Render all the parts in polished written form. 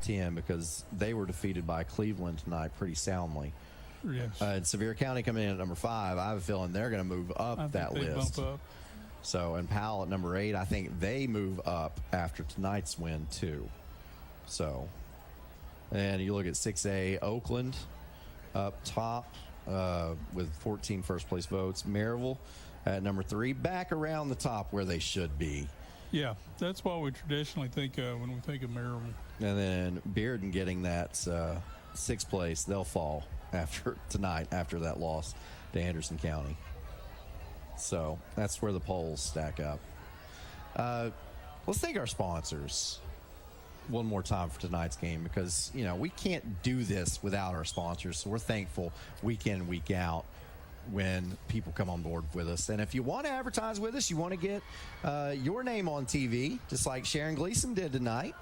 10 because they were defeated by Cleveland tonight pretty soundly. Yes. And Sevier County coming in at number 5. I have a feeling they're going to move up that list. Bump up. So, and Powell at number 8, I think they move up after tonight's win too. So, and you look at 6A, Oakland up top with 14 first place votes. Maryville at number 3, back around the top where they should be. Yeah, that's what we traditionally think of when we think of Maryville. And then Bearden getting that 6th place. They'll fall after tonight after that loss to Anderson County. So that's where the polls stack up. Let's thank our sponsors one more time for tonight's game because, you know, we can't do this without our sponsors. So we're thankful week in, week out when people come on board with us. And if you want to advertise with us, you want to get your name on TV, just like Sharon Gleason did tonight,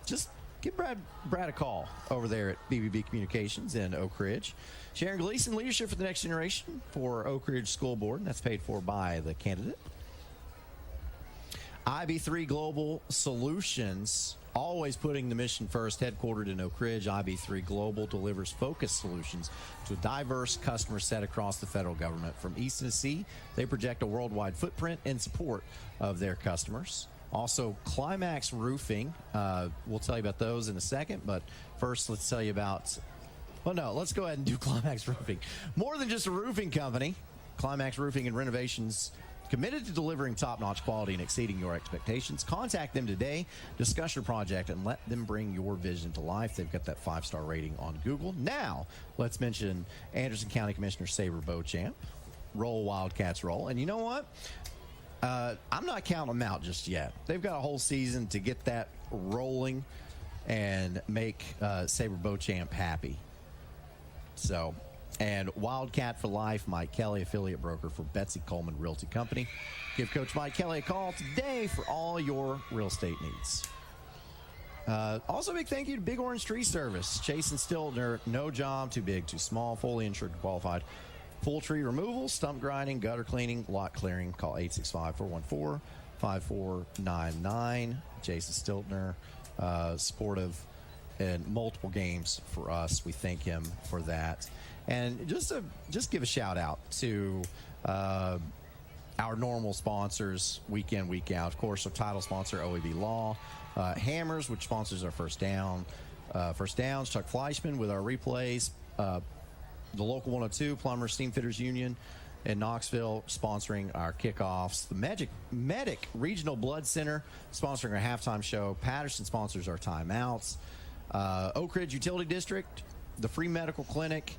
just give Brad a call over there at BBB Communications in Oak Ridge. Sharon Gleason, Leadership for the Next Generation for Oak Ridge School Board, and that's paid for by the candidate. IB3 Global Solutions, always putting the mission first, headquartered in Oak Ridge. IB3 Global delivers focused solutions to a diverse customer set across the federal government. From East Tennessee, they project a worldwide footprint in support of their customers. Also, Climax Roofing. We'll tell you about those in a second, but first let's tell you about, well, no, let's go ahead and do Climax Roofing. More than just a roofing company, Climax Roofing and Renovations committed to delivering top-notch quality and exceeding your expectations. Contact them today, discuss your project, and let them bring your vision to life. They've got that 5-star rating on Google. Now, let's mention Anderson County Commissioner Sabre Beauchamp. Roll Wildcats roll. And you know what? I'm not counting them out just yet. They've got a whole season to get that rolling and make Sabre Beauchamp happy. So, and Wildcat for Life, Mike Kelly, affiliate broker for Betsy Coleman Realty Company. Give Coach Mike Kelly a call today for all your real estate needs. Also, big thank you to Big Orange Tree Service. Chase and Stiltner, no job too big, too small, fully insured and qualified. Full tree removal, stump grinding, gutter cleaning, lot clearing. Call 865-414-5499. Jason Stiltner, supportive in multiple games for us. We thank him for that. And just give a shout out to our normal sponsors, week in, week out. Of course, our title sponsor, OAB Law. Hammers, which sponsors our First Downs. Chuck Fleischman with our replays. The Local 102, Plumbers Steam Fitters Union in Knoxville, sponsoring our kickoffs. The Medic Regional Blood Center, sponsoring our halftime show. Patterson sponsors our timeouts. Oak Ridge Utility District, the Free Medical Clinic,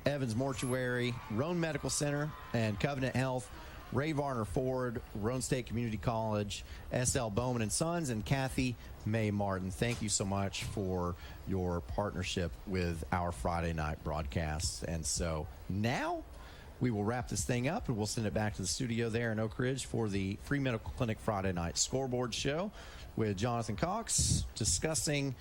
Evans Mortuary, Roan Medical Center, and Covenant Health. Ray Varner Ford, Roan State Community College, S.L. Bowman and Sons, and Kathy May Martin. Thank you so much for your partnership with our Friday night broadcasts. And so now we will wrap this thing up, and we'll send it back to the studio there in Oak Ridge for the Free Medical Clinic Friday night scoreboard show with Jonathan Cox, discussing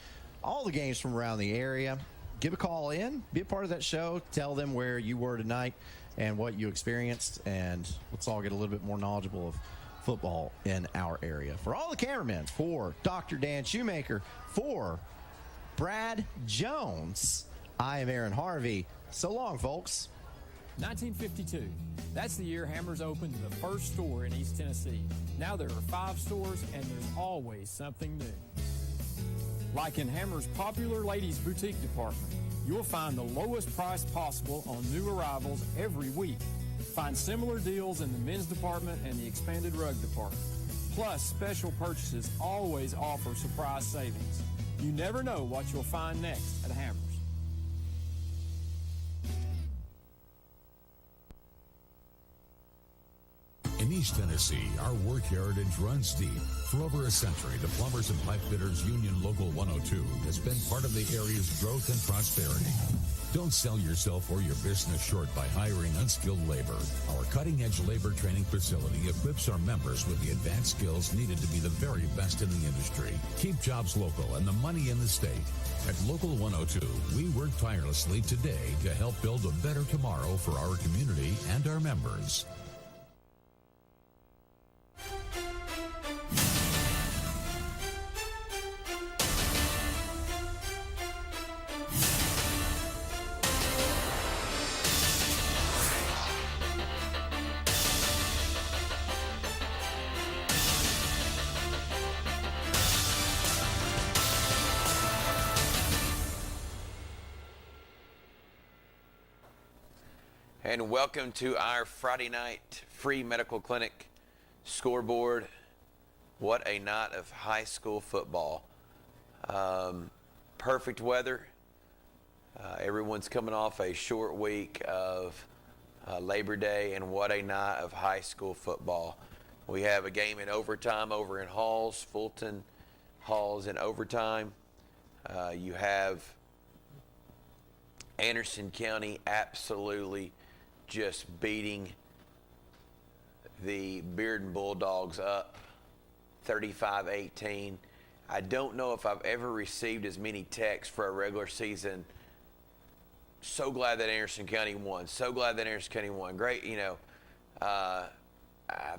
all the games from around the area. Give a call in, be a part of that show, tell them where you were tonight and what you experienced, and let's all get a little bit more knowledgeable of football in our area. For all the cameramen, for Dr. Dan Shoemaker, for Brad Jones, I am Aaron Harvey. So long, folks. 1952. That's the year Hammers opened the first store in East Tennessee. Now there are 5 stores, and there's always something new. Like in Hammers' popular ladies' boutique department, you'll find the lowest price possible on new arrivals every week. Find similar deals in the men's department and the expanded rug department. Plus, special purchases always offer surprise savings. You never know what you'll find next at Hammers. In East Tennessee, our work heritage runs deep. For over a century, the Plumbers and Pipe Fitters Union Local 102 has been part of the area's growth and prosperity. Don't sell yourself or your business short by hiring unskilled labor. Our cutting-edge labor training facility equips our members with the advanced skills needed to be the very best in the industry. Keep jobs local and the money in the state. At Local 102, we work tirelessly today to help build a better tomorrow for our community and our members. And welcome to our Friday night free medical clinic scoreboard. What a night of high school football. Perfect weather. Everyone's coming off a short week of Labor Day, and what a night of high school football. We have a game in overtime over in Halls, Fulton Halls in overtime. You have Anderson County absolutely just beating the Bearden Bulldogs up 35-18. I don't know if I've ever received as many texts for a regular season. So glad that Anderson County won. So glad that Anderson County won. Great, I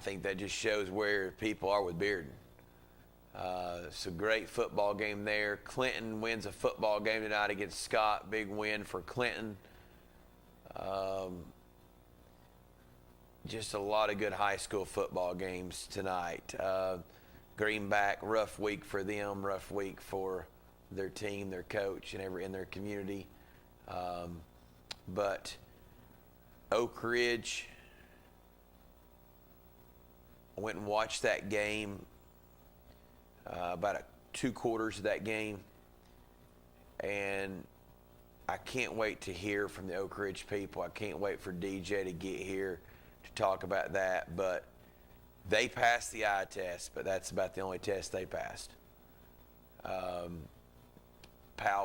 think that just shows where people are with Bearden. It's a great football game there. Clinton wins a football game tonight against Scott. Big win for Clinton. Just a lot of good high school football games tonight. Greenback, rough week for them, rough week for their team, their coach, and in their community. But Oak Ridge, I went and watched that game, about 2 quarters of that game, and I can't wait to hear from the Oak Ridge people. I can't wait for DJ to get here to talk about that. But they passed the eye test, but that's about the only test they passed. Powell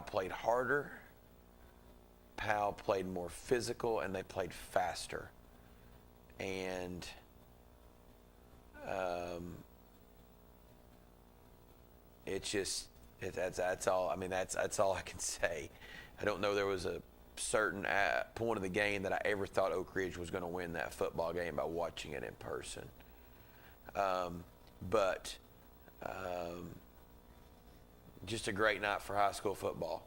played harder. Powell played more physical, and they played faster. And it's just that's all. I mean, that's all I can say. I don't know there was a certain point of the game that I ever thought Oak Ridge was going to win that football game by watching it in person. But just a great night for high school football.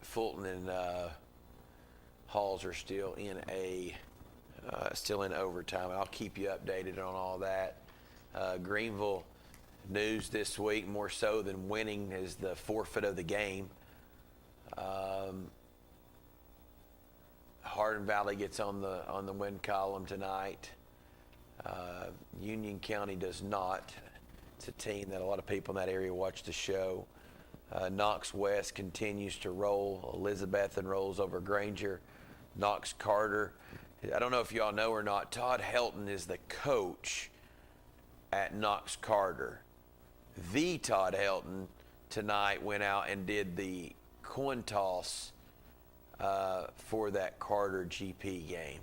Fulton and Halls are still in overtime. I'll keep you updated on all that. Greenville news this week, more so than winning, is the forfeit of the game. Hardin Valley gets on the win column tonight. Union County does not. It's a team that a lot of people in that area watch the show. Knox West continues to roll. Elizabethan rolls over Granger. Knox Carter. I don't know if y'all know or not, Todd Helton is the coach at Knox Carter. The Todd Helton tonight went out and did the coin toss for that Carter GP game.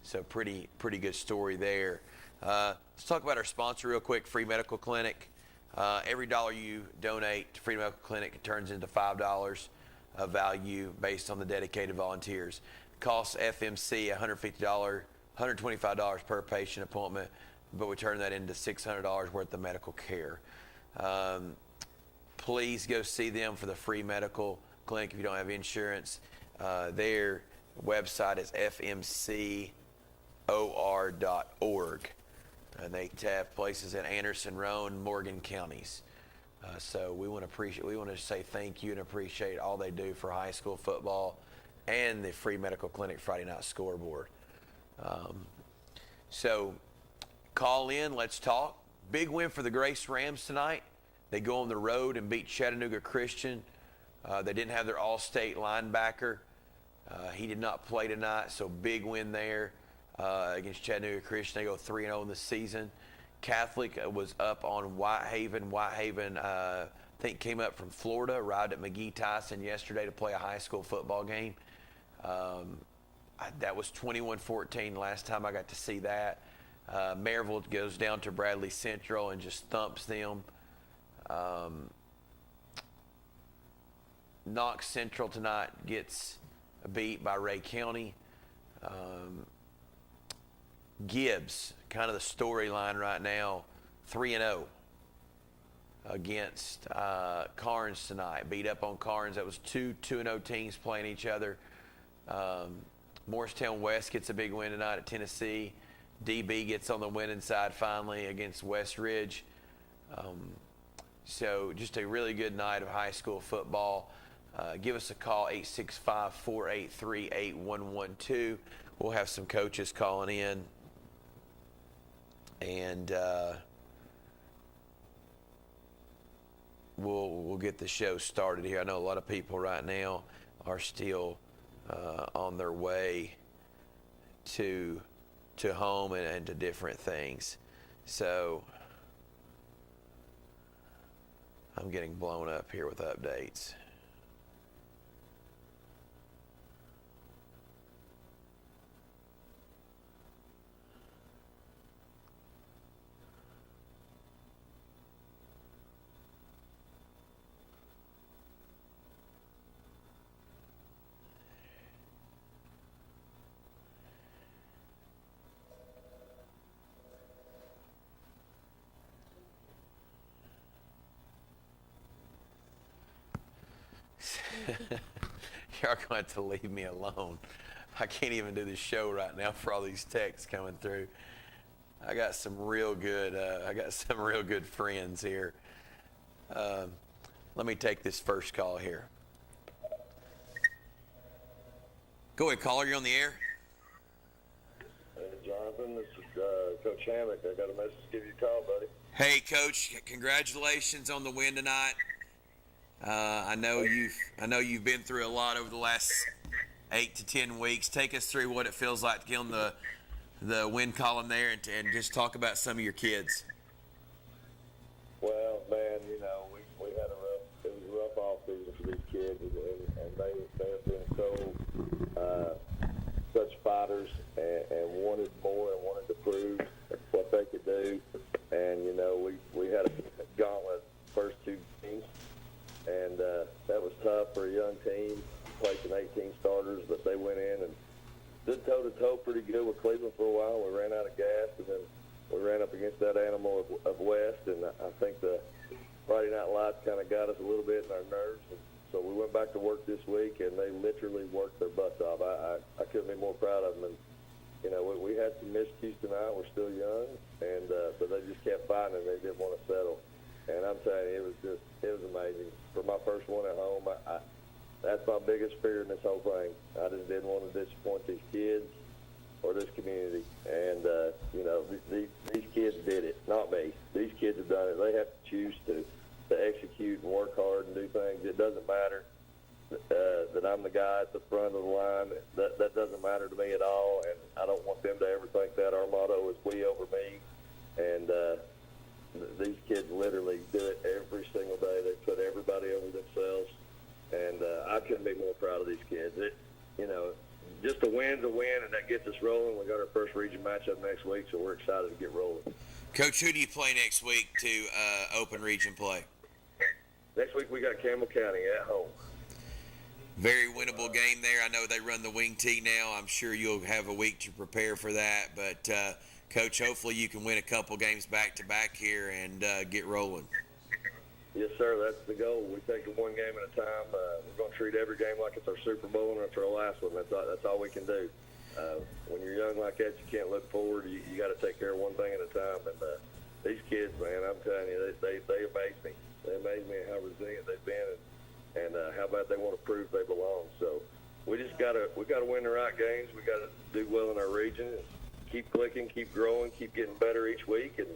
So pretty good story there. Let's talk about our sponsor real quick, Free Medical Clinic. Every dollar you donate to Free Medical Clinic turns into $5 of value based on the dedicated volunteers. Costs FMC $150, $125 per patient appointment, but we turn that into $600 worth of medical care. Please go see them for the Free Medical Clinic if you don't have insurance. Their website is fmcor.org. And they have places in Anderson, Roane, Morgan counties. So we want to say thank you and appreciate all they do for high school football and the Free Medical Clinic Friday Night Scoreboard. So call in, let's talk. Big win for the Grace Rams tonight. They go on the road and beat Chattanooga Christian. They didn't have their all-state linebacker. He did not play tonight, so big win there. Against Chattanooga Christian. They go 3-0 in the season. Catholic was up on Whitehaven. Whitehaven, I think, came up from Florida, arrived at McGee Tyson yesterday to play a high school football game. That was 21-14 last time I got to see that. Maryville goes down to Bradley Central and just thumps them. Knox Central tonight gets beat by Ray County. Gibbs, kind of the storyline right now, 3-0 against Carnes tonight. Beat up on Carnes. That was two 2-0 teams playing each other. Morristown West gets a big win tonight at Tennessee. DB gets on the winning side finally against West Ridge. So just a really good night of high school football. Give us a call, 865-483-8112. We'll have some coaches calling in. And we'll get the show started here. I know a lot of people right now are still on their way to home and to different things. So I'm getting blown up here with updates. Y'all going to leave me alone. I can't even do the show right now for all these texts coming through. I got some real good friends here. Let me take this first call here. Go ahead, caller. You're on the air. Hey, Jonathan, this is Coach Hammock. I got a message to give you a call, buddy. Hey, Coach. Congratulations on the win tonight. I know you've been through a lot over the last 8 to 10 weeks. Take us through what it feels like to get on the win column there and just talk about some of your kids. Well, man, we had it was a rough off season for these kids, and they have been such fighters and wanted more and wanted to prove what they could do. And we had a gauntlet first two games. And that was tough for a young team, placing 18 starters, but they went in and stood toe-to-toe pretty good with Cleveland for a while. We ran out of gas, and then we ran up against that animal of West, and I think the Friday Night Lights kind of got us a little bit in our nerves. And so we went back to work this week, and they literally worked their butts off. I couldn't be more proud of them. And, we had some miscues tonight. We're still young, and but they just kept fighting, and they didn't want to settle. And I'm telling you, it was amazing. For my first one at home, that's my biggest fear in this whole thing. I just didn't want to disappoint these kids or this community. And, these kids did it, not me. These kids have done it. They have to choose to execute and work hard and do things. It doesn't matter that I'm the guy at the front of the line. That doesn't matter to me at all, and I don't want them to ever think that. Our motto is we over me. And these kids literally do it every single day. They put everybody over themselves, and I couldn't be more proud of these kids. Just a win's a win, and that gets us rolling. We got our first region matchup next week, so we're excited to get rolling. Coach, who do you play next week to open region play? Next week we got Campbell County at home. Very winnable game there. I know they run the wing tee now. I'm sure you'll have a week to prepare for that, but Coach, hopefully you can win a couple games back-to-back here and get rolling. Yes, sir. That's the goal. We take it one game at a time. We're going to treat every game like it's our Super Bowl and it's our last one. That's all we can do. When you're young like that, you can't look forward. You got to take care of one thing at a time. And these kids, man, I'm telling you, they amaze me. They amaze me at how resilient they've been and how about they want to prove they belong. So we got to win the right games. We got to do well in our region. Keep clicking, keep growing, keep getting better each week, and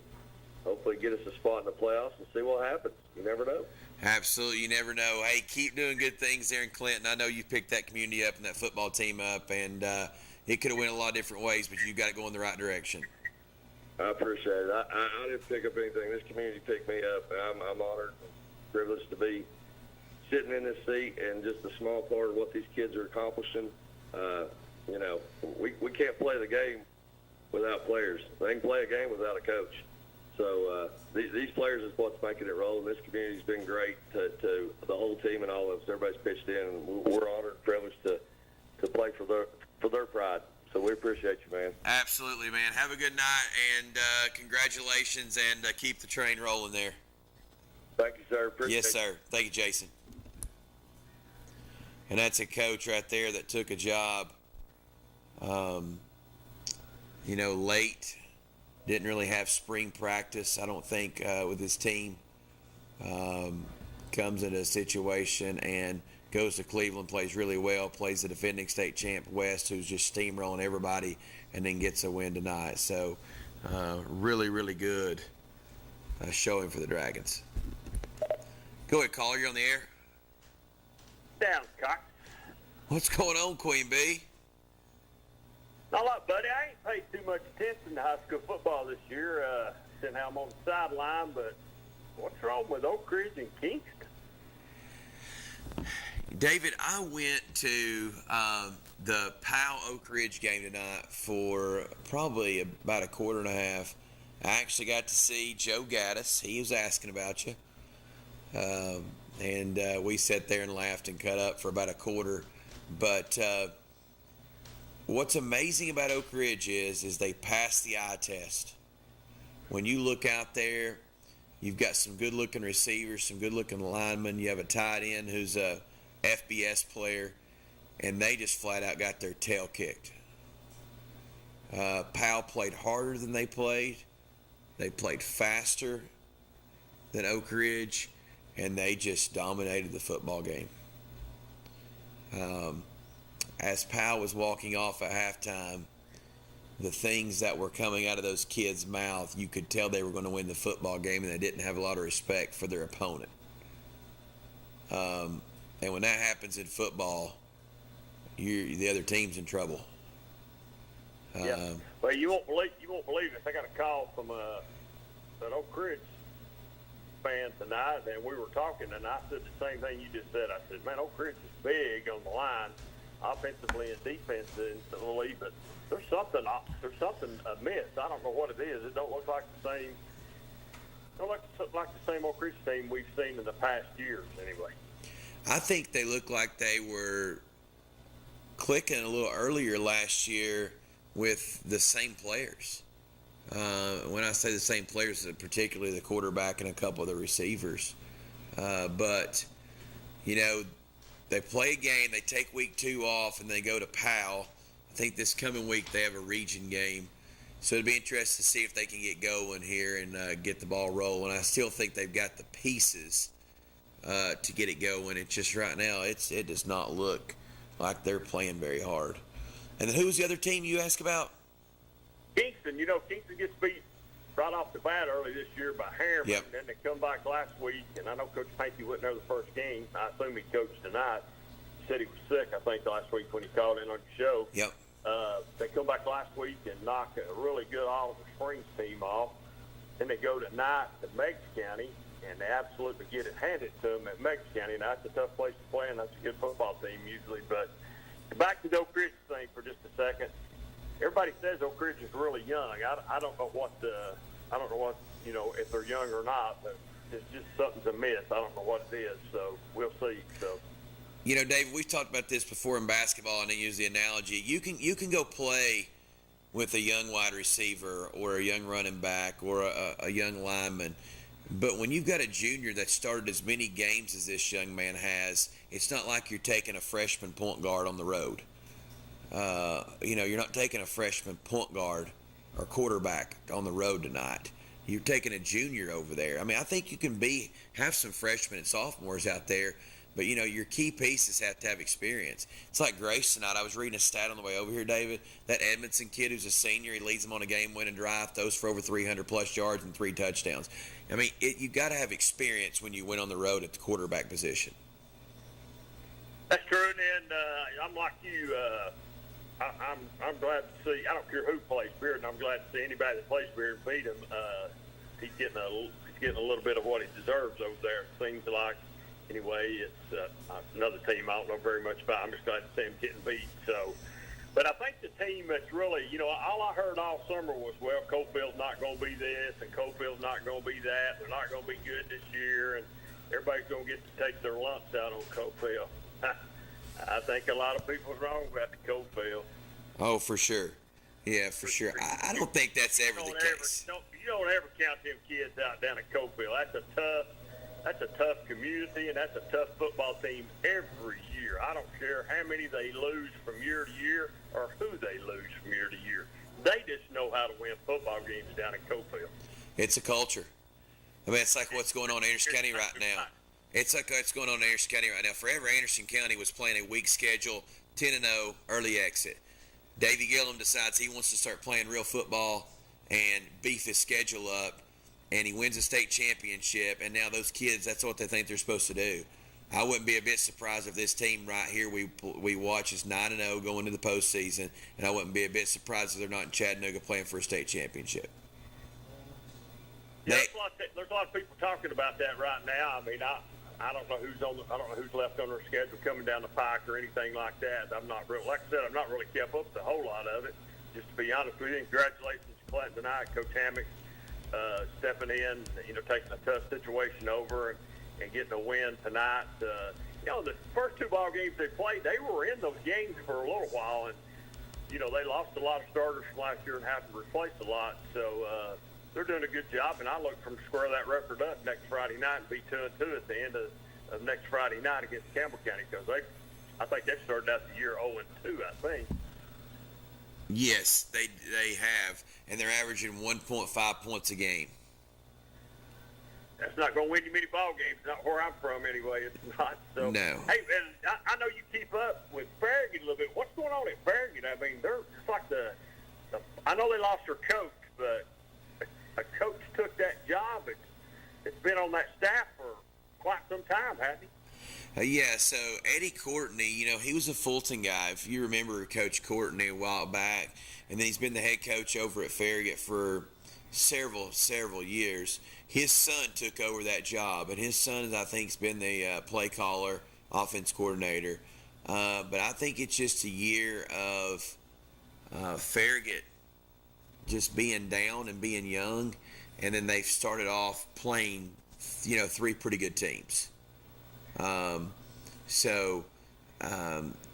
hopefully get us a spot in the playoffs and see what happens. You never know. Absolutely, you never know. Hey, keep doing good things there in Clinton. I know you picked that community up and that football team up, and it could have went a lot of different ways, but you've got to go in the right direction. I appreciate it. I didn't pick up anything. This community picked me up. I'm honored and privileged to be sitting in this seat and just a small part of what these kids are accomplishing. We can't play the game without players. They can play a game without a coach. So these players is what's making it roll, and this community's been great to the whole team and all of us. Everybody's pitched in, and we're honored and privileged to play for their pride. So we appreciate you, man. Absolutely, man. Have a good night, and congratulations, and keep the train rolling there. Thank you, sir. Appreciate Yes, sir. Thank you, Jason. And that's a coach right there that took a job, late. Didn't really have spring practice, I don't think, with his team. comes into a situation and goes to Cleveland, plays really well, plays the defending state champ West, who's just steamrolling everybody, and then gets a win tonight. So really, really good showing for the Dragons. Go ahead, caller. You're on the air. Down, Cox. What's going on, Queen Bee? Not a lot, buddy. I ain't paid too much attention to high school football this year, since I'm on the sideline, but what's wrong with Oak Ridge and Kingston? David, I went to the Powell Oak Ridge game tonight for probably about a quarter and a half. I actually got to see Joe Gaddis. He was asking about you. And we sat there and laughed and cut up for about a quarter. But what's amazing about Oak Ridge is they pass the eye test. When you look out there, you've got some good-looking receivers, some good-looking linemen. You have a tight end who's a FBS player, and they just flat-out got their tail kicked. Powell played harder than they played. They played faster than Oak Ridge, and they just dominated the football game. As Powell was walking off at halftime, the things that were coming out of those kids' mouth, you could tell they were going to win the football game, and they didn't have a lot of respect for their opponent. And when that happens in football, the other team's in trouble. Yeah. Well, you won't believe this. I got a call from an Oak Ridge fan tonight, and we were talking, and I said the same thing you just said. I said, man, Oak Ridge is big on the line, offensively and defensively, but there's something amiss. I don't know what it is. It don't look like the same. Don't look like the same Oak Ridge team we've seen in the past years, anyway. I think they look like they were clicking a little earlier last year with the same players. When I say the same players, particularly the quarterback and a couple of the receivers. But, you know, they play a game, they take week 2 off, and they go to Powell. I think this coming week they have a region game. So it'd be interesting to see if they can get going here and get the ball rolling. I still think they've got the pieces to get it going. It's just right now it does not look like they're playing very hard. And then who was the other team you asked about? Kingston. You know, Kingston gets beat right off the bat early this year by Harriman. Yep. And then they come back last week, and I know Coach Pankey wasn't there the first game. I assume he coached tonight. He said he was sick, I think, last week when he called in on the show. Yep. They come back last week and knock a really good Oliver Springs team off. Then they go tonight to Meigs County, and they absolutely get it handed to them at Meigs County. Now, that's a tough place to play, and that's a good football team usually. But back to the Oak Ridge thing for just a second. Everybody says Oak Ridge is really young. I don't know what you know, if they're young or not, but it's just something's amiss. I don't know what it is, so we'll see. So, you know, Dave, we've talked about this before in basketball, and I use the analogy. You can go play with a young wide receiver or a young running back or a young lineman, but when you've got a junior that started as many games as this young man has, it's not like you're taking a freshman point guard on the road. You know, you're not taking a freshman point guard or quarterback on the road tonight. You're taking a junior over there. I mean, I think you can have some freshmen and sophomores out there, but, you know, your key pieces have to have experience. It's like Grace tonight. I was reading a stat on the way over here, David. That Edmondson kid who's a senior, he leads them on a game-winning drive, throws for over 300-plus yards and 3 touchdowns. I mean, you've got to have experience when you win on the road at the quarterback position. that's true, and I'm like you. I'm glad to see. I don't care who plays Beard, and I'm glad to see anybody that plays Beard beat him. He's getting a little bit of what he deserves over there. It seems like. Anyway, it's another team I don't know very much about. I'm just glad to see him getting beat. So, but I think the team that's really, you know, all I heard all summer was, well, Cofield's not going to be this, and Cofield's not going to be that. They're not going to be good this year, and everybody's going to get to take their lumps out on Cofield. I think a lot of people are wrong about the Cofield. Oh, for sure. Yeah, for sure. I don't think that's ever the case. You don't ever count them kids out down at Cofield. That's a tough community, and that's a tough football team every year. I don't care how many they lose from year to year or who they lose from year to year. They just know how to win football games down at Cofield. It's a culture. I mean, it's like what's going on in Anderson County right now. It's like what's going on in Anderson County right now. Forever, Anderson County was playing a weak schedule, 10-0, early exit. Davey Gillum decides he wants to start playing real football and beef his schedule up, and he wins a state championship, and now those kids, that's what they think they're supposed to do. I wouldn't be a bit surprised if this team right here we watch is 9-0 going to the postseason, and I wouldn't be a bit surprised if they're not in Chattanooga playing for a state championship. Yeah, there's a lot of people talking about that right now. I mean, I don't know who's left on their schedule coming down the pike or anything like that. I'm not really, like I said, I'm not really kept up with a whole lot of it. Just to be honest with you, and congratulations to Clinton tonight, Coach Hammock stepping in, taking a tough situation over and getting a win tonight. The first two ball games they played, they were in those games for a little while, and they lost a lot of starters from last year and had to replace a lot. So they're doing a good job, and I look for them to square that record up next Friday night and be 2-2 at the end of next Friday night against Campbell County, because I think they've started out the year 0-2, I think. Yes, they have, and they're averaging 1.5 points a game. That's not going to win you many ball games. Not where I'm from, anyway. It's not. So, no. Hey, and I know you keep up with Farragut a little bit. What's going on at Farragut? I mean, they're just like I know they lost their coach, but a coach took that job. It's been on that staff for quite some time, hasn't he? Yeah, so Eddie Courtney, he was a Fulton guy. If you remember Coach Courtney a while back, and then he's been the head coach over at Farragut for several years. His son took over that job, and his son, I think, has been the play caller, offense coordinator. But I think it's just a year of Farragut just being down and being young, and then they've started off playing, three pretty good teams. And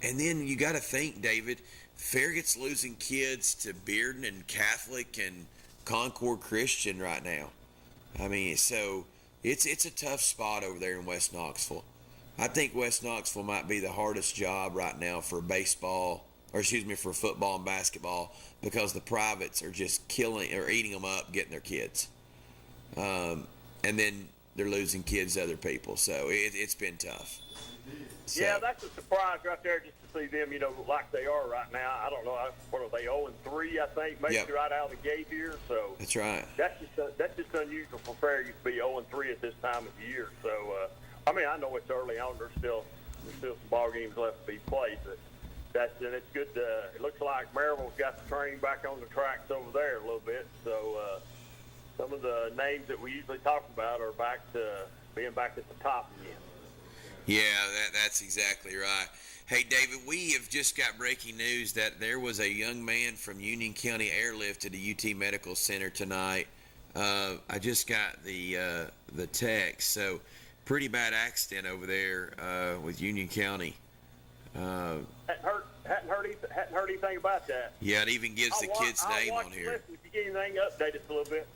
then you got to think, David, Farragut's losing kids to Bearden and Catholic and Concord Christian right now. I mean, so it's a tough spot over there in West Knoxville. I think West Knoxville might be the hardest job right now for for football and basketball, because the privates are just eating them up, getting their kids. And then they're losing kids to other people. So it's been tough. So, yeah, that's a surprise right there, just to see them, like they are right now. I don't know, what are they, 0-3, I think, maybe right out of the gate here. So that's right. That's just unusual for Farragut to be 0-3 at this time of the year. So I know it's early on. There's still some ball games left to be played, but it's good. It looks like Maryville's got the train back on the tracks over there a little bit. So some of the names that we usually talk about are back to being back at the top again. Yeah, that's exactly right. Hey, David, we have just got breaking news that there was a young man from Union County airlifted to UT Medical Center tonight. I just got the text. So, pretty bad accident over there with Union County. Hadn't heard anything about that. Yeah, it even gives the kid's name on here. If you get anything, update us a little bit.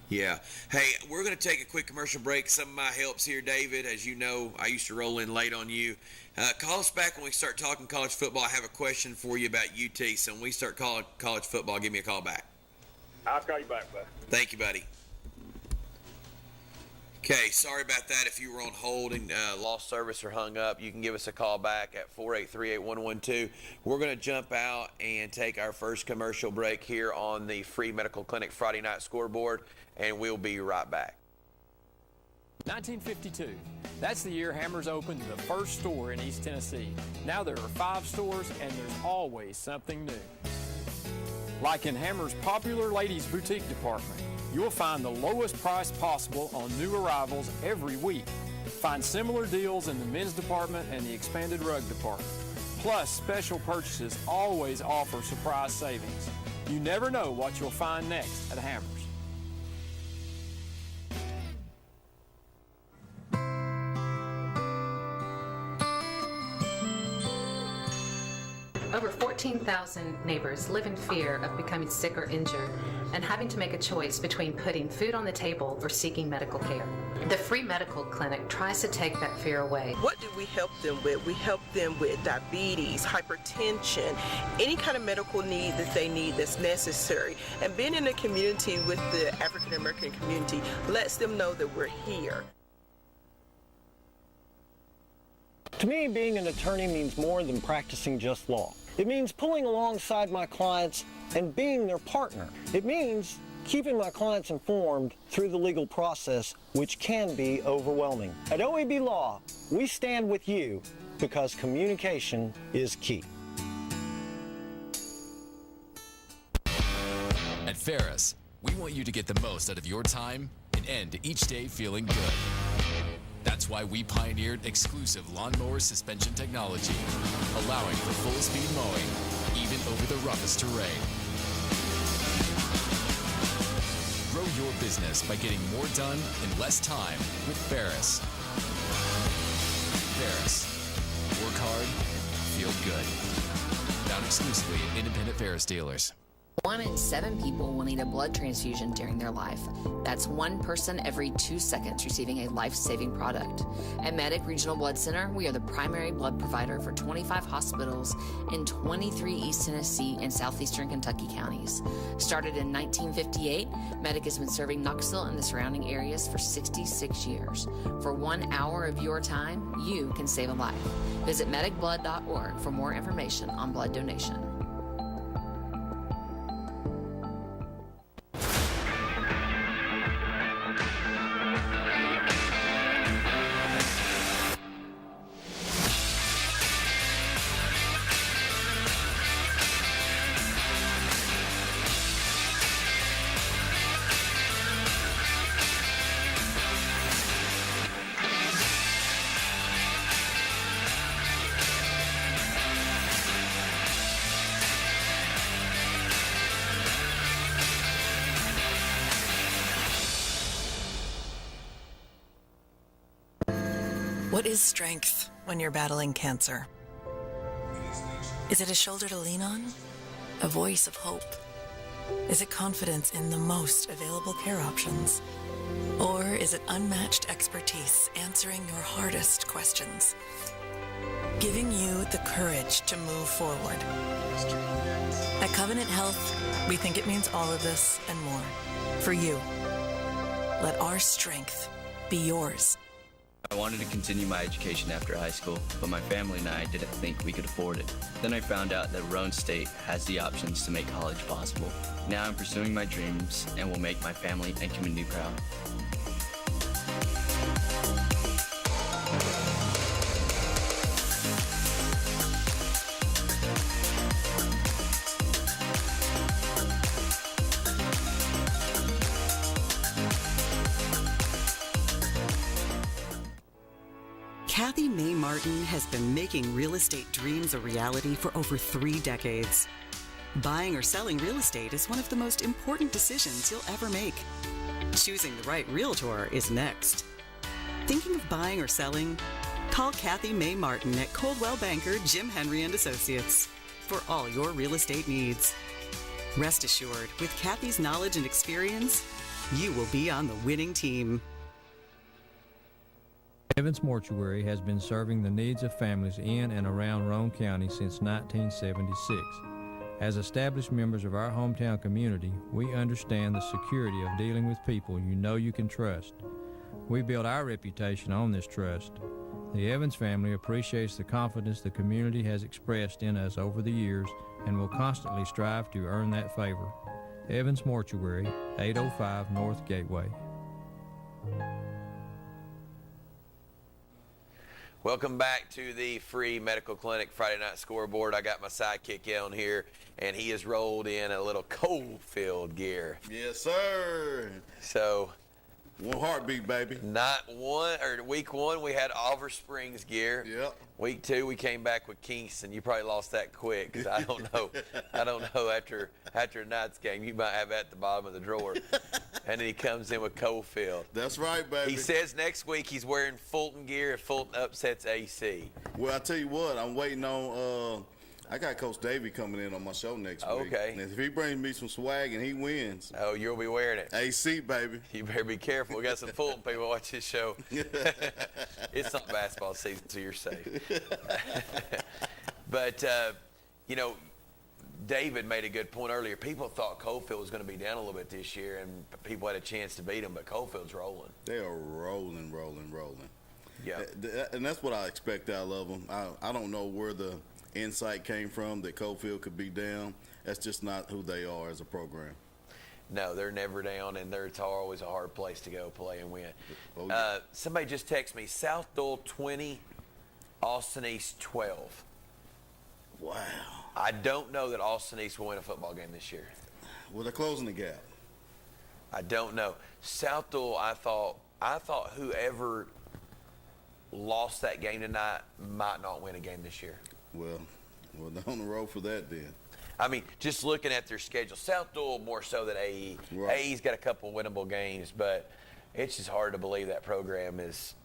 Yeah. Hey, we're going to take a quick commercial break. Some of my helps here, David. As you know, I used to roll in late on you. Call us back when we start talking college football. I have a question for you about UT. So when we start college football, give me a call back. I'll call you back, bud. Thank you, buddy. Okay, sorry about that. If you were on hold and lost service or hung up, you can give us a call back at 483-8112. We're going to jump out and take our first commercial break here on the Free Medical Clinic Friday Night Scoreboard, and we'll be right back. 1952. That's the year Hammers opened the first store in East Tennessee. Now there are 5 stores, and there's always something new. Like in Hammers' popular ladies' boutique department, you'll find the lowest price possible on new arrivals every week. Find similar deals in the men's department and the expanded rug department. Plus, special purchases always offer surprise savings. You never know what you'll find next at Hammers. Over 14,000 neighbors live in fear of becoming sick or injured and having to make a choice between putting food on the table or seeking medical care. The free medical clinic tries to take that fear away. What do we help them with? We help them with diabetes, hypertension, any kind of medical need that they need that's necessary. And being in a community with the African American community lets them know that we're here. To me, being an attorney means more than practicing just law. It means pulling alongside my clients and being their partner. It means keeping my clients informed through the legal process, which can be overwhelming. At OAB Law, we stand with you because communication is key. At Ferris, we want you to get the most out of your time and end each day feeling good. That's why we pioneered exclusive lawnmower suspension technology, allowing for full-speed mowing, even over the roughest terrain. Grow your business by getting more done in less time with Ferris. Ferris. Work hard, feel good. Found exclusively at independent Ferris dealers. 1 in 7 people will need a blood transfusion during their life. That's 1 person every 2 seconds receiving a life-saving product. At Medic Regional Blood Center, we are the primary blood provider for 25 hospitals in 23 East Tennessee and southeastern Kentucky counties. Started in 1958, Medic has been serving Knoxville and the surrounding areas for 66 years. For 1 hour of your time, you can save a life. Visit medicblood.org for more information on blood donation. What is strength when you're battling cancer? Is it a shoulder to lean on? A voice of hope? Is it confidence in the most available care options? Or is it unmatched expertise answering your hardest questions? Giving you the courage to move forward. At Covenant Health, we think it means all of this and more. For you. Let our strength be yours. I wanted to continue my education after high school, but my family and I didn't think we could afford it. Then I found out that Roane State has the options to make college possible. Now I'm pursuing my dreams and will make my family and community proud. Kathy Mae Martin has been making real estate dreams a reality for over 3 decades. Buying or selling real estate is one of the most important decisions you'll ever make. Choosing the right realtor is next. Thinking of buying or selling? Call Kathy Mae Martin at Coldwell Banker Jim Henry & Associates for all your real estate needs. Rest assured, with Kathy's knowledge and experience, you will be on the winning team. Evans Mortuary has been serving the needs of families in and around Roane County since 1976. As established members of our hometown community, we understand the security of dealing with people you know you can trust. We build our reputation on this trust. The Evans family appreciates the confidence the community has expressed in us over the years and will constantly strive to earn that favor. Evans Mortuary, 805 North Gateway. Welcome back to the free medical clinic Friday Night Scoreboard. I got my sidekick on here, and he has rolled in a little Coalfield gear. Yes, sir. So, one heartbeat, baby. Week 1 we had Oliver Springs gear. Yep. Week 2 we came back with Kingston. You probably lost that quick because I don't know. After tonight's game, you might have that at the bottom of the drawer. And then he comes in with Coalfield. That's right, baby. He says next week he's wearing Fulton gear if Fulton upsets AC. Well, I tell you what, I'm waiting on I got Coach Davey coming in on my show next week. Okay. And if he brings me some swag and he wins. Oh, you'll be wearing it. AC, baby. You better be careful. We got some Fulton people watch this show. It's not basketball season, so you're safe. But, you know, David made a good point earlier. People thought Coalfield was going to be down a little bit this year, and people had a chance to beat them, but Coalfield's rolling. They are rolling. Yeah. And that's what I expect out of them. I don't know where the insight came from that Coalfield could be down. That's just not who they are as a program. No, they're never down, and it's always a hard place to go play and win. Oh, yeah. Somebody just texted me, South Dole 20, Austin East 12. Wow. I don't know that Austin East will win a football game this year. Well, they're closing the gap. I don't know. South Dole, I thought whoever lost that game tonight might not win a game this year. Well, they're on the road for that then. I mean, just looking at their schedule, South Dole more so than AE. Right. AE's got a couple winnable games, but it's just hard to believe that program is,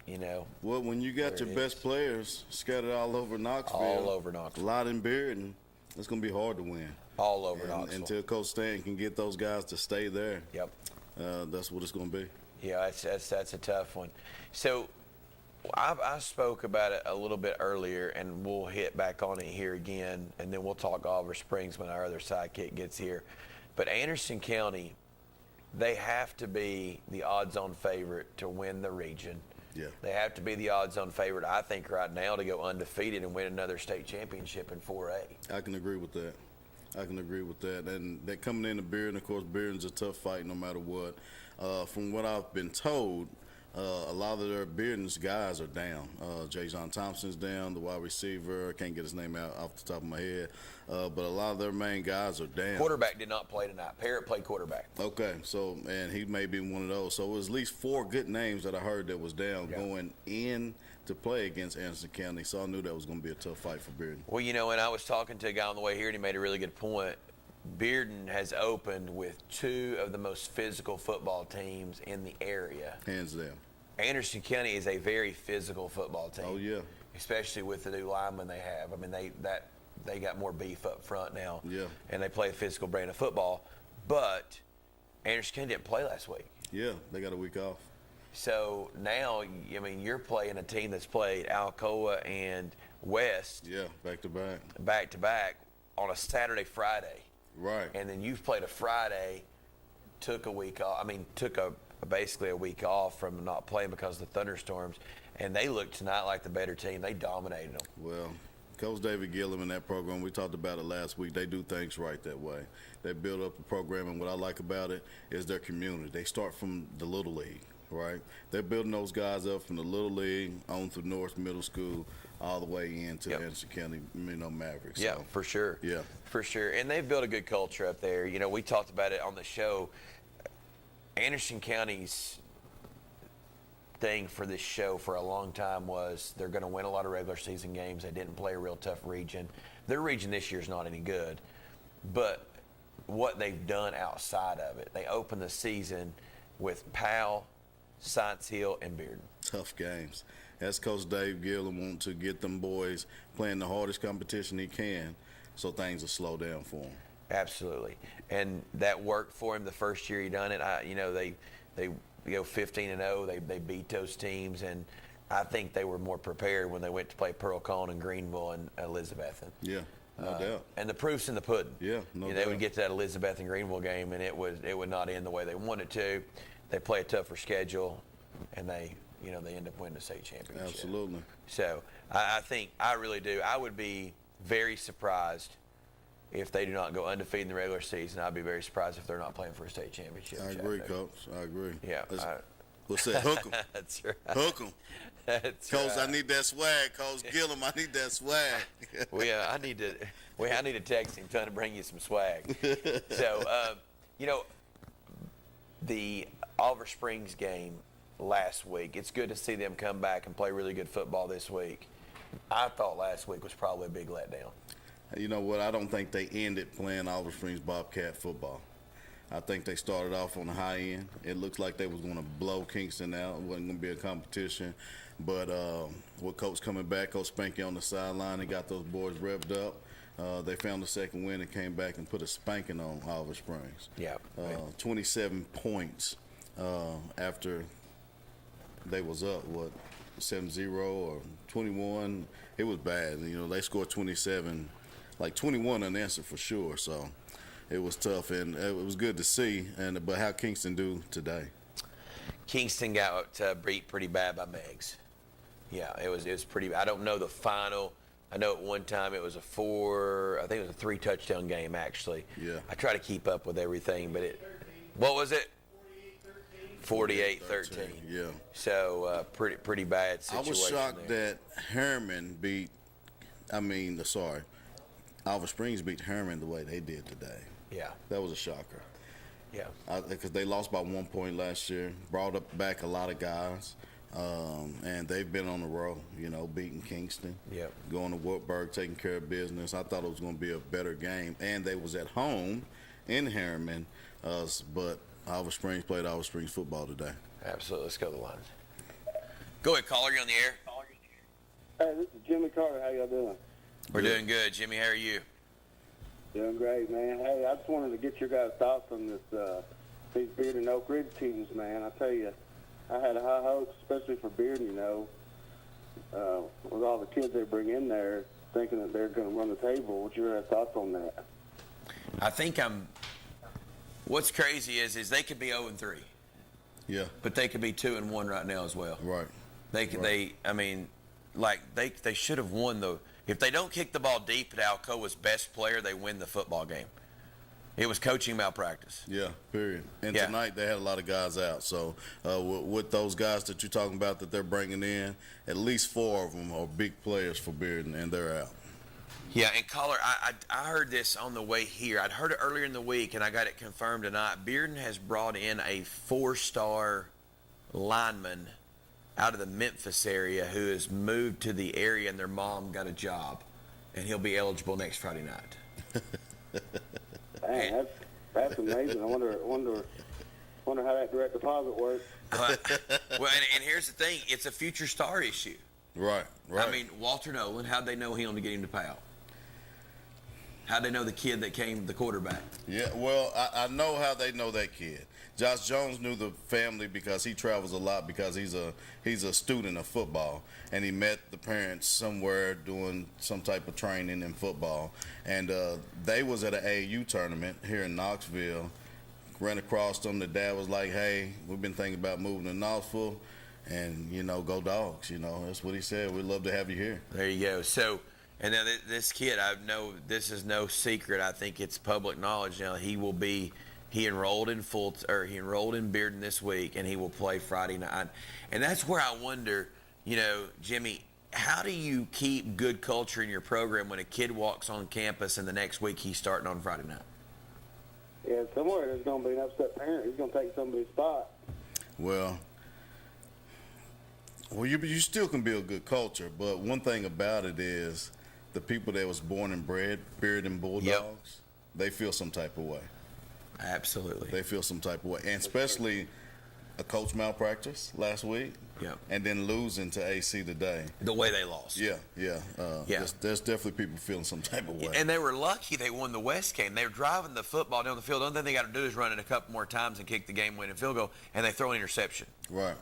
you know. Well, when you got your best players scattered all over Knoxville. All over Knoxville. A lot in Bearden, it's going to be hard to win. All over Knoxville. Until Coach Stan can get those guys to stay there. Yep. That's what it's going to be. Yeah, that's a tough one. So I spoke about it a little bit earlier, and we'll hit back on it here again, and then we'll talk Oliver Springs when our other sidekick gets here. But Anderson County, they have to be the odds-on favorite to win the region. Yeah. They have to be the odds-on favorite, I think, right now to go undefeated and win another state championship in 4A. I can agree with that. And they're coming into Bearden. Of course, Bearden's a tough fight no matter what. From what I've been told, a lot of their Bearden's guys are down. Jason Thompson's down, the wide receiver. I can't get his name out off the top of my head. But a lot of their main guys are down. Quarterback did not play tonight. Parrott played quarterback. Okay, and he may be one of those. So it was at least 4 good names that I heard that was down going in to play against Anderson County. So I knew that was going to be a tough fight for Bearden. Well, you know, and I was talking to a guy on the way here, and he made a really good point. Bearden has opened with 2 of the most physical football teams in the area. Hands down. Anderson County is a very physical football team. Oh, yeah. Especially with the new linemen they have. I mean, they got more beef up front now. Yeah. And they play a physical brand of football. But Anderson County didn't play last week. Yeah, they got a week off. So now, I mean, you're playing a team that's played Alcoa and West. Yeah, back to back. Back to back on a Saturday, Friday. Right. And then you've played a Friday, took a week off. I mean, took basically a week off from not playing because of the thunderstorms. And they looked tonight like the better team. They dominated them. Well, Coach David Gillum in that program, we talked about it last week, they do things right that way. They build up the program, and what I like about it is their community. They start from the Little League, right? They're building those guys up from the Little League on through North Middle School all the way into Anderson County, Mavericks. Yeah, for sure. Yeah. For sure. And they've built a good culture up there. You know, we talked about it on the show. Anderson County's thing for this show for a long time was they're going to win a lot of regular season games. They didn't play a real tough region. Their region this year is not any good. But what they've done outside of it, they opened the season with Powell, Science Hill, and Bearden. Tough games. That's Coach Dave Gillum want to get them boys playing the hardest competition he can so things will slow down for them. Absolutely. And that worked for him the first year he done it. They go 15-0. They beat those teams, and I think they were more prepared when they went to play Pearl Cohn and Greenville and Elizabethton. Yeah, no doubt. And the proof's in the pudding. Yeah, no doubt. They would get to that Elizabeth and Greenville game, and it would not end the way they wanted to. They play a tougher schedule, and they end up winning the state championship. Absolutely. So I really do. I would be very surprised if they do not go undefeated in the regular season. I'd be very surprised if they're not playing for a state championship. I agree, Coach. I agree. Yeah. Let's say hook 'em. That's right. Hook 'em. That's Coach, right. I need that swag. Coach Gillum, I need that swag. I need to text him trying to bring you some swag. So, the Oliver Springs game last week, it's good to see them come back and play really good football this week. I thought last week was probably a big letdown. You know what? I don't think they ended playing Oliver Springs Bobcat football. I think they started off on the high end. It looks like they was going to blow Kingston out. It wasn't going to be a competition. But with Coach coming back, Coach Spanky on the sideline, he got those boys revved up. They found the second win and came back and put a spanking on Oliver Springs. Yeah. 27 points after they was up, 7-0 or 21. It was bad. They scored 27, like 21 unanswered for sure. So it was tough, and it was good to see. But how Kingston do today? Kingston got beat pretty bad by Meigs. Yeah, it was pretty. I don't know the final. I know at one time it was I think it was a 3-touchdown game actually. Yeah. I try to keep up with everything, but what was it? 48-13. Yeah. So pretty bad situation. I was shocked that Oliver Springs beat Herman the way they did today. Yeah. That was a shocker. Yeah. Because they lost by 1 point last year, brought back a lot of guys. And they've been on the road, beating Kingston, going to Wartburg, taking care of business. I thought it was going to be a better game, and they was at home in Harriman, but Oliver Springs played Oliver Springs football today. Absolutely. Let's go to the lines. Go ahead, caller. You're on the air. Hey, this is Jimmy Carter. How y'all doing? We're doing good. Jimmy, how are you? Doing great, man. Hey, I just wanted to get your guys' thoughts on these Beard and Oak Ridge teams, man. I tell you, I had high hopes, especially for Beard, with all the kids they bring in there, thinking that they're going to run the table. What's your thoughts on that? I think what's crazy is they could be 0-3. Yeah. But they could be 2-1 right now as well. Right. They should have won if they don't kick the ball deep at Alcoa's best player, they win the football game. It was coaching malpractice. Yeah, period. And tonight they had a lot of guys out. So with those guys that you're talking about that they're bringing in, at least 4 of them are big players for Bearden, and they're out. Yeah, and caller, I heard this on the way here. I'd heard it earlier in the week, and I got it confirmed tonight. Bearden has brought in a 4-star lineman out of the Memphis area who has moved to the area, and their mom got a job, and he'll be eligible next Friday night. Dang, that's amazing. I wonder how that direct deposit works. Well, and here's the thing: it's a future star issue. Right. I mean, Walter Nolan. How'd they know him to get him to Powell? How'd they know the kid that came, the quarterback? Yeah. Well, I know how they know that kid. Josh Jones knew the family because he travels a lot because he's a student of football, and he met the parents somewhere doing some type of training in football, and they was at an AAU tournament here in Knoxville. Ran across them. The dad was like, "Hey, we've been thinking about moving to Knoxville, and go Dogs." That's what he said. We'd love to have you here. There you go. So, and now this kid, I know this is no secret. I think it's public knowledge now. He enrolled in Bearden this week, and he will play Friday night. And that's where I wonder, Jimmy, how do you keep good culture in your program when a kid walks on campus and the next week he's starting on Friday night? Yeah, somewhere there's going to be an upset parent. He's going to take somebody's spot. Well, you still can build good culture, but one thing about it is the people that was born and bred Bearden Bulldogs, they feel some type of way. Absolutely. They feel some type of way. And especially a coach malpractice last week. Yeah. And then losing to AC today. The way they lost. Yeah. There's definitely people feeling some type of way. And they were lucky they won the West game. They were driving the football down the field. The only thing they got to do is run it a couple more times and kick the game-winning field goal, and they throw an interception. Right.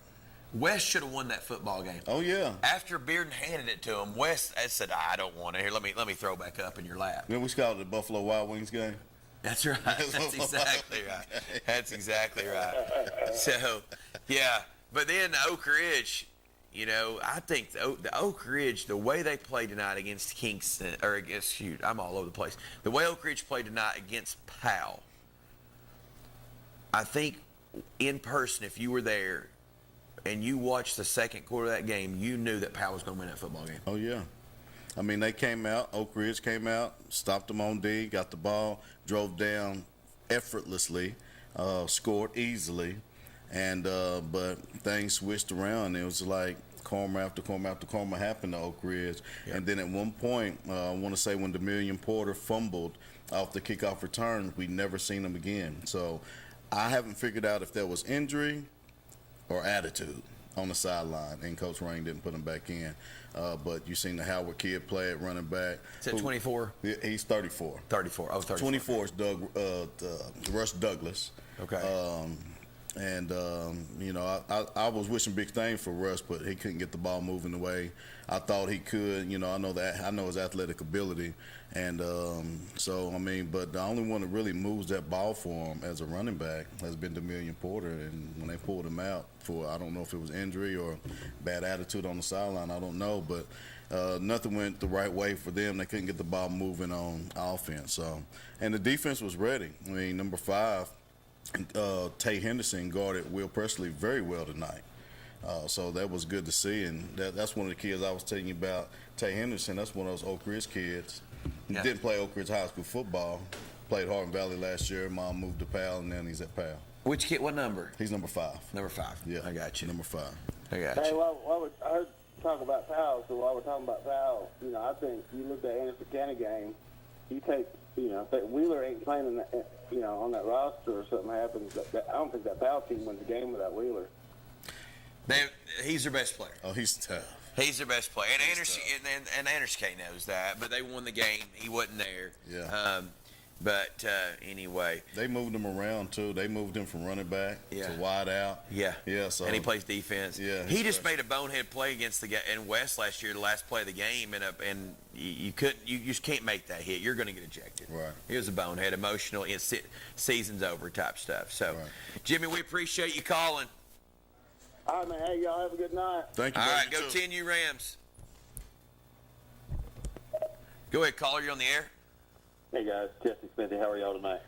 West should have won that football game. Oh, yeah. After Bearden handed it to him, West said, I don't want it. Here, let me throw back up in your lap. Then we scouted the Buffalo Wild Wings game. That's right. That's exactly right. That's exactly right. So, yeah. But then Oak Ridge, I think the Oak Ridge, the way they played tonight against Kingston, I'm all over the place. The way Oak Ridge played tonight against Powell, I think in person, if you were there and you watched the second quarter of that game, you knew that Powell was going to win that football game. Oh, yeah. I mean, they came out, Oak Ridge came out, stopped them on D, got the ball, drove down effortlessly, scored easily, and but things switched around. It was like karma after karma after karma happened to Oak Ridge. Yep. And then at one point, I want to say when DeMillion Porter fumbled off the kickoff return, we never seen him again. So I haven't figured out if that was injury or attitude. on the sideline, and Coach Rain didn't put him back in. But you seen the Howard kid play at running back. Is it 24? He's 34. 34. Oh, 34. 24 is Russ Douglas. Okay. You know, I was wishing big things for Russ, but he couldn't get the ball moving the way I thought he could. You know, I know his athletic ability, and but the only one that really moves that ball for him as a running back has been Demillion Porter. And when they pulled him out for, I don't know if it was injury or bad attitude on the sideline, I don't know, but nothing went the right way for them. They couldn't get the ball moving on offense. So, and the defense was ready. I mean, number 5. Tay Henderson guarded Will Presley very well tonight. So that was good to see. And that's one of the kids I was telling you about, Tay Henderson. That's one of those Oak Ridge kids. He didn't play Oak Ridge High School football. Played Hardin Valley last year. Mom moved to Powell, and then he's at Powell. Which kid? What number? He's number 5. Number 5. Yeah. I got you. Number 5. I got Hey, you. well, I heard you talk about Powell, so while we're talking about Powell, you know, I think you look at Anderson County game, you take, you know, if Wheeler ain't playing in that, you know, on that roster or something happens, I don't think that Powell team wins the game without Wheeler. He's their best player. Oh, he's tough. He's their best player. And Anderson and Anderson K knows that, but they won the game. He wasn't there. Yeah. Anyway. They moved him around, too. They moved him from running back to wide out. Yeah. Yeah. So, and he plays defense. Yeah. He just made a bonehead play against the guy in West last year, the last play of the game, and you just can't make that hit. You're going to get ejected. Right. He was a bonehead, emotional, season's over type stuff. So, right. Jimmy, we appreciate you calling. All right, man. Hey, y'all have a good night. Thank you. All buddy. right, go 10U Rams. Go ahead, caller. You're on the air. Hey guys, Jesse Smithy, how are y'all tonight?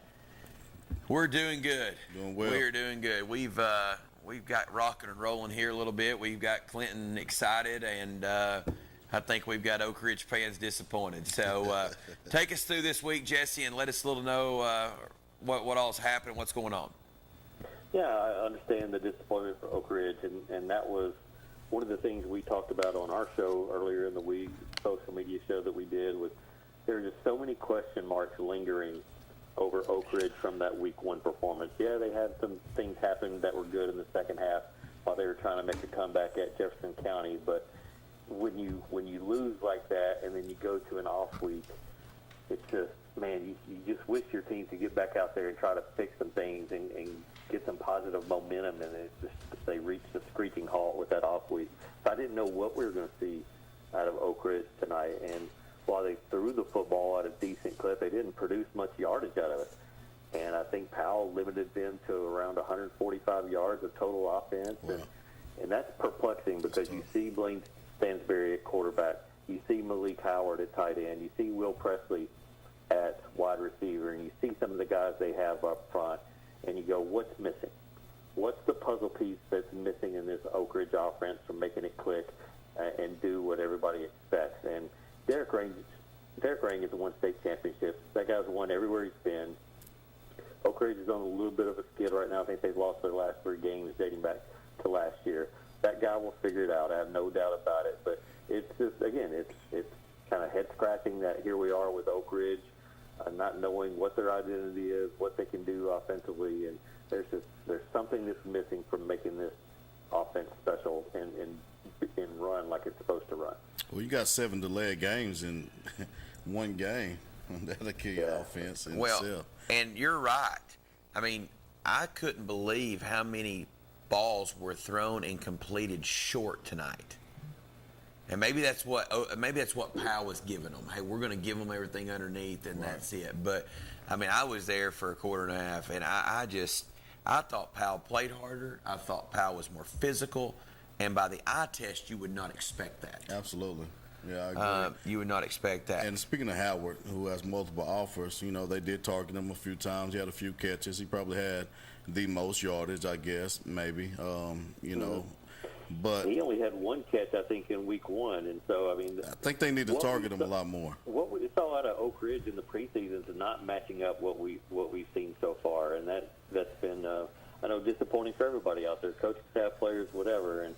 We're doing good. Doing well. We're doing good. We've got rocking and rolling here a little bit. We've got Clinton excited, and I think we've got Oak Ridge fans disappointed. So take us through this week, Jesse, and let us know what all's happening, what's going on. Yeah, I understand the disappointment for Oak Ridge, and that was one of the things we talked about on our show earlier in the week, social media show that we did, was there are just so many question marks lingering over Oak Ridge from that Week 1 performance. Yeah, they had some things happen that were good in the second half while they were trying to make a comeback at Jefferson County, but when you lose like that and then you go to an off week, it's just, man, you just wish your team could get back out there and try to fix some things and get some positive momentum, and it's just they reached a screeching halt with that off week. So I didn't know what we were going to see out of Oak Ridge tonight, and while they threw the football at a decent clip, they didn't produce much yardage out of it. And I think Powell limited them to around 145 yards of total offense, and that's perplexing because you see Blaine Stansberry at quarterback, you see Malik Howard at tight end, you see Will Presley at wide receiver, and you see some of the guys they have up front, and you go, what's missing? What's the puzzle piece that's missing in this Oak Ridge offense from making it click and do what everybody expects? And Derek Range has won state championships. That guy's won everywhere he's been. Oak Ridge is on a little bit of a skid right now. I think they've lost their last 3 games dating back to last year. That guy will figure it out. I have no doubt about it. But it's just, again, it's kind of head-scratching that here we are with Oak Ridge, not knowing what their identity is, what they can do offensively, and there's something that's missing from making this offense special and run like it's supposed to run. Well, you got 7 delayed games in one game. That'll kill your offense in itself. And you're right. I mean, I couldn't believe how many balls were thrown and completed short tonight. And maybe that's what Powell was giving them. Hey, we're going to give them everything underneath, and that's it. But I mean, I was there for a quarter and a half, and I thought Powell played harder. I thought Powell was more physical, and by the eye test, you would not expect that. Absolutely. Yeah, I agree. You would not expect that. And speaking of Howard, who has multiple offers, you know, they did target him a few times. He had a few catches. He probably had the most yardage, I guess, maybe. You know, but he only had 1 catch, I think, in Week 1, and so I mean, I think they need to target him a lot more. What we saw out of Oak Ridge in the preseason is not matching up what we've seen so far, and that's been I know disappointing for everybody out there, coaching staff, players, whatever, and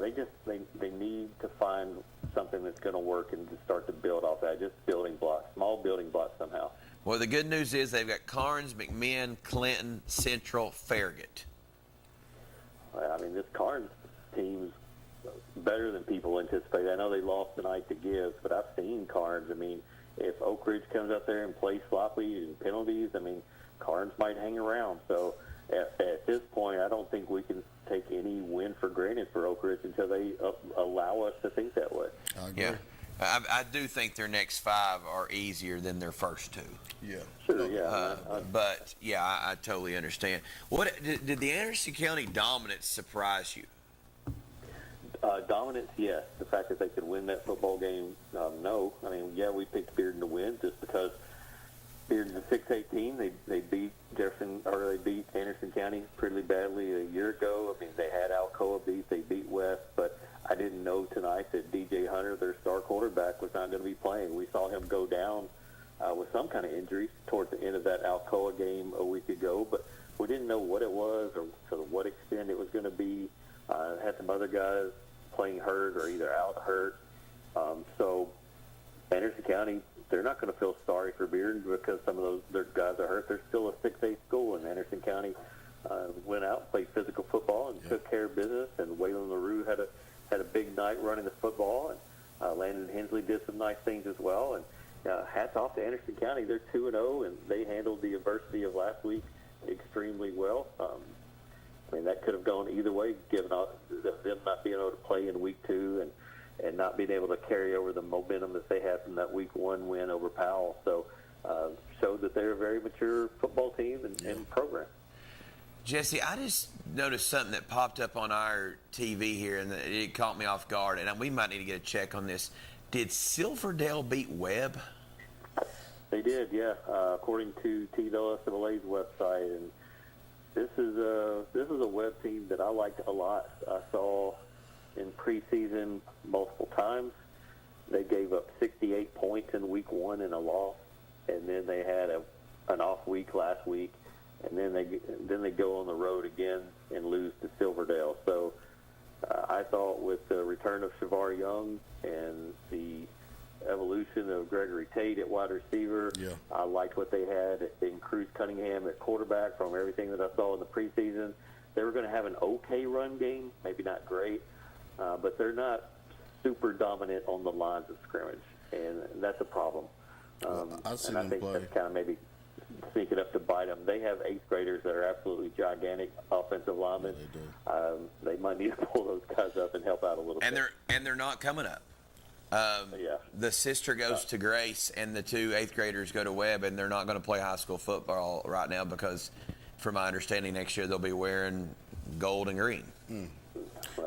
they need to find something that's going to work and to start to build off that, just building blocks, small building blocks somehow. Well, the good news is they've got Carnes, McMinn, Clinton, Central, Farragut. I mean, this Carnes teams better than people anticipate. I know they lost tonight to Gibbs, but I've seen Carnes. I mean, if Oak Ridge comes up there and plays sloppy and penalties, I mean, Carnes might hang around. So at this point, I don't think we can take any win for granted for Oak Ridge until they allow us to think that way. I agree. Yeah. I do think their next 5 are easier than their first 2. Yeah. Sure, yeah. But, yeah, I totally understand. What did the Anderson County dominance surprise you? Dominance, yes. The fact that they could win that football game, no. I mean, yeah, we picked Bearden to win just because Bearden's a 6-18. They beat they beat Anderson County pretty badly a year ago. I mean, they had Alcoa beat, they beat West, but I didn't know tonight that DJ Hunter, their star quarterback, was not going to be playing. We saw him go down with some kind of injury towards the end of that Alcoa game a week ago, but we didn't know what it was or to what extent it was going to be. Had some other guys playing hurt or either out hurt. So Anderson County, they're not going to feel sorry for Bearden because some of their guys are hurt. They're still a 6A school, and Anderson County went out, played physical football, and took care of business. And Waylon LaRue had a big night running the football, and Landon Hensley did some nice things as well. And hats off to Anderson County. They're 2-0, and they handled the adversity of last week extremely well. I mean, that could have gone either way, given them not being able to play in week 2 and not being able to carry over the momentum that they had from that week 1 win over Powell. So showed that they're a very mature football team and program. Jesse, I just noticed something that popped up on our TV here, and it caught me off guard, and we might need to get a check on this. Did Silverdale beat Webb? They did, yeah, according to TWSAA's website. And this is a Webb team that I liked a lot. I saw in preseason multiple times. They gave up 68 points in week 1 in a loss, and then they had an off week last week, and then they go on the road again and lose to Silverdale. So I thought with the return of Shavar Young and the evolution of Gregory Tate at wide receiver, I liked what they had in Cruz Cunningham at quarterback from everything that I saw in the preseason. They were going to have an okay run game, maybe not great, but they're not super dominant on the lines of scrimmage, and that's a problem. And I think that's kind of maybe sneaking up to bite them. They have 8th graders that are absolutely gigantic offensive linemen. They might need to pull those guys up and help out a little bit. And they're not coming up. The sister goes to Grace, and the 2 8th graders go to Webb, and they're not going to play high school football right now because, from my understanding, next year they'll be wearing gold and green.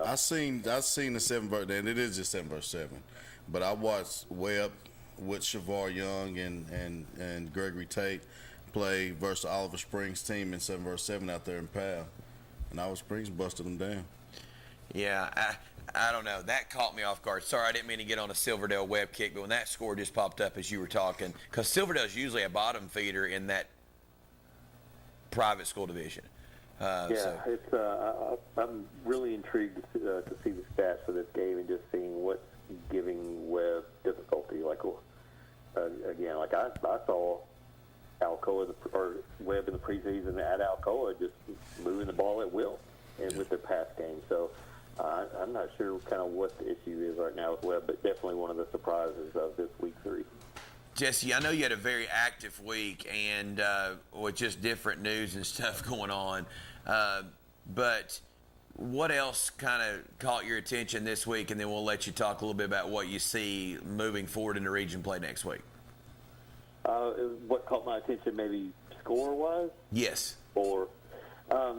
I seen the 7 verse, and it is just 7 verse 7, but I watched Webb with Shavar Young and Gregory Tate play versus Oliver Springs team in 7 verse 7 out there in Powell, and Oliver Springs busted them down. Yeah, I don't know. That caught me off guard. Sorry, I didn't mean to get on a Silverdale Webb kick, but when that score just popped up as you were talking, because Silverdale's usually a bottom feeder in that private school division. It's I'm really intrigued to see the stats for this game and just seeing what's giving Webb difficulty. Like again, like I saw Alcoa or Webb in the preseason at Alcoa just moving the ball at will and with their pass game. So I'm not sure kind of what the issue is right now with Webb, but definitely one of the surprises of this week 3. Jesse, I know you had a very active week and with just different news and stuff going on, but what else kind of caught your attention this week, and then we'll let you talk a little bit about what you see moving forward into region play next week. What caught my attention maybe score-wise? Yes. Or, I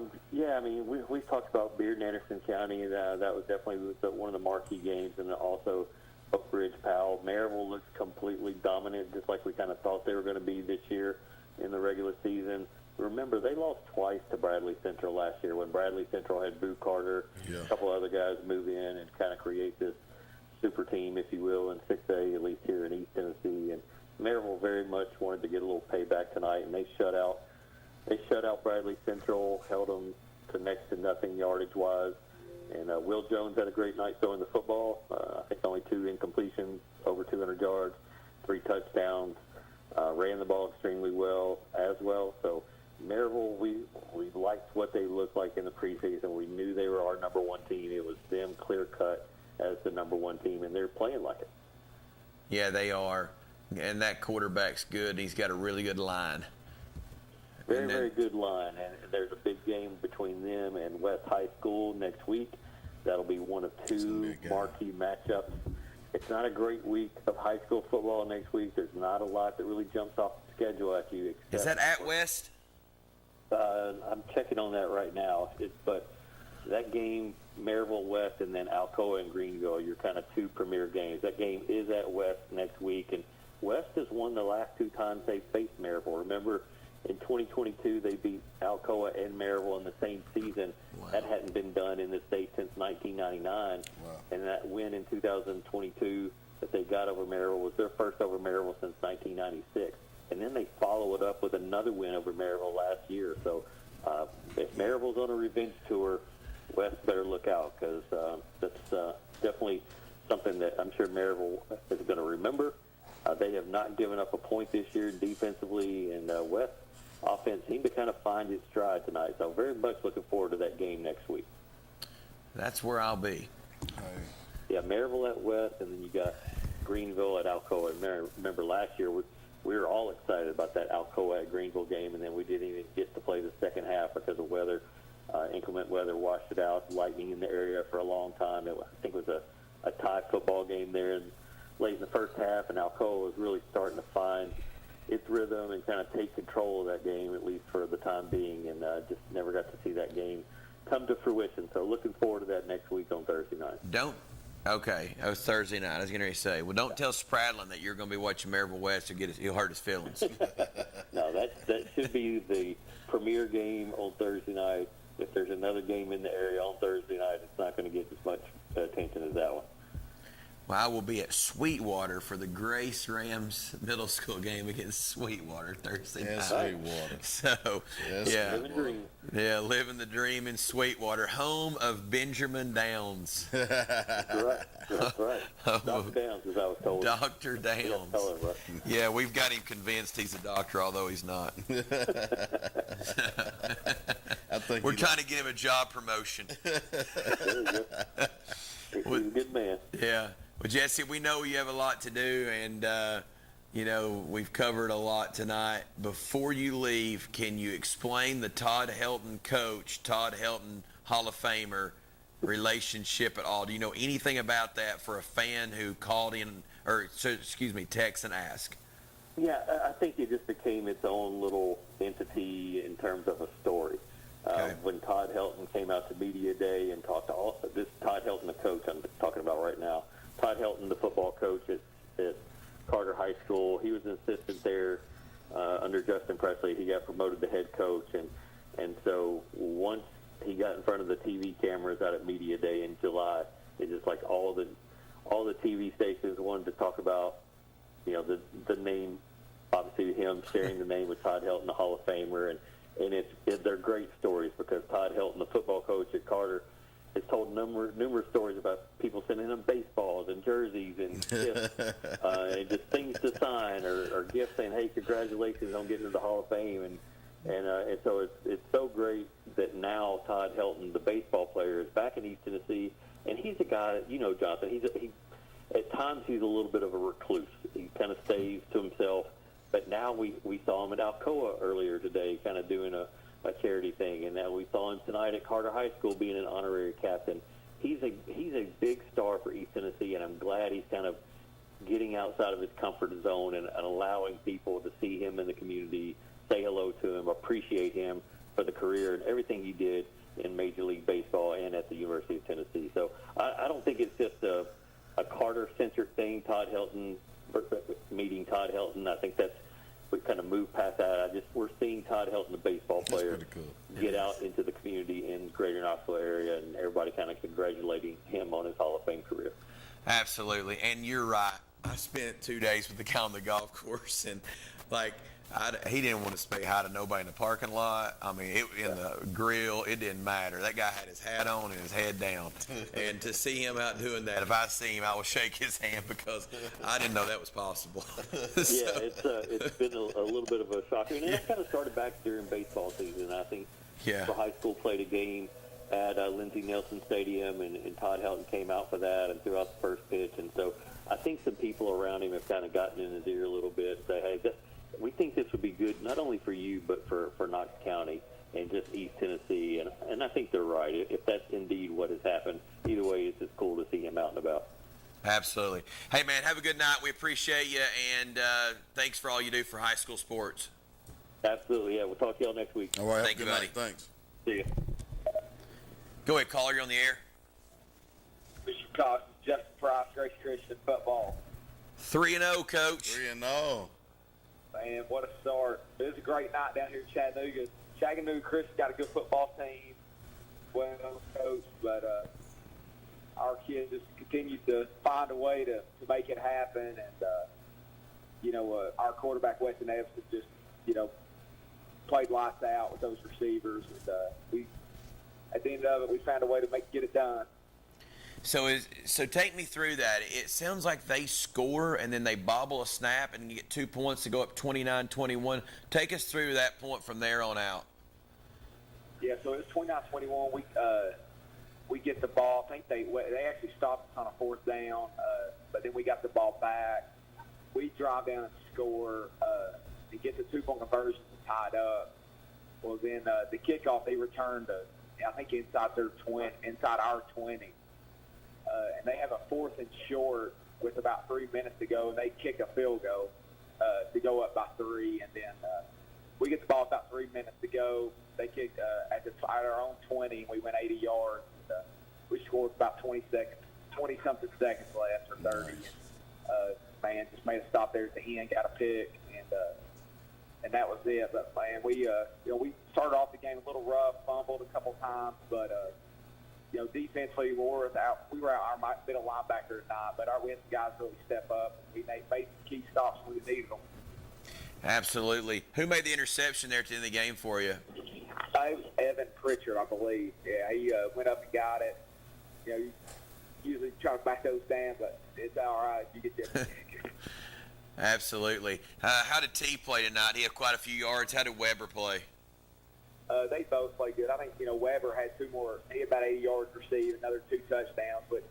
mean, we've talked about Bearden, Anderson County. That was definitely one of the marquee games, and also Oak Ridge, Powell. Maryville looks completely dominant, just like we kind of thought they were going to be this year in the regular season. Remember, they lost twice to Bradley Central last year when Bradley Central had Boo Carter, a couple other guys move in and kind of create this super team, if you will, in 6A, at least here in East Tennessee. And Maryville very much wanted to get a little payback tonight, and they shut out Bradley Central, held them to next to nothing yardage-wise. And Will Jones had a great night throwing the football. I think only 2 incompletions, over 200 yards, 3 touchdowns. Ran the ball extremely well as well. So Maryville, we liked what they looked like in the preseason. We knew they were our number one team. It was them clear cut as the number one team, and they're playing like it. Yeah, they are. And that quarterback's good. He's got a really good line. Very good line. And there's a big game between them and West High School next week. That'll be one of two marquee matchups. It's not a great week of high school football next week. There's not a lot that really jumps off the schedule at you. Is that at West? I'm checking on that right now. But that game, Maryville West, and then Alcoa and Greenville, your kind of two premier games. That game is at West next week, and West has won the last two times they faced Maryville. Remember, in 2022, they beat Alcoa and Maryville in the same season. Wow. That hadn't been done in the state since 1999. Wow. And that win in 2022 that they got over Maryville was their first over Maryville since 1996. And then they follow it up with another win over Maryville last year. So if Maryville's on a revenge tour, West better look out, because that's definitely something that I'm sure Maryville is going to remember. They have not given up a point this year defensively, and West offense seemed to kind of find its stride tonight. So very much looking forward to that game next week. That's where I'll be. Yeah, Maryville at West, and then you got Greenville at Alcoa. And remember last year we were all excited about that Alcoa at Greenville game, and then we didn't even get to play the second half because of weather. Inclement weather washed it out, lightning in the area for a long time. I think it was a tie football game there late in the first half, and Alcoa was really starting to find its rhythm and kind of take control of that game, at least for the time being, and just never got to see that game come to fruition. So looking forward to that next week on Thursday night. Okay, it was Thursday night. I was going to say, well, don't tell Spradlin that you're going to be watching Maryville West or he'll hurt his feelings. No, that should be the premier game on Thursday night. If there's another game in the area on Thursday night, it's not going to get as much attention as that one. Well, I will be at Sweetwater for the Grace Rams middle school game against Sweetwater Thursday night. Sweetwater. So, yeah. Living the dream. Yeah, living the dream in Sweetwater, home of Benjamin Downs. That's right. Dr. Downs, as I was told. Dr. Downs. Yeah, we've got him convinced he's a doctor, although he's not. We're trying to get him a job promotion. He's a good man. Yeah. Well, Jesse, we know you have a lot to do, and, we've covered a lot tonight. Before you leave, can you explain the Todd Helton coach, Todd Helton Hall of Famer relationship at all? Do you know anything about that for a fan who called in, text and asked? Yeah, I think it just became its own little entity in terms of a story. Okay. When Todd Helton came out to Media Day and talked to this Todd Helton, the coach I'm talking about right now, Todd Helton, the football coach at Carter High School, he was an assistant there under Justin Presley. He got promoted to head coach, and so once he got in front of the TV cameras out at Media Day in July, it's just like all the TV stations wanted to talk about, the name, obviously him sharing the name with Todd Helton, the Hall of Famer, and they're great stories, because Todd Helton, the football coach at Carter, has told numerous stories about people sending him baseballs and jerseys and gifts, and just things to sign or gifts saying, "Hey, congratulations on getting to the Hall of Fame." And so it's so great that now Todd Helton, the baseball player, is back in East Tennessee, and he's a guy, Jonathan. At times he's a little bit of a recluse. He kind of stays to himself. But now we saw him at Alcoa earlier today, kind of doing a charity thing, and now we saw him tonight at Carter High School being an honorary captain. He's a big star for East Tennessee, and I'm glad he's kind of getting outside of his comfort zone and allowing people to see him in the community, say hello to him, appreciate him for the career and everything he did in Major League Baseball and at the University of Tennessee. So I don't think it's just a Carter-centric thing, Todd Helton meeting Todd Helton. I think we kind of moved past that. We're seeing Todd Helton, the baseball player, get out into the community in Greater Knoxville area, and everybody kind of congratulating him on his Hall of Fame career. Absolutely, and you're right. I spent 2 days with the guy on the golf course, and He didn't want to say hi to nobody in the parking lot. I mean, in the grill, it didn't matter. That guy had his hat on and his head down. And to see him out doing that, if I see him, I will shake his hand because I didn't know that was possible. Yeah, it's been a little bit of a shocker. And it kind of started back during baseball season. I think the high school played a game at Lindsey Nelson Stadium, and Todd Helton came out for that and threw out the first pitch. And so I think some people around him have kind of gotten in his ear a little bit, say, hey, we think this would be good not only for you but for Knox County and just East Tennessee. And I think they're right. If that's indeed what has happened, either way, it's just cool to see him out and about. Absolutely. Hey, man, have a good night. We appreciate you, and thanks for all you do for high school sports. Absolutely, yeah. We'll talk to y'all next week. All right. Thank you, buddy. Thanks. See you. Go ahead, caller. You're on the air. Mr. Cox, Justin Price, Grace Christian football. 3-0, Coach. 3-0. Man, what a start. It was a great night down here in Chattanooga. Chattanooga Christian got a good football team, well coached, but our kids just continued to find a way to make it happen. And, our quarterback, Weston Evans, just, played lights out with those receivers. And at the end of it, we found a way to get it done. So take me through that. It sounds like they score and then they bobble a snap and you get 2 points to go up 29-21. Take us through that point from there on out. Yeah, so it was 29-21. We get the ball. I think they actually stopped us on a fourth down, but then we got the ball back. We drive down and score and get the 2-point conversion and tied up. Well, then the kickoff, they returned I think inside our 20. And they have a 4th and short with about 3 minutes to go, and they kick a field goal to go up by 3. And then we get the ball about 3 minutes to go. They kicked at our own 20, and we went 80 yards. And, we scored about 20-something seconds left or 30. Nice. And, man, just made a stop there at the end, got a pick, and that was it. But man, we started off the game a little rough, fumbled a couple times, but defensively, we were out our middle linebacker tonight, but we had some guys really step up. We made some key stops when we needed them. Absolutely. Who made the interception there at the end of the game for you? It was Evan Pritchard, I believe. Yeah, he went up and got it. You usually try to back those down, but it's all right. You get there. Absolutely. How did T play tonight? He had quite a few yards. How did Weber play? They both played good. I think, Weber had 2 more. He had about 80 yards received, another 2 touchdowns, which,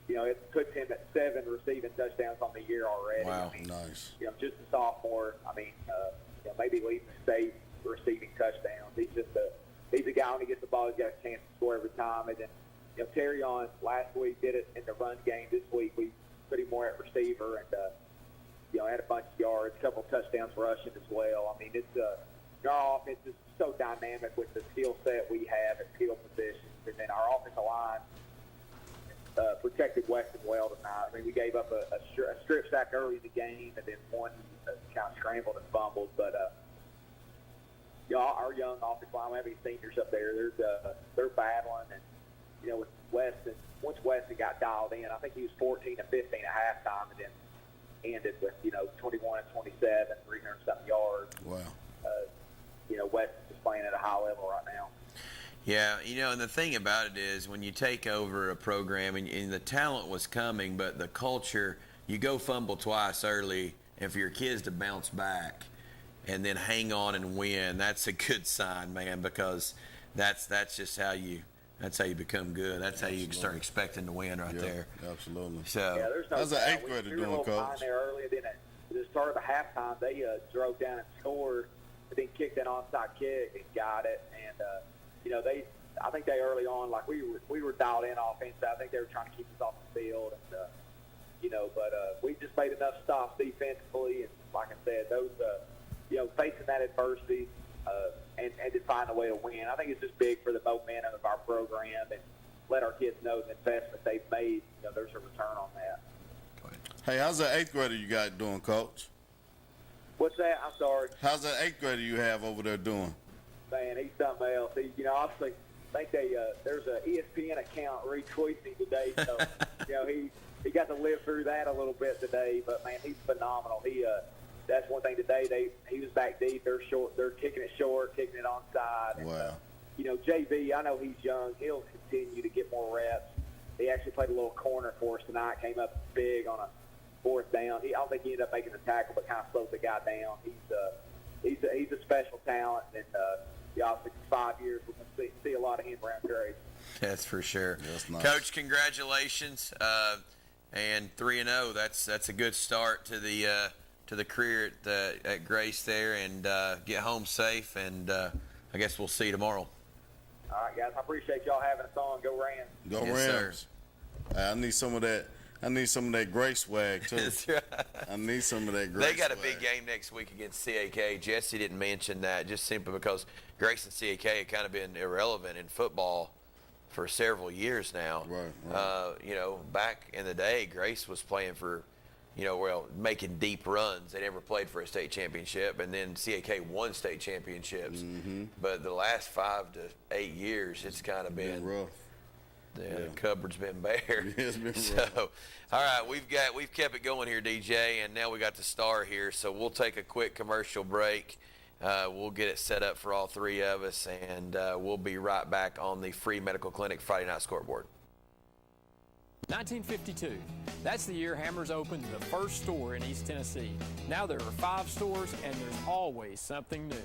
it puts him at 7 receiving touchdowns on the year already. Wow, I mean, nice. Just a sophomore. I mean, maybe leading the state receiving touchdowns. He's a guy when he gets the ball, he's got a chance to score every time. And then, Terry on last week did it in the run game. This week we put him more at receiver and, had a bunch of yards, a couple touchdowns rushing as well. I mean, it's our offense is so dynamic with the skill set we have at skill positions, and then our offensive line protected Weston well tonight. I mean, we gave up a strip sack early in the game, and then one kind of scrambled and fumbled. But our young offensive line, we have any seniors up there. They're battling, and with Weston, once Weston got dialed in, I think he was 14-15 at halftime, and then ended with 21 and 27, 300-something yards. Wow. Weston's just playing at a high level right now. Yeah, and the thing about it is when you take over a program and the talent was coming, but the culture, you go fumble twice early, and for your kids to bounce back and then hang on and win, that's a good sign, man, because that's just how you become good. That's how you start expecting to win right there. Absolutely. So there's no how's the doubt. 8th grader We were a doing, little Coach? behind there early, and then at the start of the halftime, they drove down and scored, and then kicked an onside kick and got it. And I think they early on, like we were dialed in offense. I think they were trying to keep us off the field, and but we just made enough stops defensively, and like I said, those facing that adversity and to find a way to win. I think it's just big for the momentum of our program, and let our kids know the investment they've made. There's a return on that. Hey, how's that 8th grader you got doing, Coach? What's that? I'm sorry. How's that 8th grader you have over there doing? Man, he's something else. Obviously, I think there's an ESPN account retweeting today, so he got to live through that a little bit today. But man, he's phenomenal. that's one thing today. He was back deep. They're kicking it short, kicking it onside. And, Wow. JV, I know he's young. He'll continue to get more reps. He actually played a little corner for us tonight. Came up big on a fourth down. I don't think he ended up making the tackle, but kind of slowed the guy down. He's a special talent, and obviously for 5 years we're going to see a lot of him around Grace. That's for sure. That's nice. Coach, congratulations. And 3-0. That's a good start to the career at Grace there, and get home safe. And I guess we'll see you tomorrow. All right, guys. I appreciate y'all having us on. Go Rams. Go Yes, Rams. I need some of that. I need some of that Grace swag too. That's right. I need some of that Grace. They got a swag. big game next week against CAK. Jesse didn't mention that just simply because Grace and CAK have kind of been irrelevant in football for several years now. Right. Back in the day, Grace was playing for, making deep runs. They never played for a state championship, and then CAK won state championships. Mm-hmm. But the last 5 to 8 years, it's kind of been rough. The cupboard's been bare. It's been so, rough. all right, we've kept it going here, DJ, and now we got the star here. So we'll take a quick commercial break. We'll get it set up for all three of us, and we'll be right back on the free medical clinic Friday Night Scoreboard. 1952. That's the year Hammers opened the first store in East Tennessee. Now there are 5 stores, and there's always something new.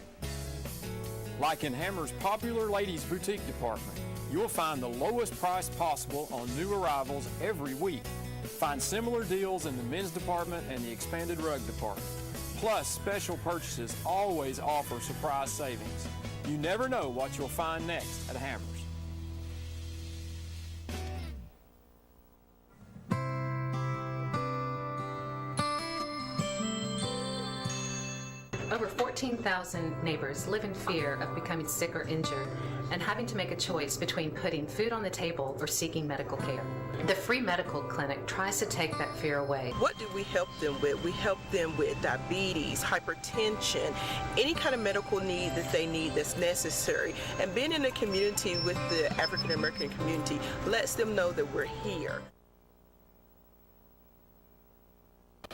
Like in Hammers' popular ladies' boutique department, you'll find the lowest price possible on new arrivals every week. Find similar deals in the men's department and the expanded rug department. Plus, special purchases always offer surprise savings. You never know what you'll find next at Hammers. Over 14,000 neighbors live in fear of becoming sick or injured and having to make a choice between putting food on the table or seeking medical care. The free medical clinic tries to take that fear away. What do we help them with? We help them with diabetes, hypertension, any kind of medical need that they need that's necessary. And being in a community with the African American community lets them know that we're here.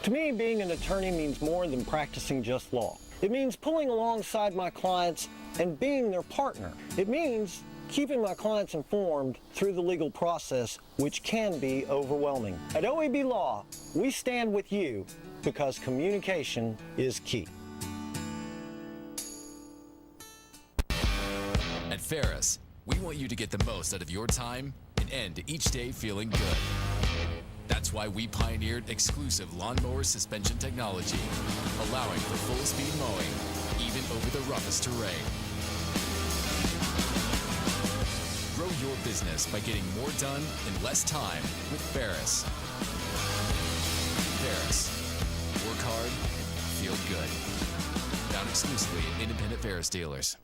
To me, being an attorney means more than practicing just law. It means pulling alongside my clients and being their partner. It means keeping my clients informed through the legal process, which can be overwhelming. At OAB Law, we stand with you because communication is key. At Ferris, we want you to get the most out of your time and end each day feeling good. That's why we pioneered exclusive lawnmower suspension technology, allowing for full-speed mowing, even over the roughest terrain. Grow your business by getting more done in less time with Ferris. Ferris. Work hard, feel good. Found exclusively at independent Ferris dealers.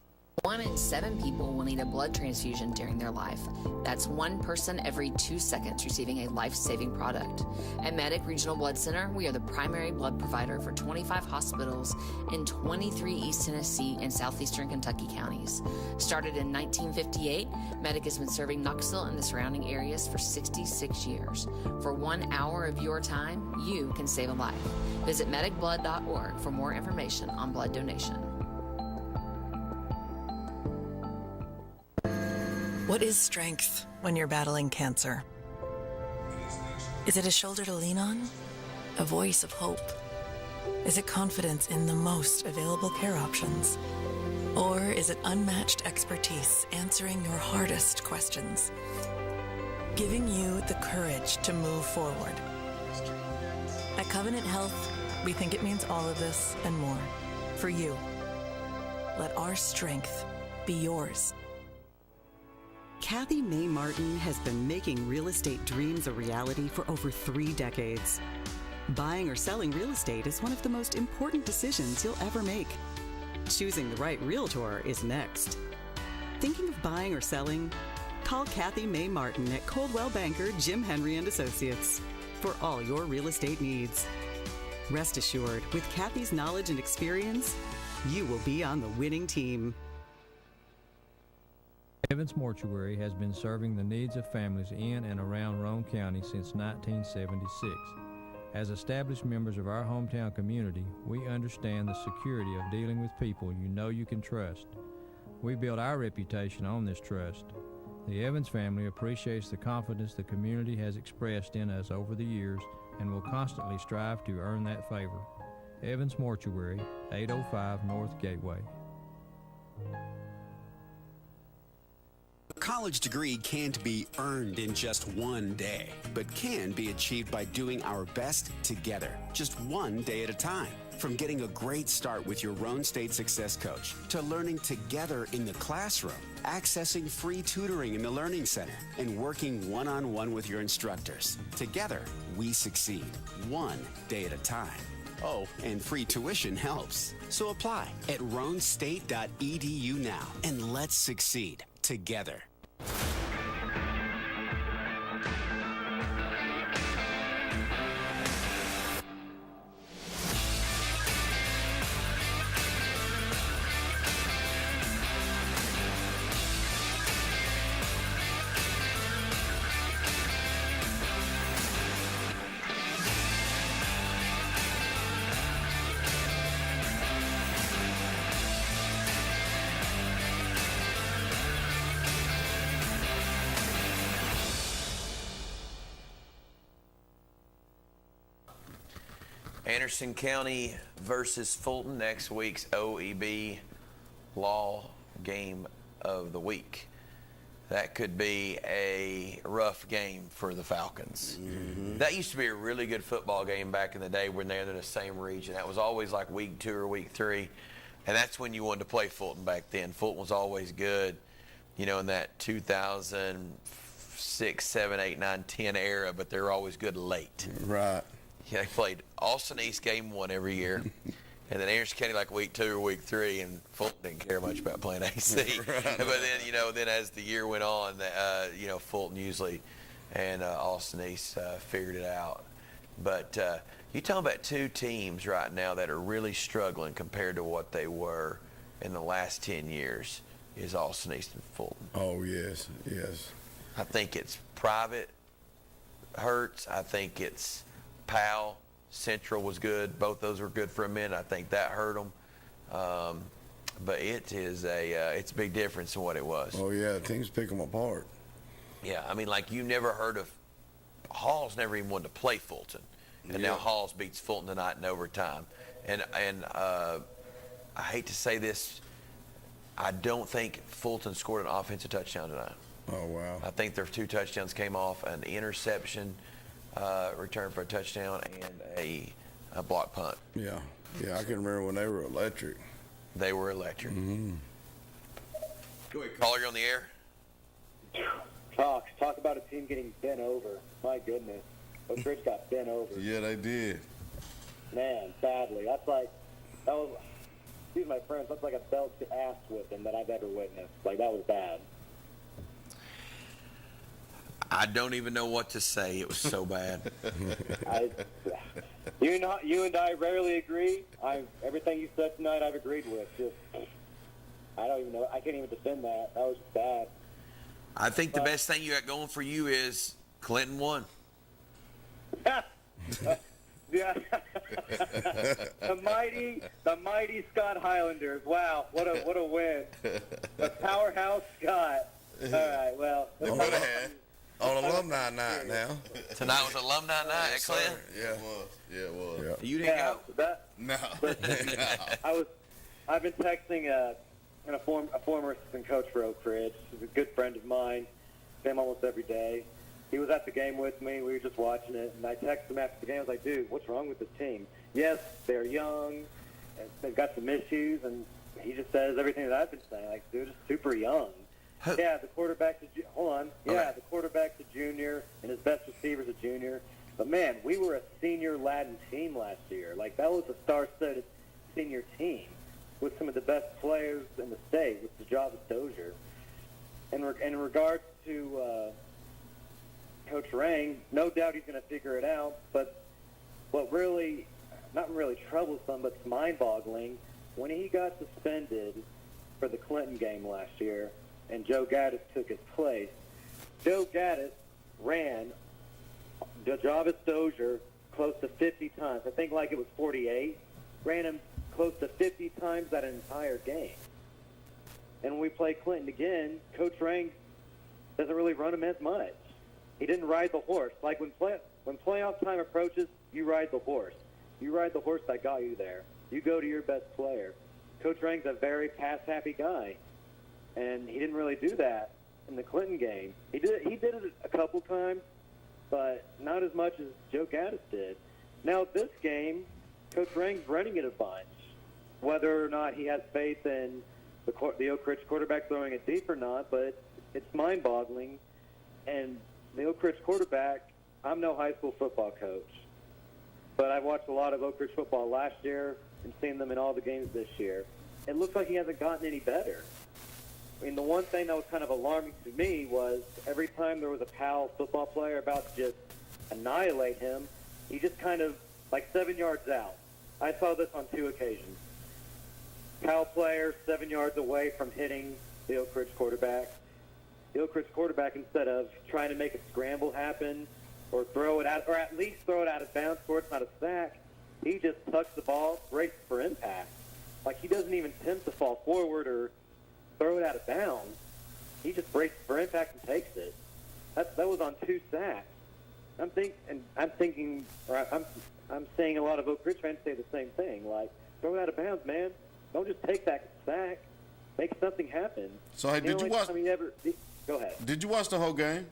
1 in 7 people will need a blood transfusion during their life. That's 1 person every 2 seconds receiving a life-saving product. At Medic Regional Blood Center, we are the primary blood provider for 25 hospitals in 23 East Tennessee and southeastern Kentucky counties. Started in 1958, Medic has been serving Knoxville and the surrounding areas for 66 years. For 1 hour of your time, you can save a life. Visit medicblood.org for more information on blood donation. What is strength when you're battling cancer? Is it a shoulder to lean on? A voice of hope? Is it confidence in the most available care options? Or is it unmatched expertise answering your hardest questions? Giving you the courage to move forward. At Covenant Health, we think it means all of this and more. For you. Let our strength be yours. Kathy Mae Martin has been making real estate dreams a reality for over 3 decades. Buying or selling real estate is one of the most important decisions you'll ever make. Choosing the right realtor is next. Thinking of buying or selling? Call Kathy Mae Martin at Coldwell Banker Jim Henry & Associates for all your real estate needs. Rest assured, with Kathy's knowledge and experience, you will be on the winning team. Evans Mortuary has been serving the needs of families in and around Roane County since 1976. As established members of our hometown community, we understand the security of dealing with people you know you can trust. We build our reputation on this trust. The Evans family appreciates the confidence the community has expressed in us over the years and will constantly strive to earn that favor. Evans Mortuary, 805 North Gateway. A college degree can't be earned in just one day, but can be achieved by doing our best together, just one day at a time. From getting a great start with your Roan State Success Coach, to learning together in the classroom, accessing free tutoring in the Learning Center, and working one-on-one with your instructors. Together, we succeed, one day at a time. Oh, and free tuition helps. So apply at roanstate.edu now, and let's succeed together. Anderson County versus Fulton, next week's OEB Law Game of the Week. That could be a rough game for the Falcons. Mm-hmm. That used to be a really good football game back in the day when they're in the same region. That was always like week 2 or week 3, and that's when you wanted to play Fulton back then. Fulton was always good, you know, in that 2006, 7, 8, 9, 10 era, but they were always good late. Right. Yeah, they played Austin East game 1 every year, and then Anderson County like week 2 or week 3, and Fulton didn't care much about playing AC. Right. But then, you know, then as the year went on, you know, Fulton usually and Austin East figured it out. But you're talking about 2 teams right now that are really struggling compared to what they were in the last 10 years is Austin East and Fulton. Oh, yes, yes. I think it's private hurts. I think it's Powell. Central was good. Both those were good for a minute. I think that hurt them. But it is it's a big difference in what it was. Oh, yeah, teams pick them apart. Yeah, I mean, like you never heard of Halls never even wanted to play Fulton. And now Halls beats Fulton tonight in overtime. And I hate to say this, I don't think Fulton scored an offensive touchdown tonight. Oh, wow. I think their 2 touchdowns came off an interception, return for a touchdown, and a block punt. Yeah, I can remember when they were electric. They were electric. Mm-hmm. Go ahead, caller, you're on the air. Talk about a team getting bent over. My goodness. Oak Ridge got bent over. Yeah, they did. Man, badly. Excuse my friends, that's like a belt to ass whipping that I've ever witnessed. Like, that was bad. I don't even know what to say. It was so bad. You and I rarely agree. Everything you said tonight, I've agreed with. I don't even know. I can't even defend that. That was just bad. I think the best thing you got going for you is Clinton won. Yeah. the mighty Scott Highlanders. Wow, what a win. The powerhouse Scott. All right, well. They would have had on alumni night now. Tonight was alumni night at Clinton? Yeah, it was. Yeah, it was. Yeah. You didn't go? No. I've been texting a former assistant coach for Oak Ridge. He's a good friend of mine. See him almost every day. He was at the game with me. We were just watching it, and I texted him after the game. I was like, dude, what's wrong with this team? Yes, they're young, and they've got some issues, and he just says everything that I've been saying. Like, they're just super young. Yeah, the quarterback's the quarterback's a junior, and his best receiver's a junior. But, man, we were a senior Latin team last year. Like, that was a star-studded senior team with some of the best players in the state, with Java Dozier. In regards to Coach Rang, no doubt he's going to figure it out. But what really, not really troublesome, but it's mind-boggling, when he got suspended for the Clinton game last year and Joe Gaddis took his place, Joe Gaddis ran Java Dozier, close to 50 times. I think like it was 48. Ran him close to 50 times that entire game. And when we play Clinton again, Coach Rank doesn't really run him as much. He didn't ride the horse. Like when playoff time approaches, you ride the horse. You ride the horse that got you there. You go to your best player. Coach Rank's a very pass-happy guy, and he didn't really do that in the Clinton game. He did it a couple times, but not as much as Joe Gaddis did. Now, this game, Coach Rank's running it a bunch. Whether or not he has faith in the Oak Ridge quarterback throwing it deep or not, but it's mind-boggling. And the Oak Ridge quarterback, I'm no high school football coach, but I've watched a lot of Oak Ridge football last year and seen them in all the games this year. It looks like he hasn't gotten any better. I mean, the one thing that was kind of alarming to me was every time there was a Powell football player about to just annihilate him, he just kind of, like 7 yards out. I saw this on 2 occasions. Powell player 7 yards away from hitting the Oak Ridge quarterback. The Oak Ridge quarterback, instead of trying to make a scramble happen or throw it out, or at least throw it out of bounds so it's not a sack, he just tucks the ball, braces for impact. Like he doesn't even attempt to fall forward or throw it out of bounds. He just braces for impact and takes it. That was on 2 sacks. I'm seeing a lot of Oak Ridge fans say the same thing. Like, throw it out of bounds, man. Don't just take that sack. Make something happen. So, hey, did you watch? Go ahead. Did you watch the whole game?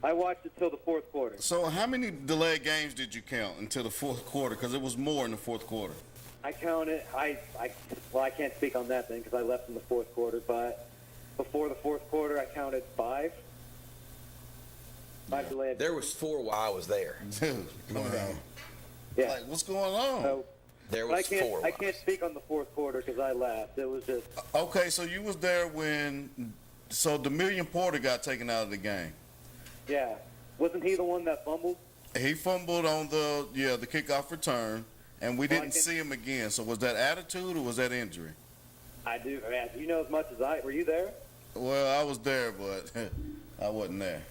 I watched it till the 4th quarter. So, how many delayed games did you count until the 4th quarter? Because it was more in the 4th quarter. I counted. I can't speak on that thing because I left in the 4th quarter. But before the 4th quarter, I counted 5. 5 delayed. There was 4 while I was there. Dude, come on. Yeah. Like, what's going on? So, there was 4. I can't speak on the 4th quarter because I left. It was just. Okay, so you was there when. So Demillion Porter got taken out of the game. Yeah. Wasn't he the one that fumbled? He fumbled on the kickoff return, and we didn't see him again. So was that attitude or was that injury? I do. Man, you know as much as I. Were you there? Well, I was there, but I wasn't there.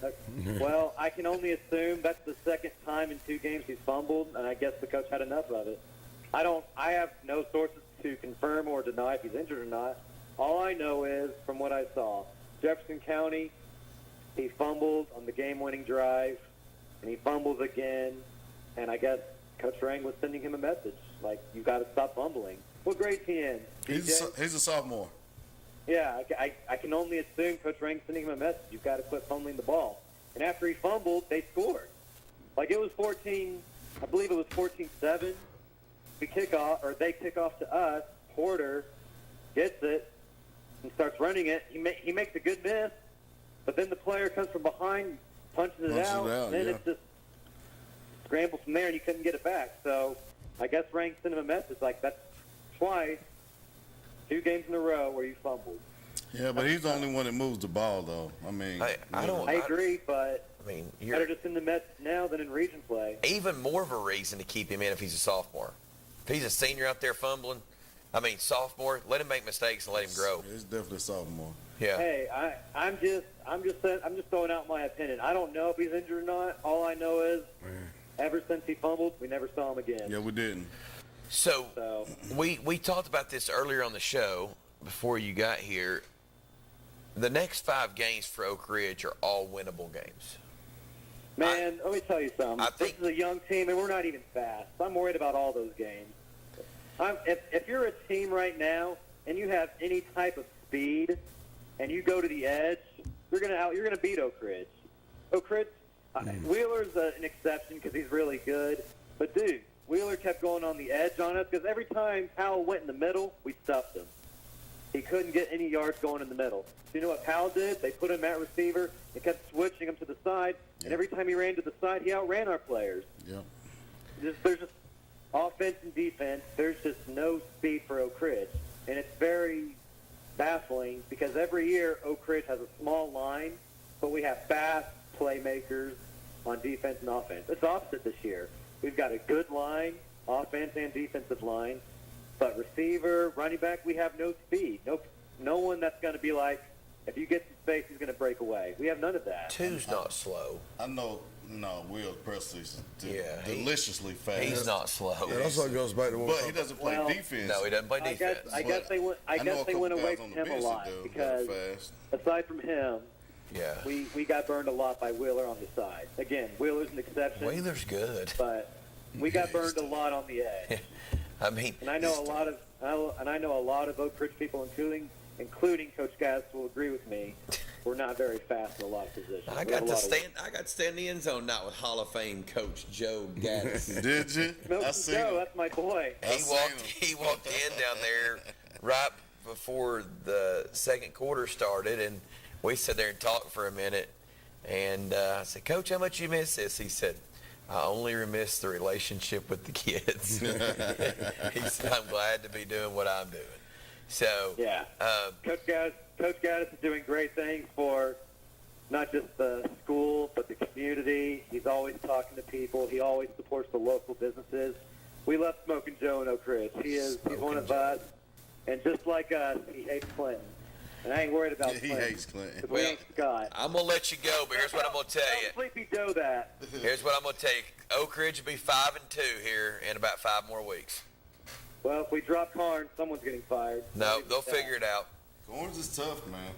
Well, I can only assume that's the 2nd time in 2 games he's fumbled, and I guess the coach had enough of it. I have no sources to confirm or deny if he's injured or not. All I know is, from what I saw, Jefferson County, he fumbled on the game-winning drive, and he fumbles again, and I guess Coach Rang was sending him a message, like, you got to stop fumbling. What grade's he in? He's a sophomore. Yeah, I can only assume Coach Rang's sending him a message. You've got to quit fumbling the ball. And after he fumbled, they scored. Like, it was 14, I believe it was 14-7. We kick off, or they kick off to us. Porter gets it and starts running it. He makes a good miss, but then the player comes from behind, punches it out, and then it's just scramble from there, and you couldn't get it back. So I guess Rank sent him a message like, that's twice, 2 games in a row where you fumbled. Yeah, but he's the only one that moves the ball, though. I mean, I agree, but you're better to send the message now than in region play. Even more of a reason to keep him in if he's a sophomore. If he's a senior out there fumbling, sophomore, let him make mistakes and let him grow. He's definitely a sophomore. Yeah. Hey, I'm just throwing out my opinion. I don't know if he's injured or not. All I know is, ever since he fumbled, we never saw him again. Yeah, we didn't. So we talked about this earlier on the show before you got here. The next 5 games for Oak Ridge are all winnable games. Man, let me tell you something. This is a young team, and we're not even fast. I'm worried about all those games. If you're a team right now and you have any type of speed and you go to the edge, you're gonna beat Oak Ridge. Oak Ridge, Wheeler's an exception because he's really good. But dude, Wheeler kept going on the edge on us because every time Powell went in the middle, we stuffed him. He couldn't get any yards going in the middle. So you know what Powell did? They put him at receiver. They kept switching him to the side, and every time he ran to the side, he outran our players. Yep. There's just offense and defense. There's just no speed for Oak Ridge, and it's very baffling because every year Oak Ridge has a small line, but we have fast playmakers on defense and offense. It's opposite this year. We've got a good line, offense and defensive line, but receiver, running back, we have no speed. No one that's going to be like If you get some space, he's going to break away. We have none of that. Two's not slow. I know. No, Will Presley's Yeah, deliciously fast. He's not slow. Yeah, that's what goes back to what. But he doesn't play defense. No, he doesn't play defense. I guess they went away from him a lot because aside from him, yeah, we got burned a lot by Wheeler on the side. Again, Wheeler's an exception. Wheeler's good, but we got burned a lot on the edge. I mean, and I know a lot of Oak Ridge people, including Coach Gass, will agree with me. We're not very fast in a lot of positions. I got to stand in the end zone now with Hall of Fame coach Joe Gaddis. Did you? I seen Joe, that's my boy. He walked in down there right before the second quarter started, and we sat there and talked for a minute. And I said, Coach, how much you miss this? He said, I only miss the relationship with the kids. He said, I'm glad to be doing what I'm doing. So yeah, Coach Gaddis is doing great things for not just the school but the community. He's always talking to people. He always supports the local businesses. We love Smoking Joe in Oak Ridge. He's one of us, and just like us, he hates Clinton. And I ain't worried about Clinton. He hates Clinton. We ain't Scott. I'm gonna let you go, but here's what I'm gonna tell you. Sleepy Joe that. Here's what I'm gonna tell you. Oak Ridge will be 5-2 here in about 5 more weeks. Well, if we drop Carnes, someone's getting fired. No, they'll figure it out. Carnes is tough, man.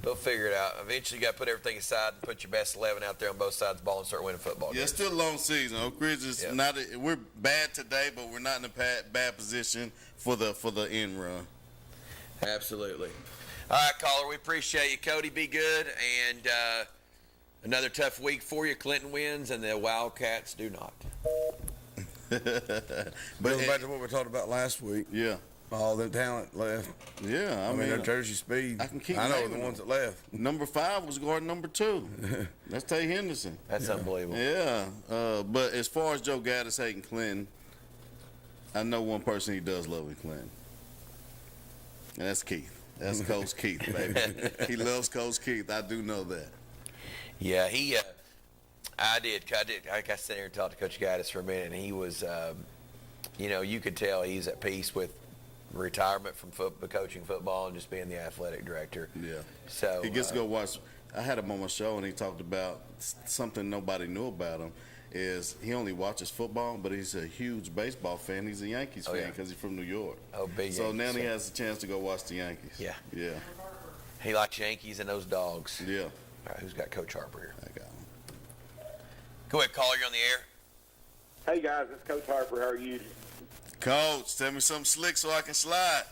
They'll figure it out. Eventually, you got to put everything aside and put your best 11 out there on both sides of the ball and start winning football games. Yeah, it's still a long season. Oak Ridge is not. We're bad today, but we're not in a bad position for the end run. Absolutely. All right, caller, we appreciate you. Cody, be good. And another tough week for you. Clinton wins, and the Wildcats do not. But goes back to what we talked about last week. Yeah. All the talent left. Yeah, I mean, there's your speed. I know the ones that left. Number 5 was guarding number 2. That's Tay Henderson. That's unbelievable. Yeah. But as far as Joe Gaddis hating Clinton, I know one person he does love in Clinton. And that's Keith. That's Coach Keith, baby. He loves Coach Keith. I do know that. Yeah, I did. I got to sit there and talk to Coach Gaddis for a minute, and he was, you could tell he's at peace with retirement from coaching football and just being the athletic director. Yeah. So he gets to go watch. I had him on my show, and he talked about something nobody knew about him. Is he only watches football, but he's a huge baseball fan. He's a Yankees fan because he's from New York. Oh, big So Yankees now he fan. has a chance to go watch the Yankees. Yeah. Yeah. He likes Yankees and those dogs. Yeah. All right, who's got Coach Harper here? I got him. Go ahead, caller. You're on the air. Hey, guys. It's Coach Harper. How are you? Coach, tell me something slick so I can slide.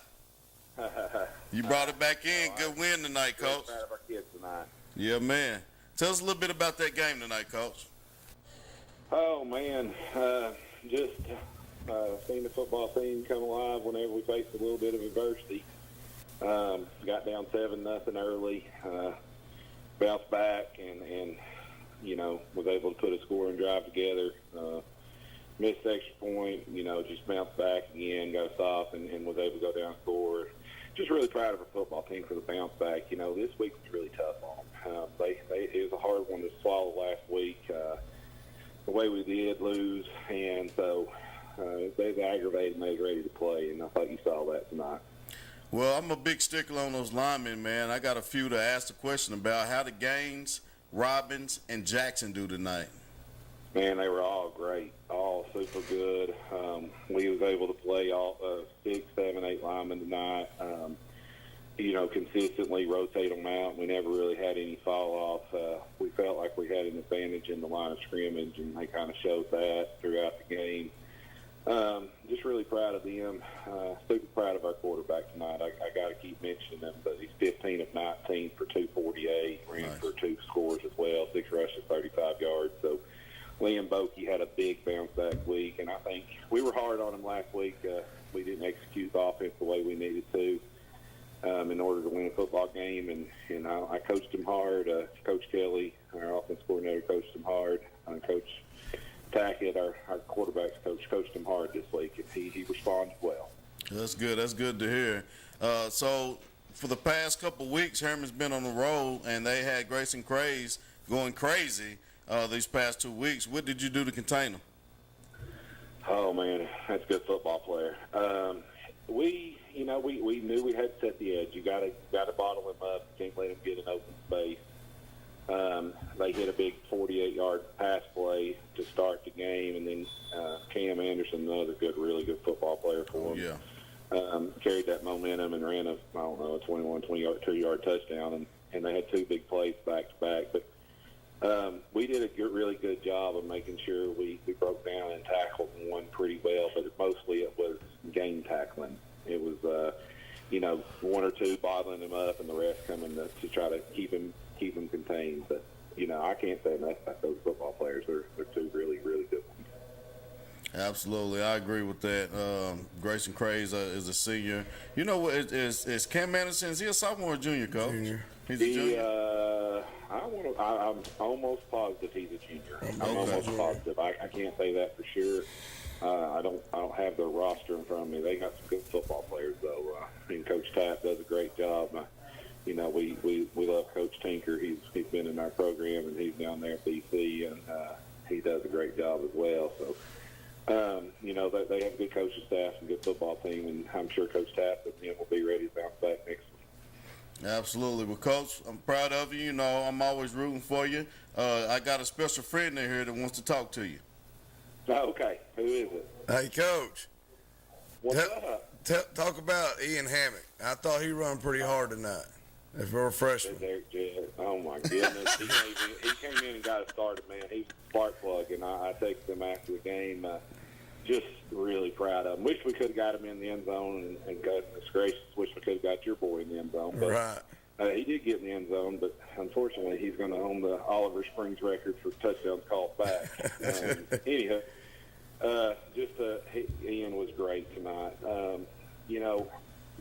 You brought it back in. Good win tonight, Coach. Proud of our kids tonight. Yeah, man. Tell us a little bit about that game tonight, Coach. Oh, man. Just seeing the football team come alive whenever we face a little bit of adversity. Got down 7-0 early, bounced back, and was able to put a scoring drive together. Missed the extra point, just bounced back again, got us off, and was able to go down and score. Just really proud of our football team for the bounce back. This week was really tough on them. It was a hard one to swallow last week. The way we did lose, and so they was aggravated and they was ready to play, and I thought you saw that tonight. Well, I'm a big stickler on those linemen, man. I got a few to ask the question about. How did Gaines, Robbins, and Jackson do tonight? Man, they were all great, all super good. We was able to play all 6, 7, 8 linemen tonight. Consistently rotate them out. We never really had any fall off. We felt like we had an advantage in the line of scrimmage, and they kind of showed that throughout the game. Just really proud of them. Super proud of our quarterback tonight. I got to keep mentioning him, but he's 15 of 19 for 248, ran for 2 scores as well, 6 rushes, 35 yards. So Liam Bokey had a big bounce back week, and I think we were hard on him last week. We didn't execute the offense the way we needed to in order to win a football game, and I coached him hard. Coach Kelly, our offense coordinator, coached him hard. Coach Tackett, our quarterback's coach, coached him hard this week, and he responded well. That's good. That's good to hear. So for the past couple weeks, Herman's been on the road, and they had Grayson Craze going crazy these past 2 weeks. What did you do to contain them? Oh, man, that's a good football player. we knew we had to set the edge. You got to bottle him up. You can't let him get an open space. They hit a big 48-yard pass play to start the game, and then Cam Anderson, another really good football player for him, carried that momentum and ran a 22-yard touchdown, and they had two big plays back to back. But we did a really good job of making sure we broke down and tackled and won pretty well, but mostly it was game tackling. It was, one or two bottling him up and the rest coming to try to keep him contained. But, I can't say enough about those football players. They're two really, really good ones. Absolutely, I agree with that. Grayson Craze is a senior. You know what? Is Cam Anderson? Is he a sophomore or junior, Coach? Junior. He's a junior. I'm almost positive he's a junior. I'm almost positive. I can't say that for sure. I don't have their roster in front of me. They got some good football players though. And Coach Tapp does a great job. We love Coach Tinker. He's been in our program and he's down there at BC, and he does a great job as well. So. They have a good coaching staff and good football team, and I'm sure Coach Tapp and him will be ready to bounce back next week. Absolutely. Well, Coach, I'm proud of you. I'm always rooting for you. I got a special friend in here that wants to talk to you. Okay. Who is it? Hey, Coach. What's up? Talk about Ian Hammock. I thought he run pretty hard tonight. If we're a freshman. Oh, my goodness. He came in and got us started, man. He's a spark plug, and I texted him after the game. Just really proud of him. Wish we could have got him in the end zone, and goodness gracious, wish we could have got your boy in the end zone. But, right. He did get in the end zone, but unfortunately he's going to own the Oliver Springs record for touchdowns called back. Anyhow, Ian was great tonight.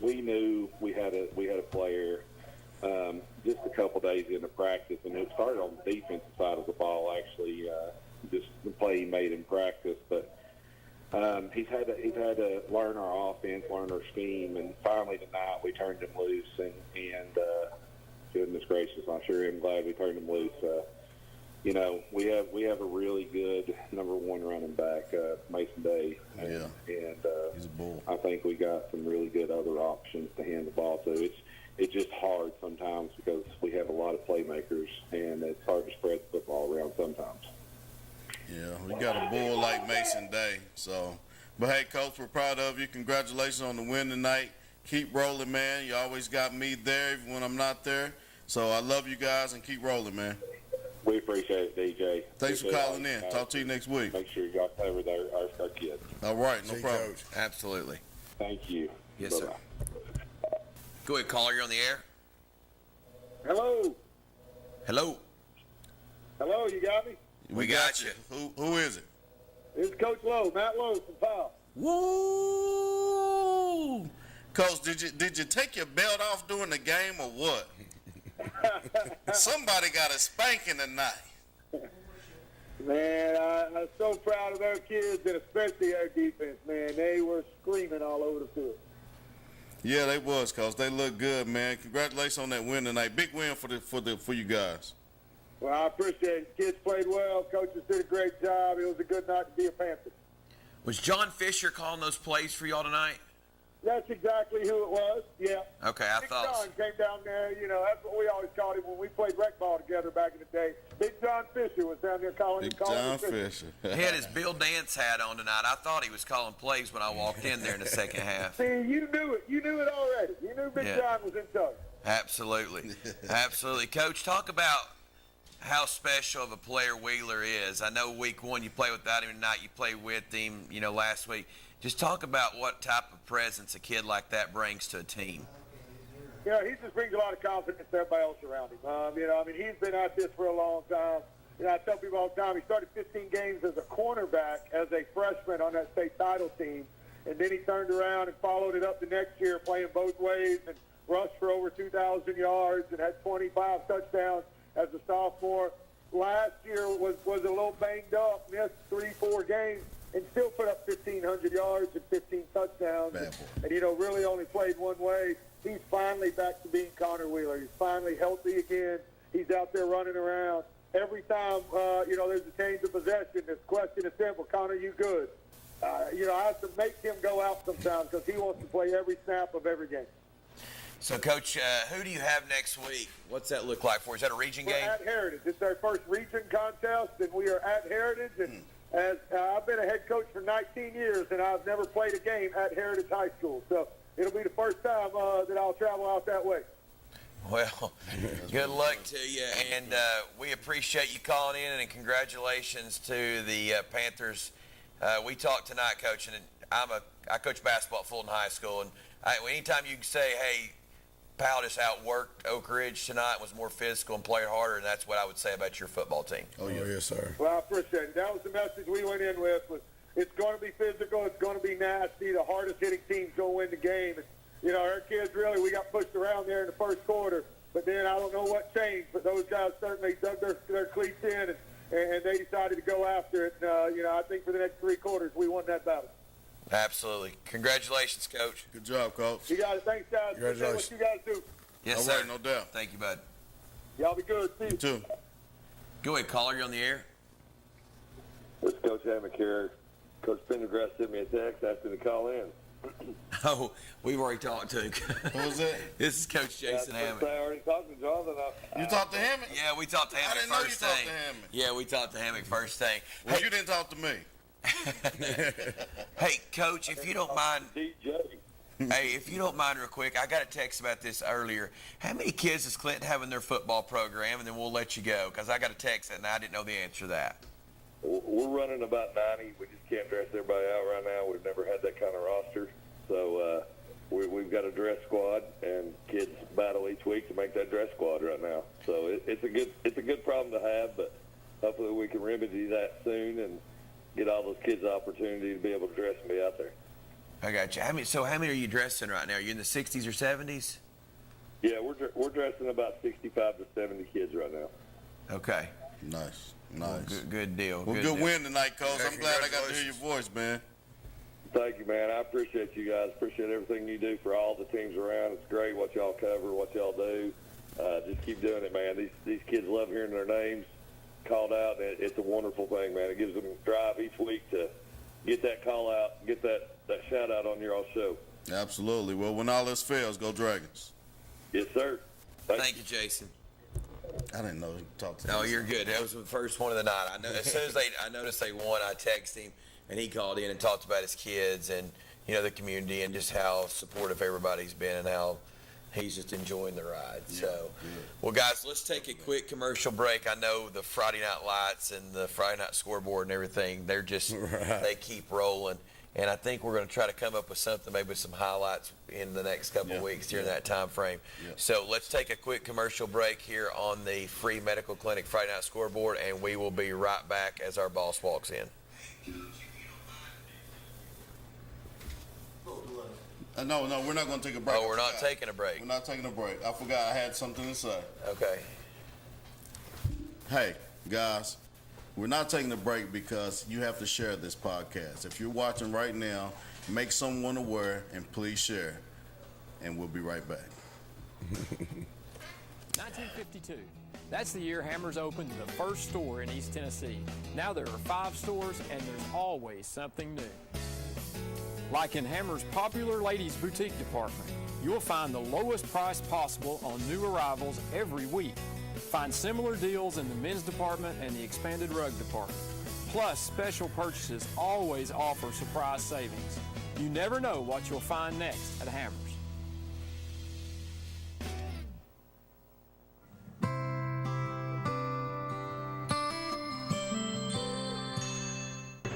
We knew we had a player just a couple days into practice, and it started on the defensive side of the ball, actually, just the play he made in practice. But he's had to learn our offense, learn our scheme, and finally tonight we turned him loose. And goodness gracious, I sure am glad we turned him loose. We have a really good number one running back, Mason Day. And he's a bull. I think we got some really good other options to hand the ball to. It's just hard sometimes because we have a lot of playmakers, and it's hard to spread the football around sometimes. Yeah, we got a bull like Mason Day. So, but hey, Coach, we're proud of you. Congratulations on the win tonight. Keep rolling, man. You always got me there even when I'm not there. So I love you guys, and keep rolling, man. We appreciate it, DJ. Thanks for calling in. Talk to you next week. Make sure you got covered our kids. All right, no problem. Coach. Absolutely. Thank you. Yes, sir. Go ahead, caller. You're on the air. Hello. Hello. Hello, you got me? We got you. Who is it? It's Coach Lowe, Matt Lowe from Powell. Woo! Coach, did you take your belt off during the game or what? Somebody got a spanking tonight. Man, I'm so proud of our kids, and especially our defense, man. They were screaming all over the field. Yeah, they was, Coach. They look good, man. Congratulations on that win tonight. Big win for you guys. Well, I appreciate it. Kids played well. Coaches did a great job. It was a good night to be a Panther. Was John Fisher calling those plays for y'all tonight? That's exactly who it was, yeah. Okay, I Big thought John came down there. That's what we always called him when we played rec ball together back in the day. Big John Fisher was down there calling. Big John Fisher. He had his Bill Dance hat on tonight. I thought he was calling plays when I walked in there in the second half. See, you knew it. You knew it already. You knew Big John was in charge. Absolutely. Absolutely. Coach, talk about how special of a player Wheeler is. I know week one you play without him, tonight you play with him, last week. Just talk about what type of presence a kid like that brings to a team. He just brings a lot of confidence to everybody else around him. He's been at this for a long time. I tell people all the time, he started 15 games as a cornerback as a freshman on that state title team, and then he turned around and followed it up the next year playing both ways and rushed for over 2,000 yards and had 25 touchdowns as a sophomore. Last year was a little banged up, missed 3-4 games, and still put up 1,500 yards and 15 touchdowns. And really only played one way. He's finally back to being Connor Wheeler. He's finally healthy again. He's out there running around. Every time, there's a change of possession, this question is simple: Connor, you good? I have to make him go out sometimes because he wants to play every snap of every game. So, Coach, who do you have next week? What's that look like for you? Is that a region game? We're at Heritage. It's our first region contest, and we are at Heritage. And as I've been a head coach for 19 years, and I've never played a game at Heritage High School. So it'll be the first time that I'll travel out that way. Well, good luck to you, and we appreciate you calling in, and congratulations to the Panthers. We talked tonight, Coach, and I coach basketball at Fulton High School, and anytime you can say, hey, Powell just outworked Oak Ridge tonight, was more physical and played harder, and that's what I would say about your football team. Oh, yes, sir. Well, I appreciate it. That was the message we went in with. It's going to be physical. It's going to be nasty. The hardest-hitting team's going to win the game. And, our kids really, we got pushed around there in the first quarter, but then I don't know what changed, but those guys certainly dug their cleats in, and they decided to go after it. And, I think for the next 3 quarters, we won that battle. Absolutely. Congratulations, Coach. Good job, Coach. You got it. Thanks, guys. Appreciate what you guys do. Yes, All sir. right, no doubt. Thank you, bud. Y'all be good. See you. You too. Go ahead, caller. You're on the air. This is Coach Hammock here. Coach Pendergrass sent me a text asking to call in. Oh, we've already talked to him. Who was that? This is Coach Jason Hammock. I already talked to Jonathan. You talked to Hammock? Yeah, we talked to Hammock I didn't know you first talked thing. to Hammock. Yeah, we talked to Hammock first thing. Well, you didn't talk to me. Hey, Coach, if you don't mind. Hey, if you don't mind real quick, I got a text about this earlier. How many kids does Clinton have in their football program? And then we'll let you go, because I got a text and I didn't know the answer to that. We're running about 90. We just can't dress everybody out right now. We've never had that kind of roster. So we've got a dress squad, and kids battle each week to make that dress squad right now. So it's a good problem to have, but hopefully we can remedy that soon and get all those kids the opportunity to be able to dress and be out there. I got you. How many are you dressing right now? Are you in the 60s or 70s? Yeah, we're dressing about 65 to 70 kids right now. Okay. Nice. Well, good deal. Well, good win tonight, Coach. I'm glad I got to hear your voice, man. Thank you, man. I appreciate you guys. Appreciate everything you do for all the teams around. It's great what y'all cover, what y'all do. Just keep doing it, man. These kids love hearing their names called out. It's a wonderful thing, man. It gives them drive each week to get that call out, get that shout out on your all show. Absolutely. Well, when all this fails, go Dragons. Yes, sir. Thank you, Jason. I didn't know he talked to No, you're good. That was the first one of the night. I know. As soon as I noticed they won, I texted him, and he called in and talked about his kids and the community and just how supportive everybody's been and how he's just enjoying the ride. So, well, guys, let's take a quick commercial break. I know the Friday Night Lights and the Friday Night Scoreboard and everything, they're just they keep rolling. And I think we're going to try to come up with something, maybe some highlights in the next couple of weeks during that time frame. So let's take a quick commercial break here on the free medical clinic Friday Night Scoreboard, and we will be right back as our boss walks in. No, we're not going to take a break. Oh, we're not taking a break. We're not taking a break. I forgot I had something to say. Okay. Hey, guys. We're not taking a break because you have to share this podcast. If you're watching right now, make someone aware and please share. And we'll be right back. 1952. That's the year Hammers opened the first store in East Tennessee. Now there are 5 stores and there's always something new. Like in Hammers' popular ladies boutique department, you'll find the lowest price possible on new arrivals every week. Find similar deals in the men's department and the expanded rug department. Plus, special purchases always offer surprise savings. You never know what you'll find next at Hammers.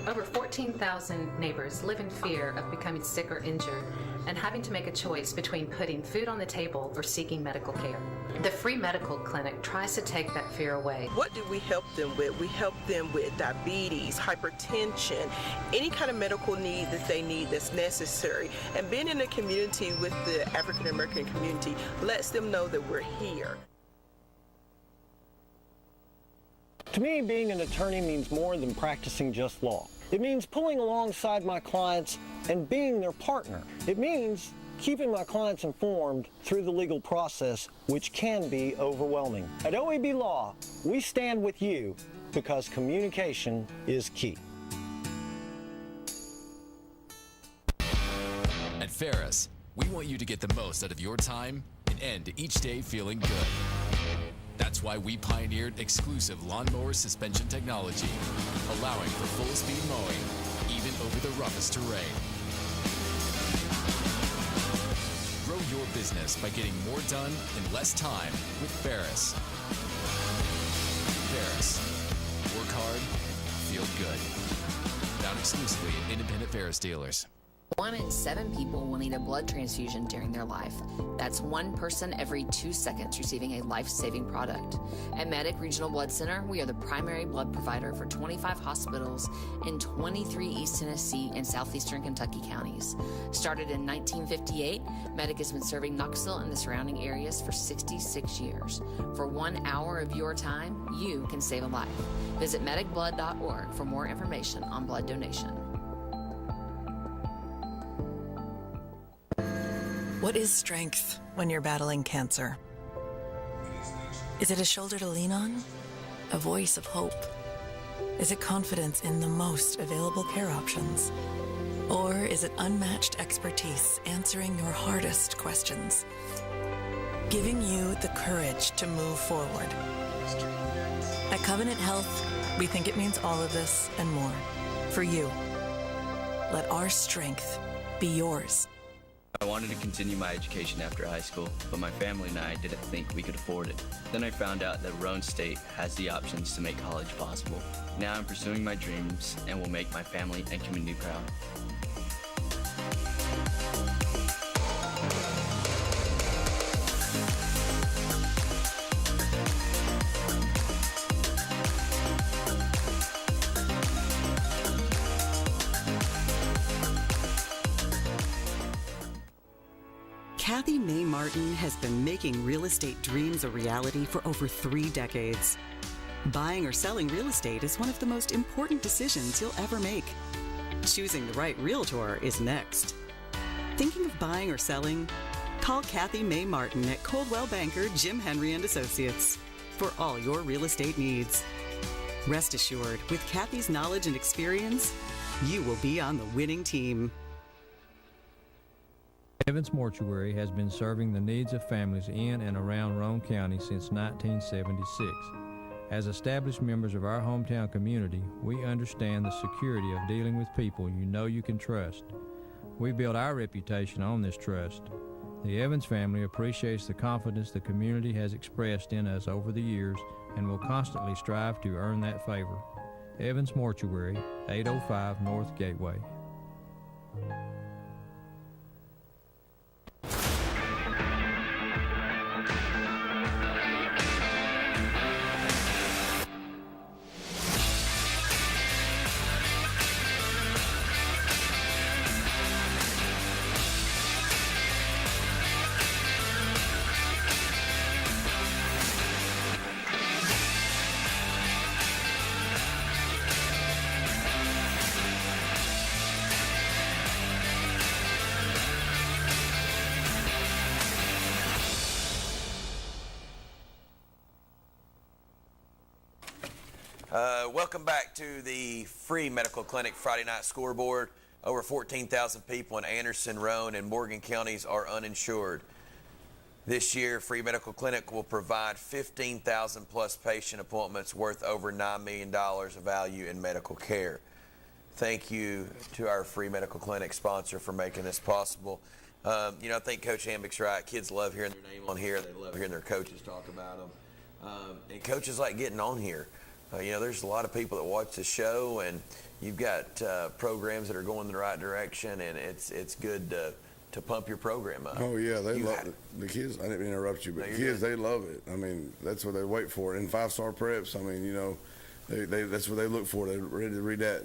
Over 14,000 neighbors live in fear of becoming sick or injured and having to make a choice between putting food on the table or seeking medical care. The free medical clinic tries to take that fear away. What do we help them with? We help them with diabetes, hypertension, any kind of medical need that they need that's necessary. And being in a community with the African American community lets them know that we're here. To me, being an attorney means more than practicing just law. It means pulling alongside my clients and being their partner. It means keeping my clients informed through the legal process, which can be overwhelming. At OAB Law, we stand with you because communication is key. Ferris, we want you to get the most out of your time and end each day feeling good. That's why we pioneered exclusive lawnmower suspension technology, allowing for full-speed mowing, even over the roughest terrain. Grow your business by getting more done in less time with Ferris. Ferris. Work hard, feel good. Found exclusively at independent Ferris dealers. 1 in 7 people will need a blood transfusion during their life. That's 1 person every 2 seconds receiving a life-saving product. At Medic Regional Blood Center, we are the primary blood provider for 25 hospitals in 23 East Tennessee and southeastern Kentucky counties. Started in 1958, Medic has been serving Knoxville and the surrounding areas for 66 years. For 1 hour of your time, you can save a life. Visit medicblood.org for more information on blood donation. What is strength when you're battling cancer? Is it a shoulder to lean on? A voice of hope? Is it confidence in the most available care options? Or is it unmatched expertise answering your hardest questions? Giving you the courage to move forward. At Covenant Health, we think it means all of this and more. For you. Let our strength be yours. I wanted to continue my education after high school, but my family and I didn't think we could afford it. Then I found out that Roane State has the options to make college possible. Now I'm pursuing my dreams and will make my family and community proud. Kathy Mae Martin has been making real estate dreams a reality for over 3 decades. Buying or selling real estate is one of the most important decisions you'll ever make. Choosing the right realtor is next. Thinking of buying or selling? Call Kathy Mae Martin at Coldwell Banker Jim Henry & Associates for all your real estate needs. Rest assured, with Kathy's knowledge and experience, you will be on the winning team. Evans Mortuary has been serving the needs of families in and around Roane County since 1976. As established members of our hometown community, we understand the security of dealing with people you know you can trust. We built our reputation on this trust. The Evans family appreciates the confidence the community has expressed in us over the years and will constantly strive to earn that favor. Evans Mortuary, 805 North Gateway. Welcome back to the free medical clinic Friday night scoreboard. Over 14,000 people in Anderson, Roane, and Morgan counties are uninsured. This year, free medical clinic will provide 15,000 plus patient appointments worth over $9 million of value in medical care. Thank you to our free medical clinic sponsor for making this possible. I think Coach Hambick's right. Kids love hearing their name on here. They love hearing their coaches talk about them. And coaches like getting on here. There's a lot of people that watch the show, and you've got programs that are going in the right direction, and it's good to pump your program up. Oh, yeah, they love it. The kids, I didn't mean to interrupt you, but the kids, they love it. I mean, that's what they wait for. In 5-star preps, I mean, they that's what they look for. They're ready to read that,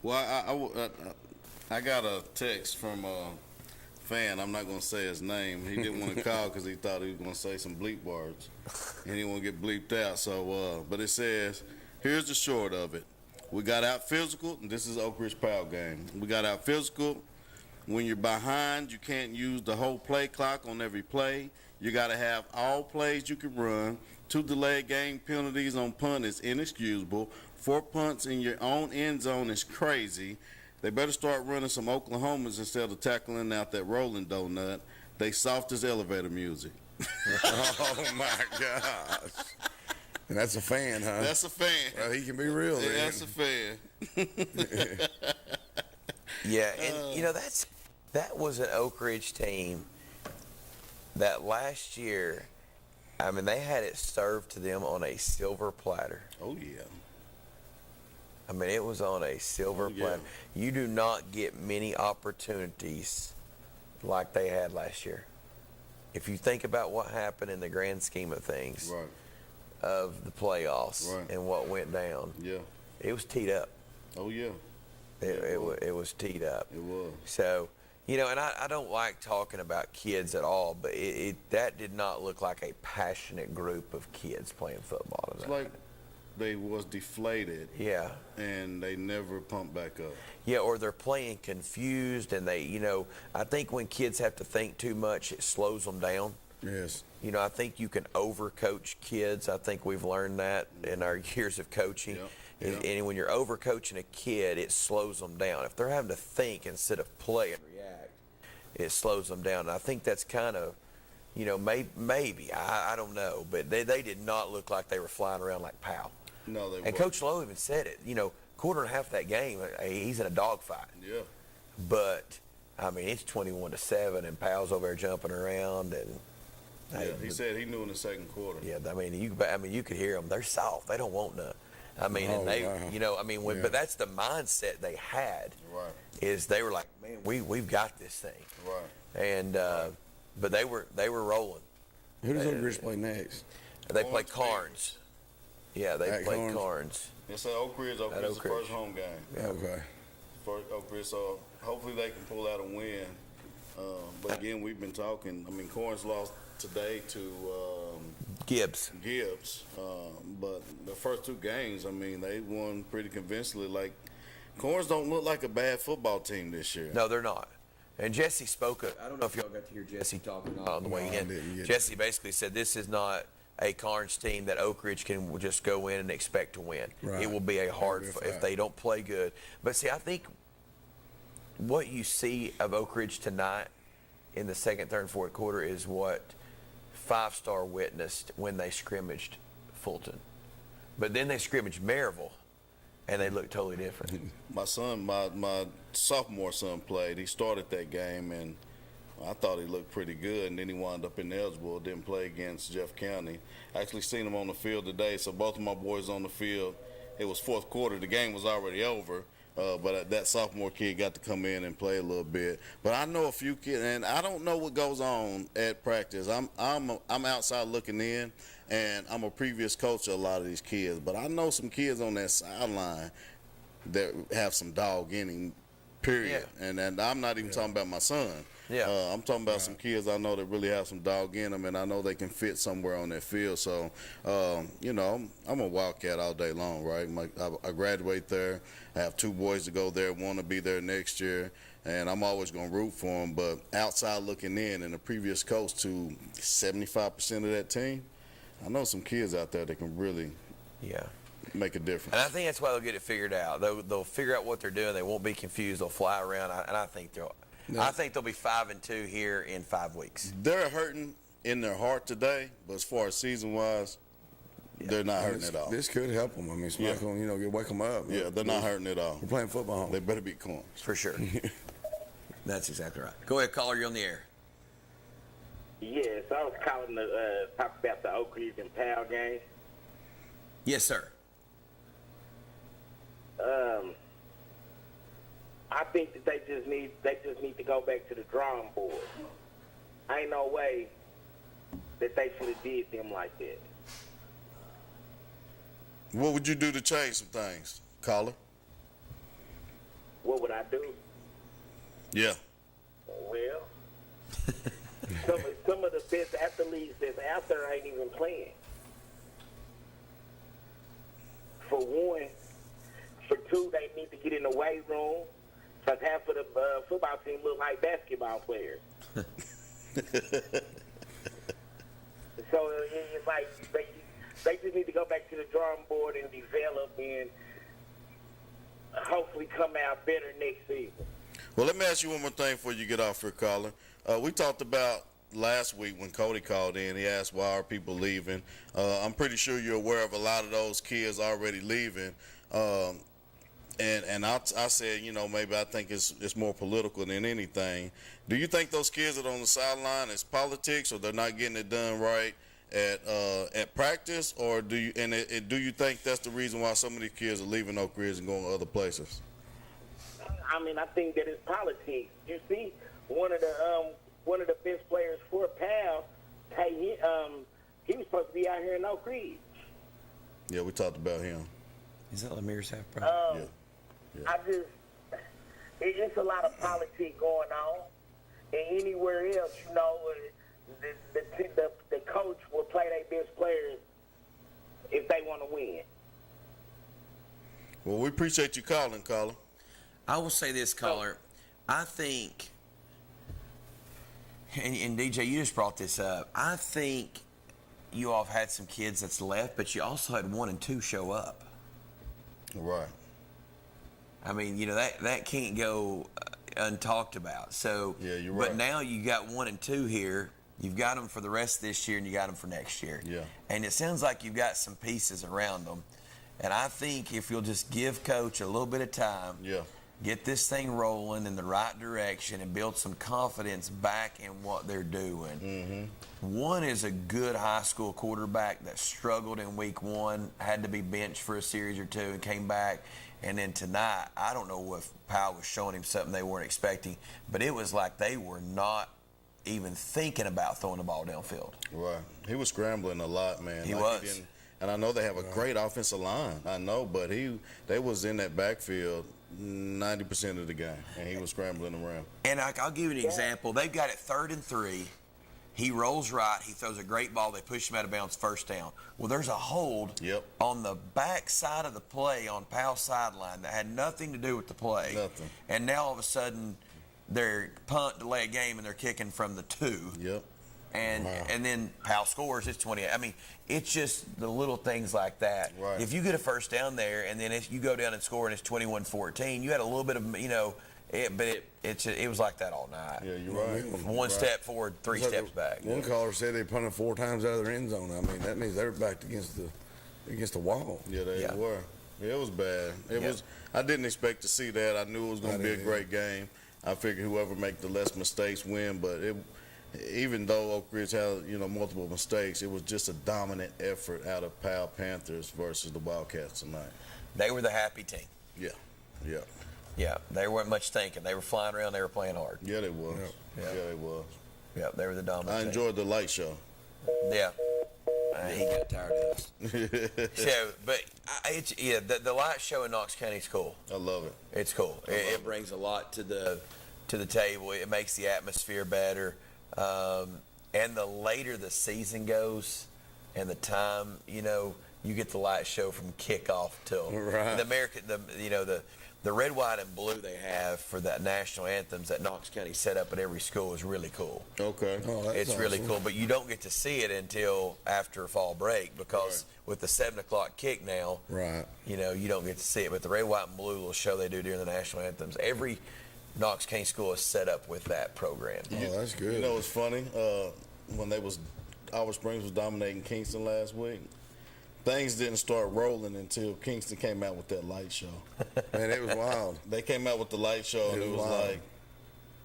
Well, I got a text from a fan. I'm not going to say his name. He didn't want to call because he thought he was going to say some bleep words, and he didn't want to get bleeped out. So, but it says, here's the short of it. We got out physical, and this is Oak Ridge Powell game. We got out physical. When you're behind, you can't use the whole play clock on every play. You got to have all plays you can run. 2 delayed game penalties on punt is inexcusable. 4 punts in your own end zone is crazy. They better start running some Oklahomas instead of tackling out that rolling donut. They soft as elevator music. Oh, my gosh. And that's a fan, huh? That's a fan. Well, he can be real, Yeah, then. that's a fan. Yeah, and that was an Oak Ridge team that last year, I mean, they had it served to them on a silver platter. Oh, yeah. I mean, it was on a silver platter. You do not get many opportunities like they had last year. If you think about what happened in the grand scheme of things, Right. of the playoffs Right. and what went down, it was teed up. Oh, yeah. It was teed up. It was. So, and I don't like talking about kids at all, but that did not look like a passionate group of kids playing football tonight. It's like they was deflated. Yeah. And they never pumped back up. Yeah, or they're playing confused, and they, I think when kids have to think too much, it slows them down. Yes. I think you can overcoach kids. I think we've learned that in our years of coaching. And when you're overcoaching a kid, it slows them down. If they're having to think instead of play and react, it slows them down. And I think that's kind of, maybe, I don't know, but they did not look like they were flying around like pow. No, they And weren't. Coach Lowe even said it, quarter and a half of that game, he's in a dogfight. Yeah. But, I mean, it's 21-7, and Powell's over there jumping around, and He said he knew in the second quarter. yeah, I mean, you could hear them. They're soft. They don't want none. I mean, and they, wow. but that's the mindset they had. Right. Is they were like, man, we've got this thing. Right. And but they were rolling. Who does Oak Ridge play next? They play Carnes. Yeah, they At play Carnes? Carnes. It's at Oak Ridge. Oak At Ridge is Oak the Ridge. first home game. Okay. First Oak Ridge. So hopefully they can pull out a win. But again, we've been talking. I mean, Corns lost today to Gibbs. But the first two games, I mean, they won pretty convincingly. Like, Corns don't look like a bad football team this year. No, they're not. And Jesse spoke. I don't know if y'all got to hear Jesse talking on the way No, I in. didn't get Jesse basically said this is not a Carnes team that Oak Ridge can just go in and expect to win. Right. It will be a hard That'll be a if fact. they don't play good. But see, I think what you see of Oak Ridge tonight in the second, third, and fourth quarter is what Five Star witnessed when they scrimmaged Fulton. But then they scrimmaged Maryville, and they looked totally different. My son, my sophomore son played. He started that game, and I thought he looked pretty good, and then he wound up ineligible, didn't play against Jeff County. I actually seen him on the field today, so both of my boys on the field. It was fourth quarter. The game was already over, but that sophomore kid got to come in and play a little bit. But I know a few kids, and I don't know what goes on at practice. I'm outside looking in, and I'm a previous coach of a lot of these kids, but I know some kids on that sideline that have some dog in him, period. Yeah. And I'm not even talking about my son. Yeah. I'm talking about some kids I know that really have some dog in them, and I know they can fit somewhere on that field. So, I'm a Wildcat all day long, right? I graduate there. I have two boys to go there, want to be there next year, and I'm always going to root for them. But outside looking in, and the previous coach to 75% of that team, I know some kids out there that can really make a difference. And I think that's why they'll get it figured out. They'll figure out what they're doing. They won't be confused. They'll fly around, and I think they'll be 5-2 here in 5 weeks. They're hurting in their heart today, but as far as season-wise, they're not hurting at all. This could help them. I mean, smack them, wake them up. Yeah, they're not hurting at all. We're playing football. They better be Corns. For sure. That's exactly right. Go ahead, caller. You're on the air. Yes, I was calling to talk about the Oak Ridge and Powell game. Yes, sir. I think that they just need to go back to the drawing board. Ain't no way that they should have did them like that. What would you do to change some things, caller? What would I do? Yeah. Well, some of the best athletes that's out there ain't even playing. For one. For two, they need to get in the weight room, because half of the football team look like basketball players. So it's like they just need to go back to the drawing board and develop. And hopefully come out better next season. Well, let me ask you one more thing before you get off here, caller. We talked about last week when Cody called in. He asked why are people leaving. I'm pretty sure you're aware of a lot of those kids already leaving. And I said, you know, maybe I think it's more political than anything. Do you think those kids that are on the sideline is politics, or they're not getting it done right at practice, or do you think that's the reason why some of these kids are leaving Oak Ridge and going to other places? I mean, I think that it's politics. You see, one of the best players for Pal, he was supposed to be out here in Oak Ridge. Yeah, we talked about him. Is that Lamir's half brother? It's a lot of politics going on. And anywhere else, you know, the coach will play their best players if they want to win. Well, we appreciate you calling, caller. I will say this, caller. I think, and DJ, you just brought this up. I think you all have had some kids that's left, but you also had 1 and 2 show up. Right. I mean, you know, that can't go untalked about. So, yeah, you're right. But now you got 1 and 2 here. You've got them for the rest of this year, and you got them for next year. Yeah. And it sounds like you've got some pieces around them. And I think if you'll just give Coach a little bit of time, get this thing rolling in the right direction and build some confidence back in what they're doing. One is a good high school quarterback that struggled in week 1, had to be benched for a series or 2 and came back. And then tonight, I don't know if Powell was showing him something they weren't expecting, but it was like they were not even thinking about throwing the ball downfield. Right. He was scrambling a lot, man. He was. And I know they have a great offensive line. I know, but they was in that backfield 90% of the game, and he was scrambling around. And I'll give you an example. They've got it 3rd and 3. He rolls right. He throws a great ball. They push him out of bounds, first down. Well, there's a hold on the back side of the play on Powell's sideline that had nothing to do with the play. Nothing. And now all of a sudden, they're punt, delay a game, and they're kicking from the 2. And then Powell scores. It's 28. I mean, it's just the little things like that. Right. If you get a first down there, and then if you go down and score, and it's 21-14, you had a little bit of, you know, it was like that all night. Yeah, you're right. One step forward, 3 steps back. One caller said they punted 4 times out of their end zone. I mean, that means they were backed against the wall. Yeah, they were. Yeah, it was bad. It was. I didn't expect to see that. I knew it was going to be a great game. I figured whoever make the less mistakes win. But even though Oak Ridge had multiple mistakes, it was just a dominant effort out of Powell Panthers versus the Wildcats tonight. They were the happy team. Yeah, yeah. Yeah, they weren't much thinking. They were flying around. They were playing hard. Yeah, they was. Yeah, they was. Yeah, they were the dominant I enjoyed the light show. Yeah. He got tired of us. So, but the light show in Knox County is cool. I love it. It's cool. It brings a lot to the table. It makes the atmosphere better. And the later the season goes, and the time, you get the light show from kickoff till the red, white, and blue they have for that national anthems that Knox County set up at every school is really cool. Okay. It's really cool, but you don't get to see it until after fall break because with the 7 o'clock kick now, you don't get to see it. But the red, white, and blue little show they do during the national anthems, every Knox County school is set up with that program. That's good. You know what's funny? When Olive Springs was dominating Kingston last week, things didn't start rolling until Kingston came out with that light show. Man, it was wild. They came out with the light show, and it was like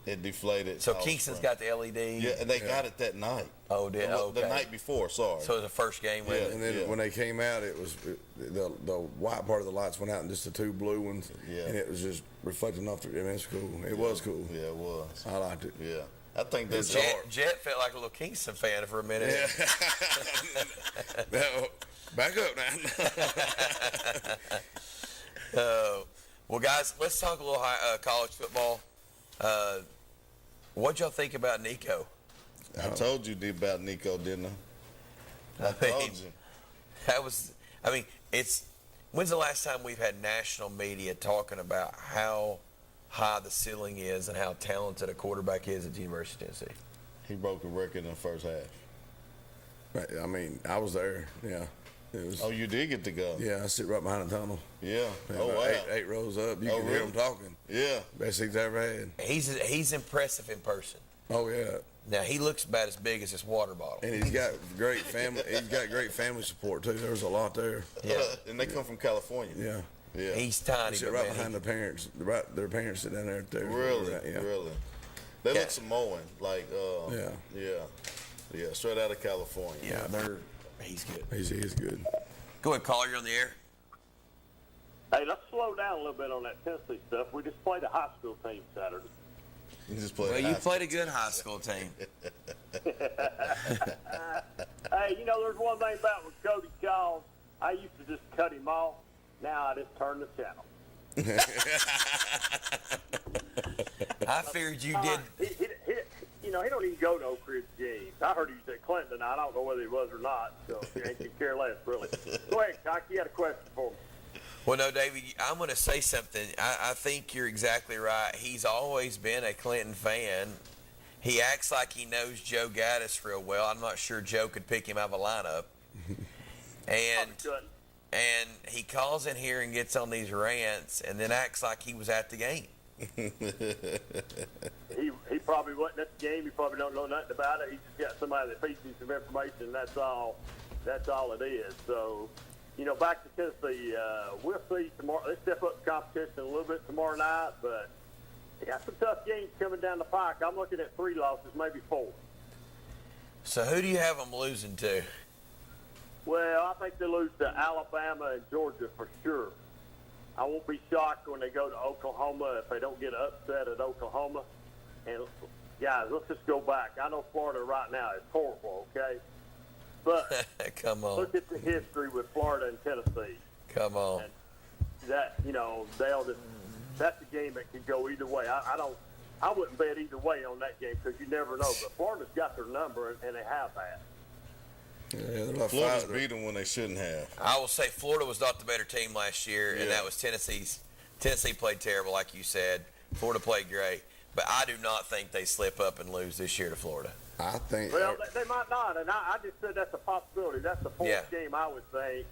it deflated. So Kingston's got the LED? Yeah, and they got it that night. Oh, did the night before, sorry. So it was the first game with it? And then when they came out, it was the white part of the lights went out and just the 2 blue ones. Yeah. And it was just reflecting off it's cool. It was cool. Yeah, it was. I liked it. Yeah. I think that's Jett felt like a little Kingston fan for a minute. Yeah. Back up now. Well, guys, let's talk a little college football. What'd y'all think about Nico? I told you about Nico, didn't I? I told you. When's the last time we've had national media talking about how high the ceiling is and how talented a quarterback is at the University of Tennessee? He broke a record in the first half. I mean, I was there, yeah. It was, Oh, you did get to go. yeah, I sit right behind the tunnel. Yeah. Man, Oh, about wow. eight rows up. You Oh, can hear really? them talking. Yeah. Best seats I ever had. He's impressive in person. Oh yeah. Now he looks about as big as his water bottle. And he's got great family. He's got great family support too. There's a lot there. Yeah. And they come from California. Yeah. Yeah. He's tiny, They sit but right man, behind the parents. Their parents sit down there. Really? Yeah. Really? They Yeah. look Samoan. Like, Yeah. Yeah, straight out of California. yeah, he's good. He is good. Go ahead, caller, you're on the air. Hey, let's slow down a little bit on that Tennessee stuff. We just played a high school team Saturday. You just played Well, you played a good high school team. Hey, you know, there's one thing about with Cody Shaw. I used to just cut him off. Now I just turn the channel. I figured you did. He don't even go to Oak Ridge games. I heard he was at Clinton tonight. I don't know whether he was or not, so you ain't can care less, really. Go ahead, Cox. You had a question for me. Well, no, David, I'm going to say something. I think you're exactly right. He's always been a Clinton fan. He acts like he knows Joe Gaddis real well. I'm not sure Joe could pick him out of a lineup. And he calls in here and gets on these rants and then acts like he was at the game. He probably wasn't at the game. He probably don't know nothing about it. He just got somebody that feeds him some information. That's all it is. So, you know, back to Tennessee, we'll see tomorrow. Let's step up the competition a little bit tomorrow night, but they got some tough games coming down the pike. I'm looking at 3 losses, maybe 4. So who do you have them losing to? Well, I think they lose to Alabama and Georgia for sure. I won't be shocked when they go to Oklahoma if they don't get upset at Oklahoma. And, guys, let's just go back. I know Florida right now is horrible, okay? But Come on. look at the history with Florida and Tennessee. Come on. And that, you know, that's a game that could go either way. I wouldn't bet either way on that game because you never know. But Florida's got their number, and they have that. Yeah, they're Florida's beat them when they shouldn't have. I will say Florida was not the better team last year, and that was Tennessee's. Tennessee played terrible, like you said. Florida played great. But I do not think they slip up and lose this year to Florida. I think. Well, they might not, and I just said that's a possibility. That's the fourth game I would think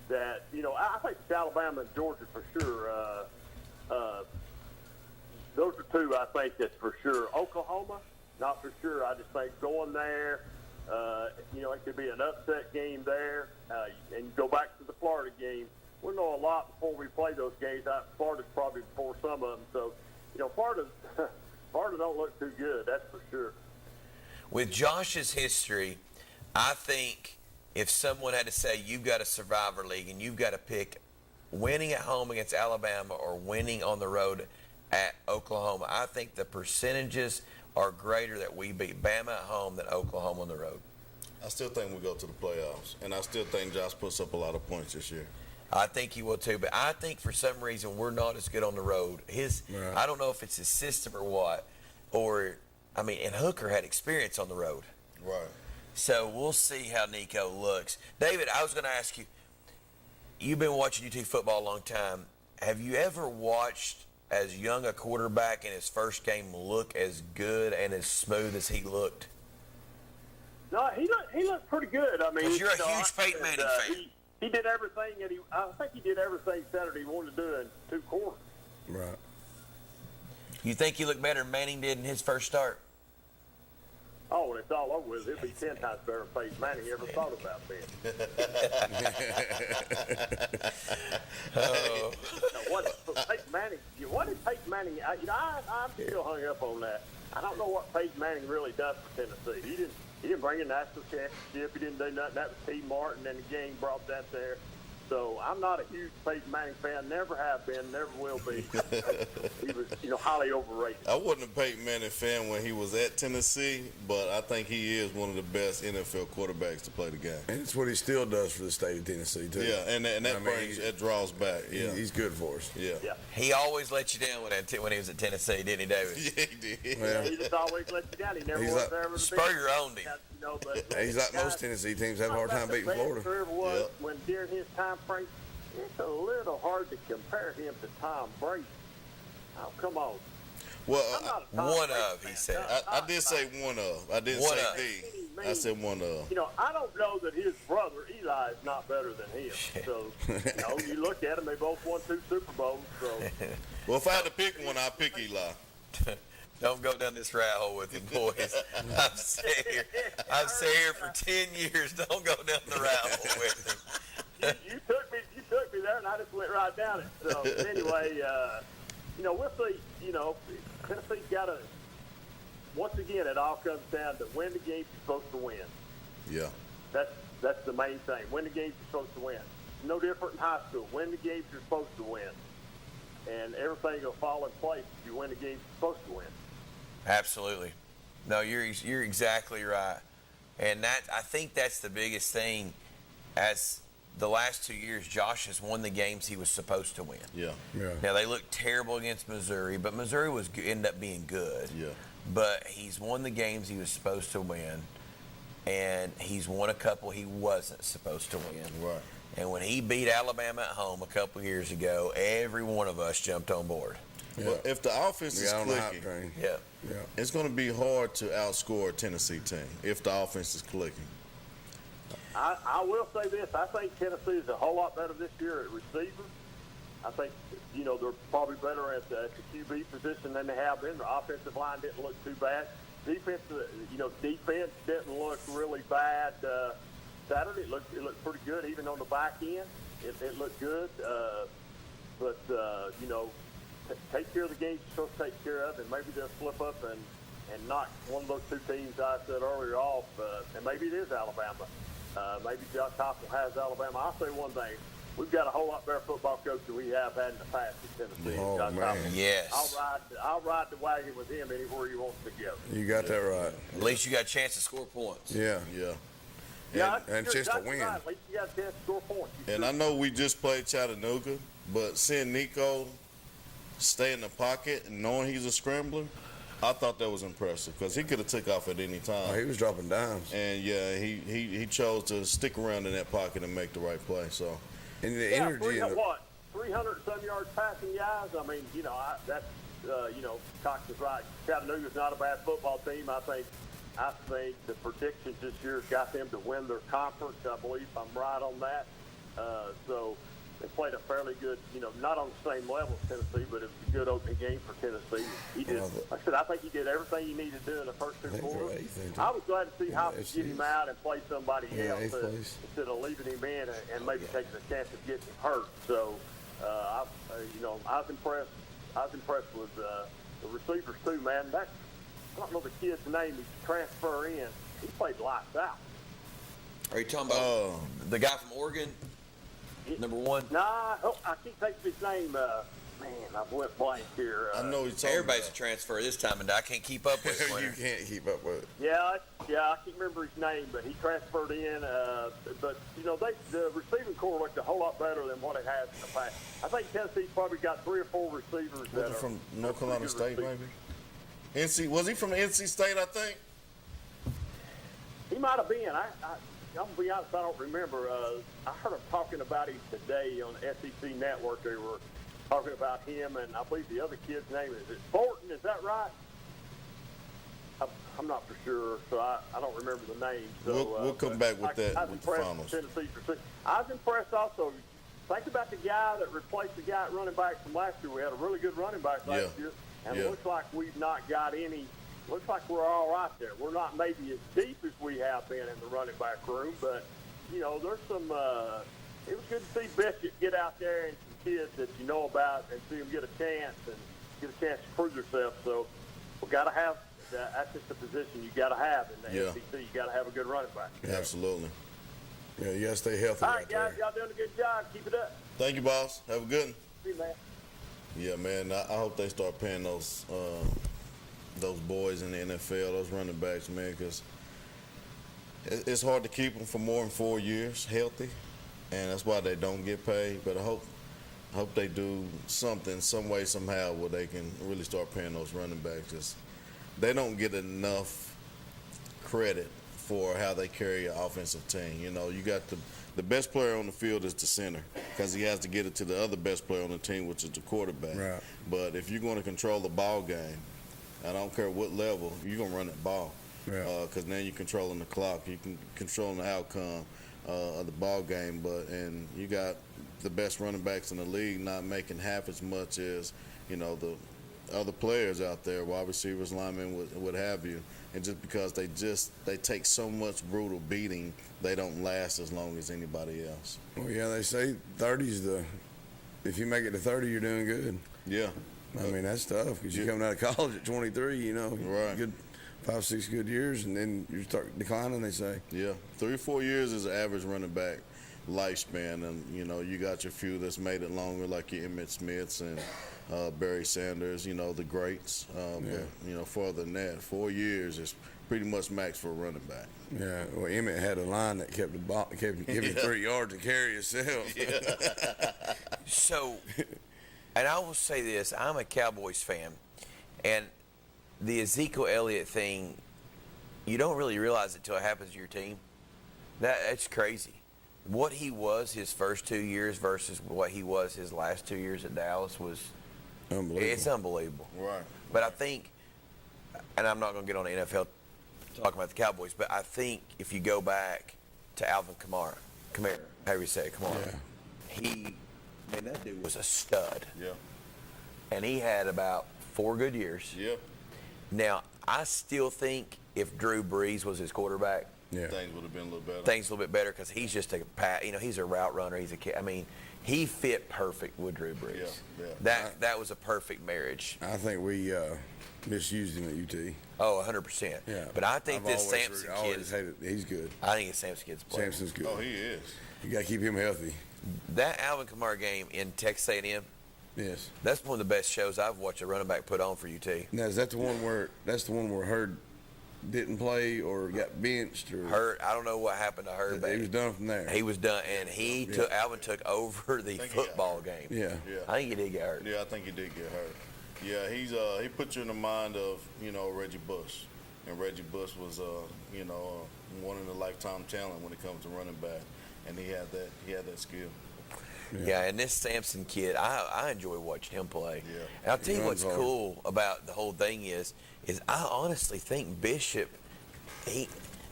that, you know, I think it's Alabama and Georgia for sure. Those are 2 I think that's for sure. Oklahoma, not for sure. I just think going there, you know, it could be an upset game there. And go back to the Florida game. We'll know a lot before we play those games. Florida's probably before some of them. So, you know, Florida don't look too good, that's for sure. With Josh's history, I think if someone had to say you've got a Survivor League and you've got to pick winning at home against Alabama or winning on the road at Oklahoma, I think the percentages are greater that we beat Bama at home than Oklahoma on the road. I still think we go to the playoffs, and I still think Josh puts up a lot of points this year. I think he will too, but I think for some reason we're not as good on the road. I don't know if it's his system or what, and Hooker had experience on the road. Right. So we'll see how Nico looks. David, I was going to ask you, you've been watching UT football a long time. Have you ever watched as young a quarterback in his first game look as good and as smooth as he looked? No, he looked pretty good. I mean, 'cause you're a huge Peyton Manning fan. He did everything I think he did everything Saturday he wanted to do in 2 quarters. Right. You think he looked better than Manning did in his first start? Oh, when it's all over with, it'll be 10 times better than Peyton Manning ever thought about being. What did Peyton Manning? I'm still hung up on that. I don't know what Peyton Manning really does for Tennessee. He didn't bring a national championship. He didn't do nothing. That was T. Martin, and the gang brought that there. So I'm not a huge Peyton Manning fan. Never have been. Never will be. He was, highly overrated. I wasn't a Peyton Manning fan when he was at Tennessee, but I think he is one of the best NFL quarterbacks to play the game. And it's what he still does for the state of Tennessee, too. Yeah, and that draws back. Yeah, he's good for us. Yeah. He always let you down when he was at Tennessee, didn't he, David? Yeah, he did. Well, he just always let you down. He never was there. Spurrier owned him. He's like most Tennessee teams have a hard time beating Florida. When during his time frame, it's a little hard to compare him to Tom Brady. Oh, come on. Well, one of, he said. I did say one of. I didn't say the. mean, I said one of. You know, I don't know that his brother Eli is not better than him. So, you know, you look at them; they both won 2 Super Bowls. So, well, if I had to pick one, I'd pick Eli. Don't go down this rat hole with him, boys. I've stayed here for 10 years. Don't go down the rat hole with him. you took me there, and I just went right down it. So anyway, you know, we'll see. You know, Tennessee's got to. Once again, it all comes down to win the games you're supposed to win. Yeah. That's the main thing. Win the games you're supposed to win. No different in high school. Win the games you're supposed to win, and everything will fall in place if you win the games you're supposed to win. Absolutely. No, you're exactly right. And I think that's the biggest thing. As the last 2 years, Josh has won the games he was supposed to win. Yeah. Now, they looked terrible against Missouri, but Missouri ended up being good. Yeah. But he's won the games he was supposed to win, and he's won a couple he wasn't supposed to win. Right. And when he beat Alabama at home a couple years ago, every one of us jumped on board. Yeah. But if the offense is clicking, it's going to be hard to outscore a Tennessee team if the offense is clicking. I will say this. I think Tennessee is a whole lot better this year at receiver. I think, you know, they're probably better at the QB position than they have been. The offensive line didn't look too bad. Defense didn't look really bad Saturday. It looked pretty good, even on the back end. It looked good. But you know, take care of the games you're supposed to take care of, and maybe they'll slip up and knock one of those 2 teams I said earlier off. And maybe it is Alabama. Maybe Josh Heupel has Alabama. I'll say one thing. We've got a whole lot better football coach than we have had in the past in Tennessee. Oh, Josh man. Heupel. Yes. I'll ride the wagon with him anywhere he wants to go. You got that right. At least you got a chance to score points. Yeah. And you're chance to exactly win. right. At least you got a chance to score points. And I know we just played Chattanooga, but seeing Nico stay in the pocket and knowing he's a scrambler, I thought that was impressive because he could have took off at any time. Oh, he was dropping dimes. And, yeah, he chose to stick around in that pocket and make the right play. So, and the energy. 300-some yards passing, guys. I mean, you know, that's you know, Cox is right. Chattanooga's not a bad football team. I think the predictions this year has got them to win their conference. I believe I'm right on that. So they played a fairly good, you know, not on the same level as Tennessee, but it was a good opening game for Tennessee. He did, like I said, I think he did everything he needed to do in the first 2 quarters. I was glad to see Hopkins get him out and play somebody else instead of leaving him in and maybe taking a chance of getting him hurt. So, you know, I was impressed. I was impressed with the receivers too, man. I don't know the kid's name. He's transfer in. He played lights out. Are you talking about the guy from Oregon? Number 1? Nah, I can't think of his name. Man, I went blank here. I know he's everybody's a transfer this time, and I can't keep up with it. You can't keep up with it. Yeah, I can't remember his name, but he transferred in. But you know, the receiving corps looked a whole lot better than what it has in the past. I think Tennessee's probably got 3 or 4 receivers that are from North Carolina State, receivers. maybe. Was he from NC State? I think he might have been. I'm gonna be honest, I don't remember. I heard them talking about him today on the SEC Network. They were talking about him, and I believe the other kid's name is Thornton. Is that right? I'm not for sure, so I don't remember the name. So we'll come back with that with the finals. I was impressed also. Think about the guy that replaced the guy at running back from last year. We had a really good running back last year, and it looks like we've not got any. Looks like we're all right there. We're not maybe as deep as we have been in the running back room, but, you know, there's some it was good to see Bishop get out there and some kids that you know about and see them get a chance to prove themselves. So we've got to have that's just a position you got to have in the SEC. You got to have a good running back. Absolutely. Yeah, you got to stay healthy. All right, guys, y'all doing a good job. Keep it up. Thank you, boss. Have a good one. See you, man. Yeah, man. I hope they start paying those boys in the NFL, those running backs, man, because it's hard to keep them for more than 4 years healthy, and that's why they don't get paid. But I hope they do something, some way, somehow, where they can really start paying those running backs. 'Cause they don't get enough credit for how they carry an offensive team. You know, you got the best player on the field is the center because he has to get it to the other best player on the team, which is the quarterback. Right. But if you're going to control the ball game, I don't care what level, you're going to run that ball. because now you're controlling the clock. You can control the outcome of the ball game. And you got the best running backs in the league not making half as much as, the other players out there, wide receivers, linemen, what have you. And just because they take so much brutal beating, they don't last as long as anybody else. Well, yeah, they say 30's if you make it to 30, you're doing good. Yeah. I mean, that's tough because you're coming out of college at 23, Right. Good 5-6 good years, and then you start declining, they say. Yeah. 3 or 4 years is the average running back lifespan. And, you got your few that's made it longer, like your Emmitt Smiths and Barry Sanders, the greats. But, further than that, 4 years is pretty much max for a running back. Yeah, well, Emmitt had a line that kept giving 3 yards to carry himself. So, and I will say this, I'm a Cowboys fan, and the Ezekiel Elliott thing, you don't really realize it till it happens to your team. That's crazy. What he was his first 2 years versus what he was his last 2 years at Dallas was unbelievable. It's unbelievable. Right. But I think, and I'm not going to get on the NFL talking about the Cowboys, but I think if you go back to Alvin Kamara, however you say it, Kamara, that dude was a stud. Yeah. And he had about 4 good years. Yeah. Now, I still think if Drew Brees was his quarterback, things would have been a little better. Things a little bit better because he's just he's a route runner. He fit perfect with Drew Brees. Yeah. That was a perfect marriage. I think we misused him at UT. Oh, 100%. Yeah. But I think this Sampson kid he's good. I think Sampson kid's player. Sampson's good. Oh, he is. You got to keep him healthy. That Alvin Kamara game in Texas A&M, yes, that's one of the best shows I've watched a running back put on for UT. Now, is that the one where Hurd didn't play or got benched or Hurd? I don't know what happened to Hurd. He was done from there. He was done, and Alvin took over the football game. Yeah. I think he did get hurt. Yeah, I think he did get hurt. Yeah, he put you in the mind of Reggie Bush, and Reggie Bush was one in a lifetime talent when it comes to running back, and he had that skill. Yeah, and this Sampson kid, I enjoy watching him play. Yeah. And I'll tell you what's cool about the whole thing is I honestly think Bishop, and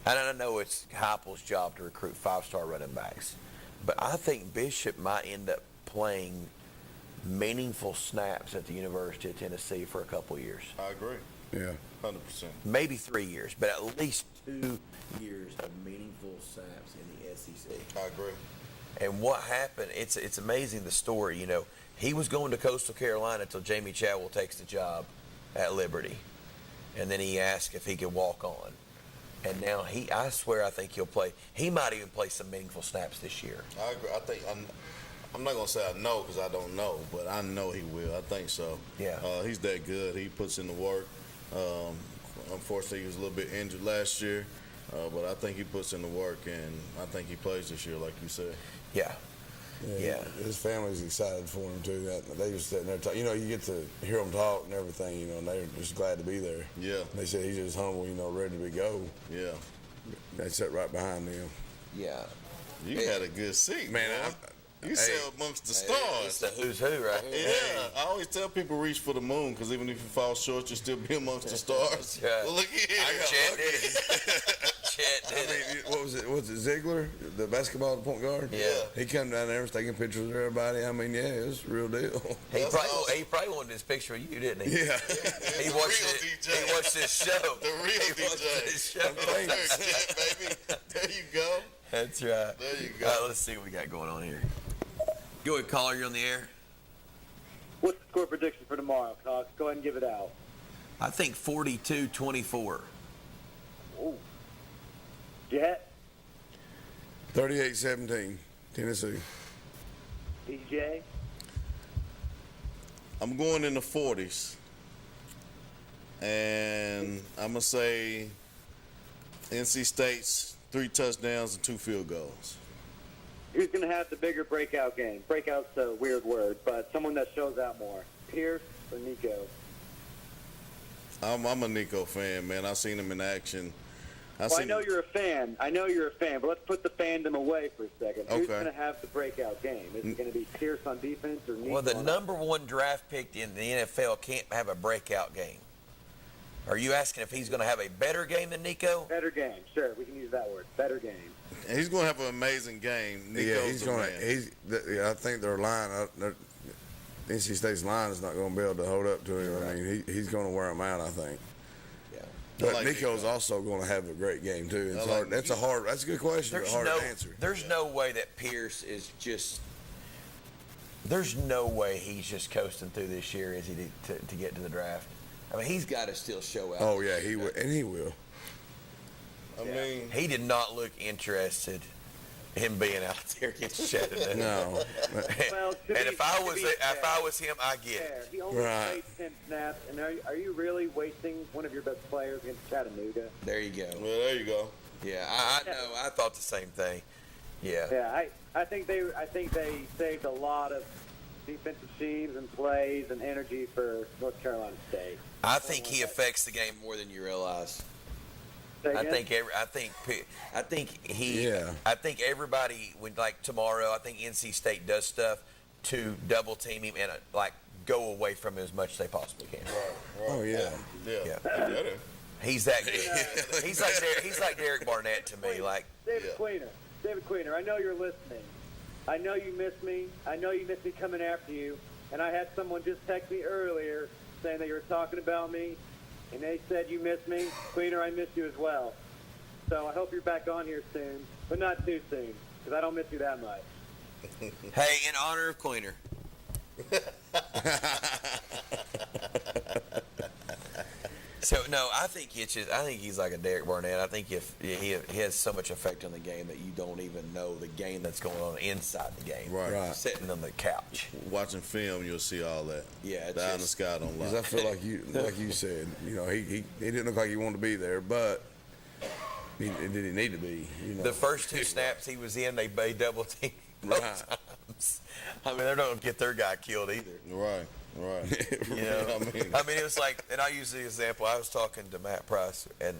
I know it's Heupel's job to recruit 5-star running backs, but I think Bishop might end up playing meaningful snaps at the University of Tennessee for a couple of years. I agree. Yeah. 100%. Maybe 3 years, but at least 2 years of meaningful snaps in the SEC. I agree. And what happened, it's amazing the story, he was going to Coastal Carolina until Jamie Chadwell takes the job at Liberty. And then he asked if he could walk on. And now I think he'll play. He might even play some meaningful snaps this year. I agree. I'm not going to say I know because I don't know, but I know he will. I think so. Yeah. He's that good. He puts in the work. Unfortunately, he was a little bit injured last year, but I think he puts in the work, and I think he plays this year, like you said. Yeah. Yeah. His family's excited for him, too. They just sitting there talking. You get to hear them talk and everything, and they're just glad to be there. Yeah. They said he's just humble, ready to go. Yeah. They sat right behind them. Yeah. You had a good seat, man. You sat amongst the stars. It's the who's who right here. Yeah, I always tell people reach for the moon because even if you fall short, you'll still be amongst the stars. Yeah. Well, look here. Chet did it. Chet did it. What was it? Was it Ziegler, the basketball point guard? Yeah. He come down there and was taking pictures of everybody. I mean, yeah, it was a real deal. He probably wanted this picture of you, didn't he? Yeah. He watched this show. The real DJ. Baby. There you go. That's right. There you go. All right, let's see what we got going on here. Go ahead, caller. You're on the air. What's the score prediction for tomorrow, Cox? Go ahead and give it out. I think 42-24. Ooh. Jett? 38-17, Tennessee. DJ? I'm going in the 40s. And I'm going to say NC State's 3 touchdowns and 2 field goals. Who's going to have the bigger breakout game? Breakout's a weird word, but someone that shows out more. Pierce or Nico? I'm a Nico fan, man. I've seen him in action. I know you're a fan, but let's put the fandom away for a second. Okay. Who's going to have the breakout game? Is it going to be Pierce on defense or Nico? Well, the number 1 draft pick in the NFL can't have a breakout game. Are you asking if he's going to have a better game than Nico? Better game, sure. We can use that word. Better game. And he's going to have an amazing game. Yeah, he's going to. I think their line, NC State's line is not going to be able to hold up to him. I mean, he's going to wear them out, I think. Yeah. But like Nico's also going to have a great game too. It's hard. That's a good question. Hard to answer. There's no way that Pierce is just. There's no way he's just coasting through this year, is he, to get to the draft? I mean, he's got to still show out. Oh yeah, he will, and he will. I mean, he did not look interested. Him being out there against Chattanooga. No. Well, and if I was him, I get it. He only played 10 snaps, and are you really wasting one of your best players against Chattanooga? There you go. Well, there you go. Yeah, I know. I thought the same thing. Yeah. Yeah, I think they saved a lot of defensive sheaves and plays and energy for North Carolina State. I think he affects the game more than you realize. I think everybody would, like tomorrow. I think NC State does stuff to double team him and go away from him as much as they possibly can. Right. Oh yeah. He's that good. he's like Derek Barnett to me. Like David Queener, I know you're listening. I know you miss me. I know you miss me coming after you. And I had someone just text me earlier saying that you were talking about me, and they said you miss me. Queener, I miss you as well. So I hope you're back on here soon, but not too soon, because I don't miss you that much. Hey, in honor of Queener. So no, I think he's like a Derek Barnett. I think if he has so much effect on the game that you don't even know the game that's going on inside the game. Right. Sitting on the couch, watching film, you'll see all that. Yeah, the in the sky don't lie. Because I feel like you said, he didn't look like he wanted to be there, but did he need to be? The first 2 snaps he was in, they double teamed both times. I mean, they're not going to get their guy killed either. Right. I mean, it was like, and I use the example. I was talking to Matt Price, and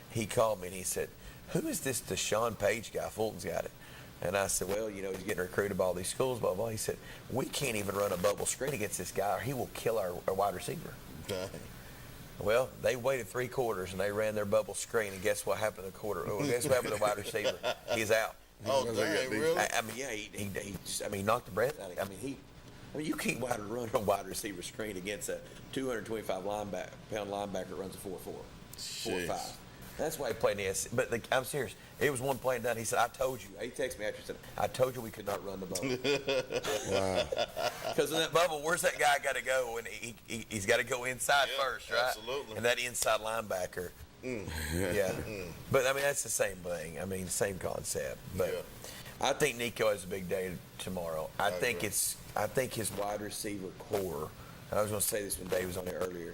he called me and he said, "Who is this Deshaun Page guy? Fulton's got it." And I said, "Well, he's getting recruited by all these schools, blah blah." He said, "We can't even run a bubble screen against this guy, or he will kill our wide receiver." Dang. Well, they waited 3 quarters and they ran their bubble screen, and guess what happened to the quarter? Well, guess what happened to the wide receiver? He's out. Oh, dang, really? I mean, yeah, he knocked the breath out of him. I mean, you can't run a wide receiver screen against a 225-pound linebacker that runs a 4.4, 4.5. That's why he played in the SEC. But I'm serious. It was one play and done. He said, "I told you." He texted me after and said, "I told you we could not run the bubble." Wow. Because in that bubble, where's that guy got to go? And he's got to go inside first, right? Absolutely. And that inside linebacker. Yeah. But, I mean, that's the same thing. I mean, same concept. But I think Nico has a big day tomorrow. I think his wide receiver core, and I was going to say this when Dave was on there earlier,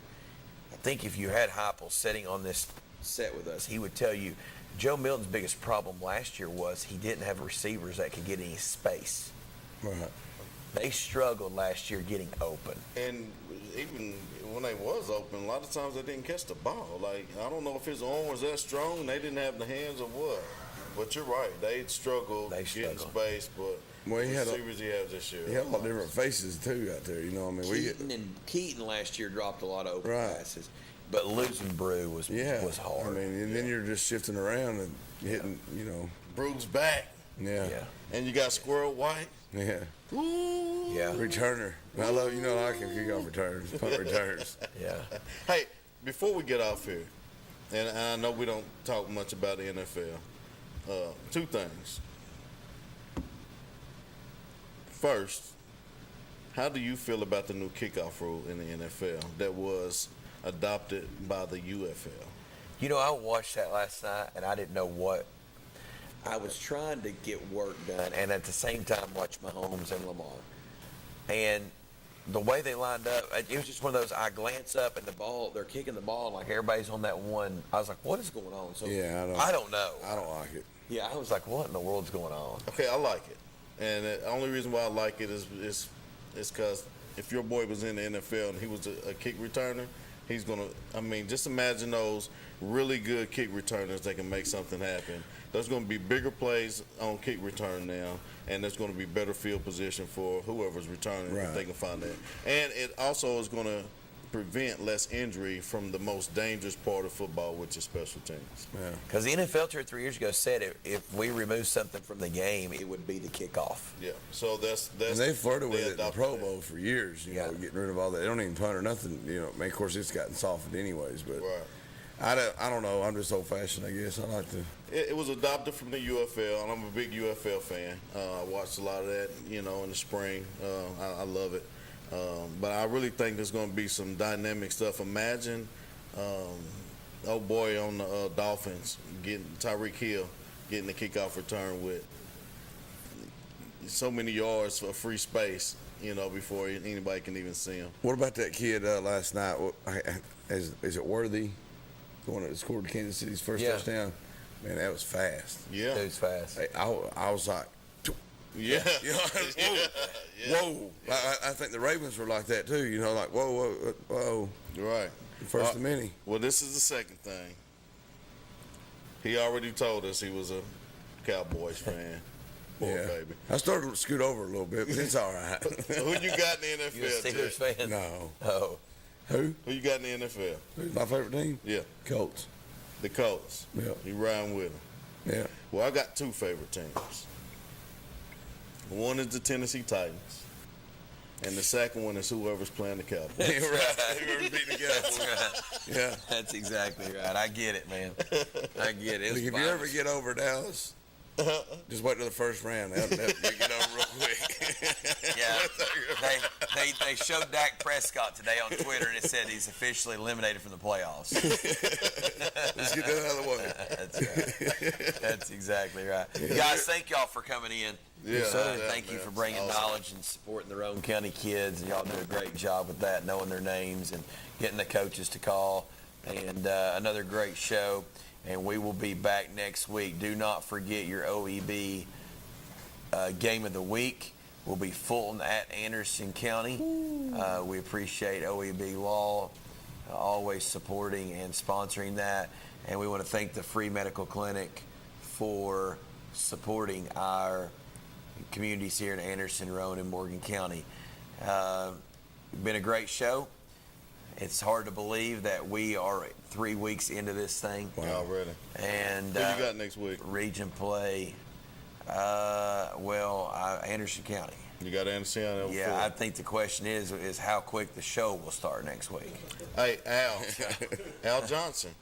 I think if you had Heupel sitting on this set with us, he would tell you Joe Milton's biggest problem last year was he didn't have receivers that could get any space. Right. They struggled last year getting open. And even when they was open, a lot of times they didn't catch the ball. Like, I don't know if his arm was that strong, they didn't have the hands or what. But you're right, they struggled getting space, but he had receivers he has this year. He had a lot of different faces too out there. I mean, Keaton last year dropped a lot of open passes, but losing Brew was hard. I mean, and then you're just shifting around and hitting. Brew's back. Yeah. And you got Squirrel White. Yeah. Ooh. Yeah. Returner. I love I can kick off returns. Punt returns. Yeah. Hey, before we get off here, and I know we don't talk much about the NFL. 2 things. First, how do you feel about the new kickoff rule in the NFL that was adopted by the UFL? I watched that last night, and I didn't know what. I was trying to get work done, and at the same time watch Mahomes and Lamar. And the way they lined up, it was just one of those, I glance up, and they're kicking the ball, like everybody's on that one. I was like, what is going on? So I don't know. I don't like it. Yeah, I was like, what in the world's going on? Okay, I like it. And the only reason why I like it is because if your boy was in the NFL and he was a kick returner, he's going to, just imagine those really good kick returners that can make something happen. There's going to be bigger plays on kick return now, and there's going to be better field position for whoever's returning if they can find that. And it also is going to prevent less injury from the most dangerous part of football, which is special teams. Yeah. Because the NFL 2 or 3 years ago said if we remove something from the game, it would be the kickoff. Yeah. So that's And they flirted with it in the adopted Pro that. Bowl for years, you know, getting rid of all that. They don't even punt or nothing, you know. I mean, of course, it's gotten softened anyways, but I don't know. I'm just old-fashioned, I guess. I like to. It was adopted from the UFL, and I'm a big UFL fan. I watched a lot of that, you know, in the spring. I love it. But I really think there's going to be some dynamic stuff. Imagine, old boy on the Dolphins, getting Tyreek Hill, getting the kickoff return with so many yards for free space, you know, before anybody can even see him. What about that kid last night? Is it Worthy, the one that scored Kansas City's first touchdown? Man, that was fast. Yeah. It was fast. Hey, I was like, yeah. You know, whoa. I think the Ravens were like that too, you know, like, whoa. Right. First of many. Well, this is the second thing. He already told us he was a Cowboys fan. Poor baby. I started to scoot over a little bit, but it's all right. Who you got in the NFL? You a Steelers Jett? fan? No. Oh. Who you got in the NFL? Who's my favorite team? Yeah. Colts. The Colts. Yeah. You riding with them. Yeah. Well, I got two favorite teams. One is the Tennessee Titans, and the second one is whoever's playing the Cowboys. Whoever's beating the Cowboys. Yeah. That's exactly right. I get it, man. I get it. If you ever get over Dallas, just wait till the first round. They'll get over real quick. Yeah. They showed Dak Prescott today on Twitter, and it said he's officially eliminated from the playoffs. Let's get that out of the way. That's right. That's exactly right. Guys, thank y'all for coming in. Yeah, thank you for bringing knowledge and supporting the Roane County kids. Y'all do a great job with that, knowing their names and getting the coaches to call. And another great show. And we will be back next week. Do not forget your OEB game of the week will be Fulton at Anderson County. We appreciate OEB Law always supporting and sponsoring that. And we want to thank the Free Medical Clinic for supporting our communities here in Anderson, Roane, and Morgan County. Been a great show. It's hard to believe that we are 3 weeks into this thing. Wow, already. And who you got next week? Region play. Anderson County. You got Anderson County. Yeah, I think the question is how quick the show will start next week. Hey, Al Johnson.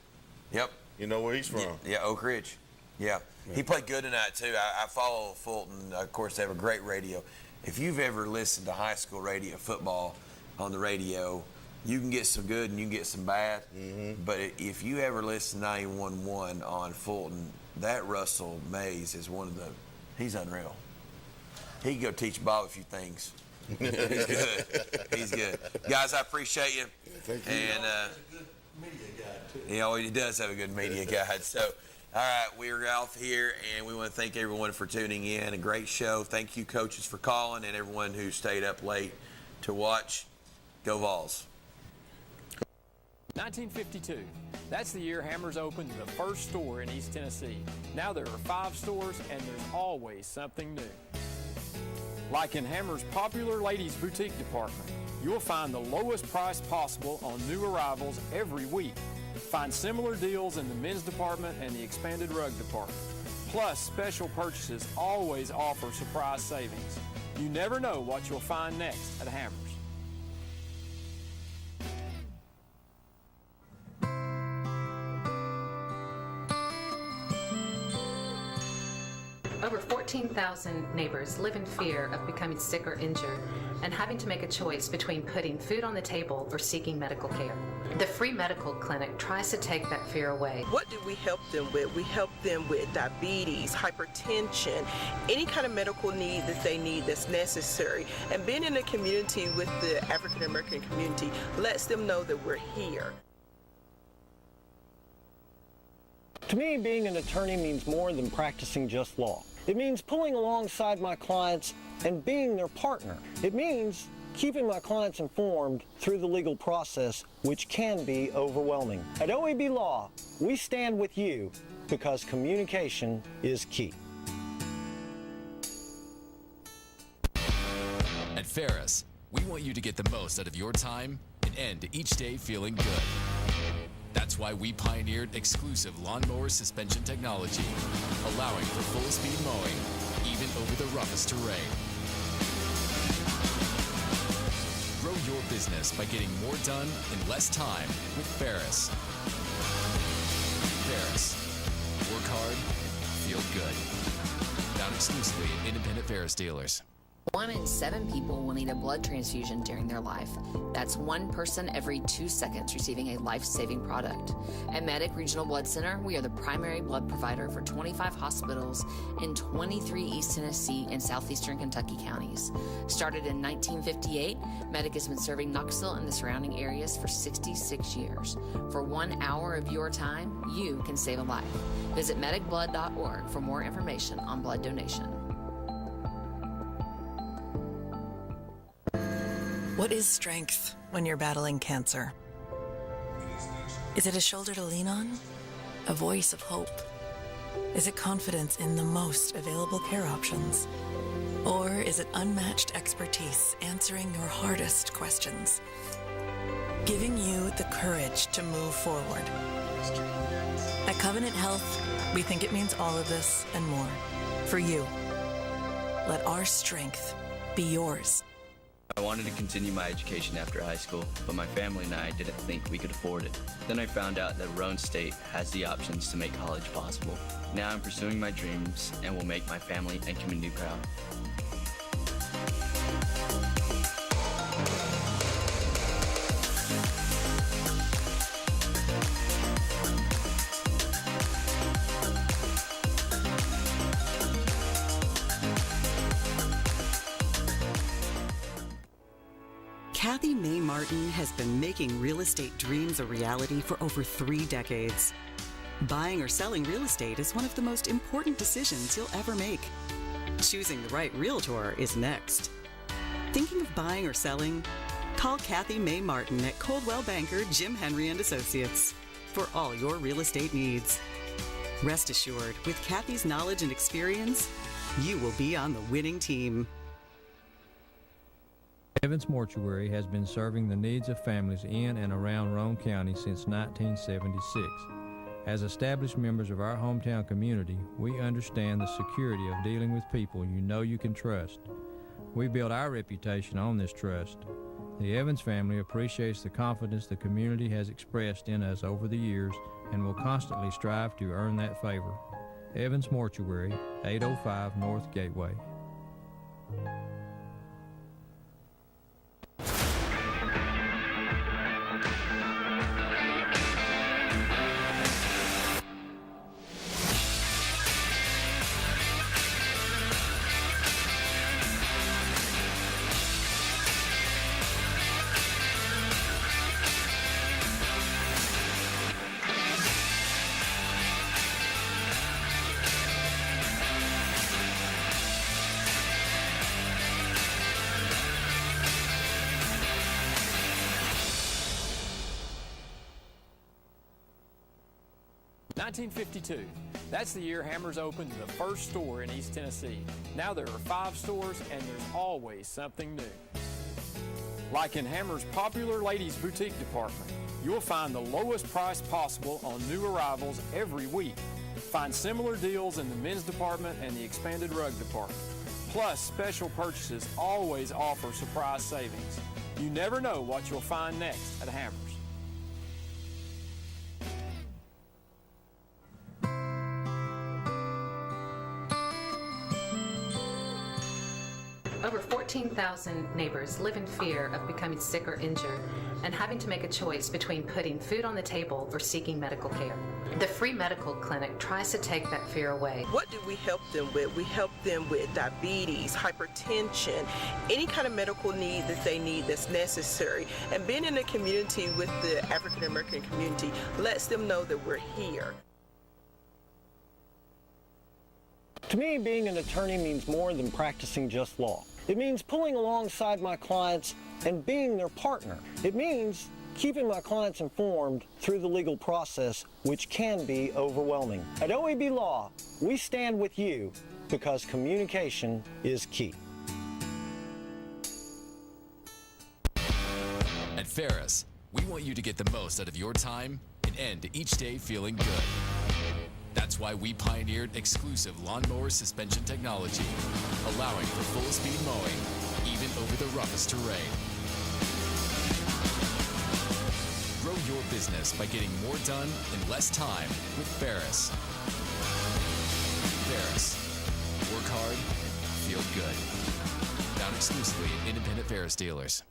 Yep. You know where he's from? Yeah, Oak Ridge. Yeah. He played good tonight, too. I follow Fulton. Of course, they have a great radio. If you've ever listened to high school radio football on the radio, you can get some good and you can get some bad. Mm-hmm. But if you ever listen to 91.1 on Fulton, that Russell Mays is he's unreal. He can go teach Bob a few things. He's good. He's good. Guys, I appreciate you. Thank you. And he does have a good media guide. So, all right, we're off here, and we want to thank everyone for tuning in. A great show. Thank you, coaches, for calling, and everyone who stayed up late to watch. Go Vols. 1952. That's the year Hammers opened the first store in East Tennessee. Now there are 5 stores, and there's always something new. Like in Hammers' popular ladies' boutique department, you'll find the lowest price possible on new arrivals every week. Find similar deals in the men's department and the expanded rug department. Plus, special purchases always offer surprise savings. You never know what you'll find next at Hammers. Over 14,000 neighbors live in fear of becoming sick or injured and having to make a choice between putting food on the table or seeking medical care. The Free Medical Clinic tries to take that fear away. What do we help them with? We help them with diabetes, hypertension, any kind of medical need that they need that's necessary. And being in a community with the African American community lets them know that we're here. To me, being an attorney means more than practicing just law. It means pulling alongside my clients and being their partner. It means keeping my clients informed through the legal process, which can be overwhelming. At OEB Law, we stand with you because communication is key. At Ferris, we want you to get the most out of your time and and end each day feeling good. That's why we pioneered exclusive lawnmower suspension technology, allowing for full-speed mowing, even over the roughest terrain. Grow your business by getting more done in less time with Ferris. Ferris. Work hard, feel good. Found exclusively at independent Ferris dealers. 1 in 7 people will need a blood transfusion during their life. That's 1 person every 2 seconds receiving a life-saving product. At Medic Regional Blood Center, we are the primary blood provider for 25 hospitals in 23 East Tennessee and southeastern Kentucky counties. Started in 1958, Medic has been serving Knoxville and the surrounding areas for 66 years. For 1 hour of your time, you can save a life. Visit medicblood.org for more information on blood donation. What is strength when you're battling cancer? Is it a shoulder to lean on? A voice of hope? Is it confidence in the most available care options? Or is it unmatched expertise answering your hardest questions? Giving you the courage to move forward. At Covenant Health, we think it means all of this and more. For you. Let our strength be yours. I wanted to continue my education after high school, but my family and I didn't think we could afford it. Then I found out that Roane State has the options to make college possible. Now I'm pursuing my dreams and will make my family and community proud. Kathy May Martin has been making real estate dreams a reality for over 3 decades. Buying or selling real estate is one of the most important decisions you'll ever make. Choosing the right realtor is next. Thinking of buying or selling? Call Kathy May Martin at Coldwell Banker Jim Henry & Associates for all your real estate needs. Rest assured, with Kathy's knowledge and experience, you will be on the winning team. Evans Mortuary has been serving the needs of families in and around Roane County since 1976. As established members of our hometown community, we understand the security of dealing with people you know you can trust. We built our reputation on this trust. The Evans family appreciates the confidence the community has expressed in us over the years and will constantly strive to earn that favor. Evans Mortuary, 805 North Gateway. $1952. That's the year Hammers opened the first store in East Tennessee. Now there are 5 stores, and there's always something new. Like in Hammers' popular ladies' boutique department, you'll find the lowest price possible on new arrivals every week. Find similar deals in the men's department and the expanded rug department. Plus, special purchases always offer surprise savings. You never know what you'll find next at Hammers. Over 14,000 neighbors live in fear of becoming sick or injured and having to make a choice between putting food on the table or seeking medical care. The free medical clinic tries to take that fear away. What do we help them with? We help them with diabetes, hypertension, any kind of medical need that they need that's necessary. And being in a community with the African American community lets them know that we're here. To me, being an attorney means more than practicing just law. It means pulling alongside my clients and being their partner. It means keeping my clients informed through the legal process, which can be overwhelming. At OAB Law, we stand with you because communication is key. At Ferris, we want you to get the most out of your time and end each day feeling good. That's why we pioneered exclusive lawnmower suspension technology, allowing for full-speed mowing, even over the roughest terrain. Grow your business by getting more done in less time with Ferris. Ferris. Work hard, feel good. Found exclusively at independent Ferris dealers.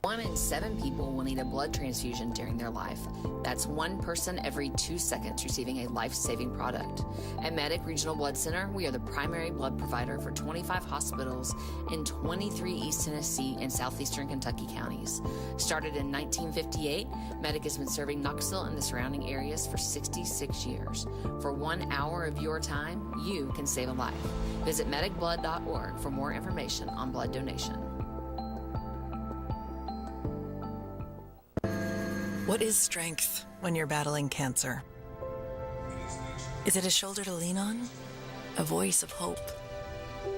1 in 7 people will need a blood transfusion during their life. That's 1 person every 2 seconds receiving a life-saving product. At Medic Regional Blood Center, we are the primary blood provider for 25 hospitals in 23 East Tennessee and southeastern Kentucky counties. Started in 1958, Medic has been serving Knoxville and the surrounding areas for 66 years. For 1 hour of your time, you can save a life. Visit medicblood.org for more information on blood donation. What is strength when you're battling cancer? Is it a shoulder to lean on? A voice of hope?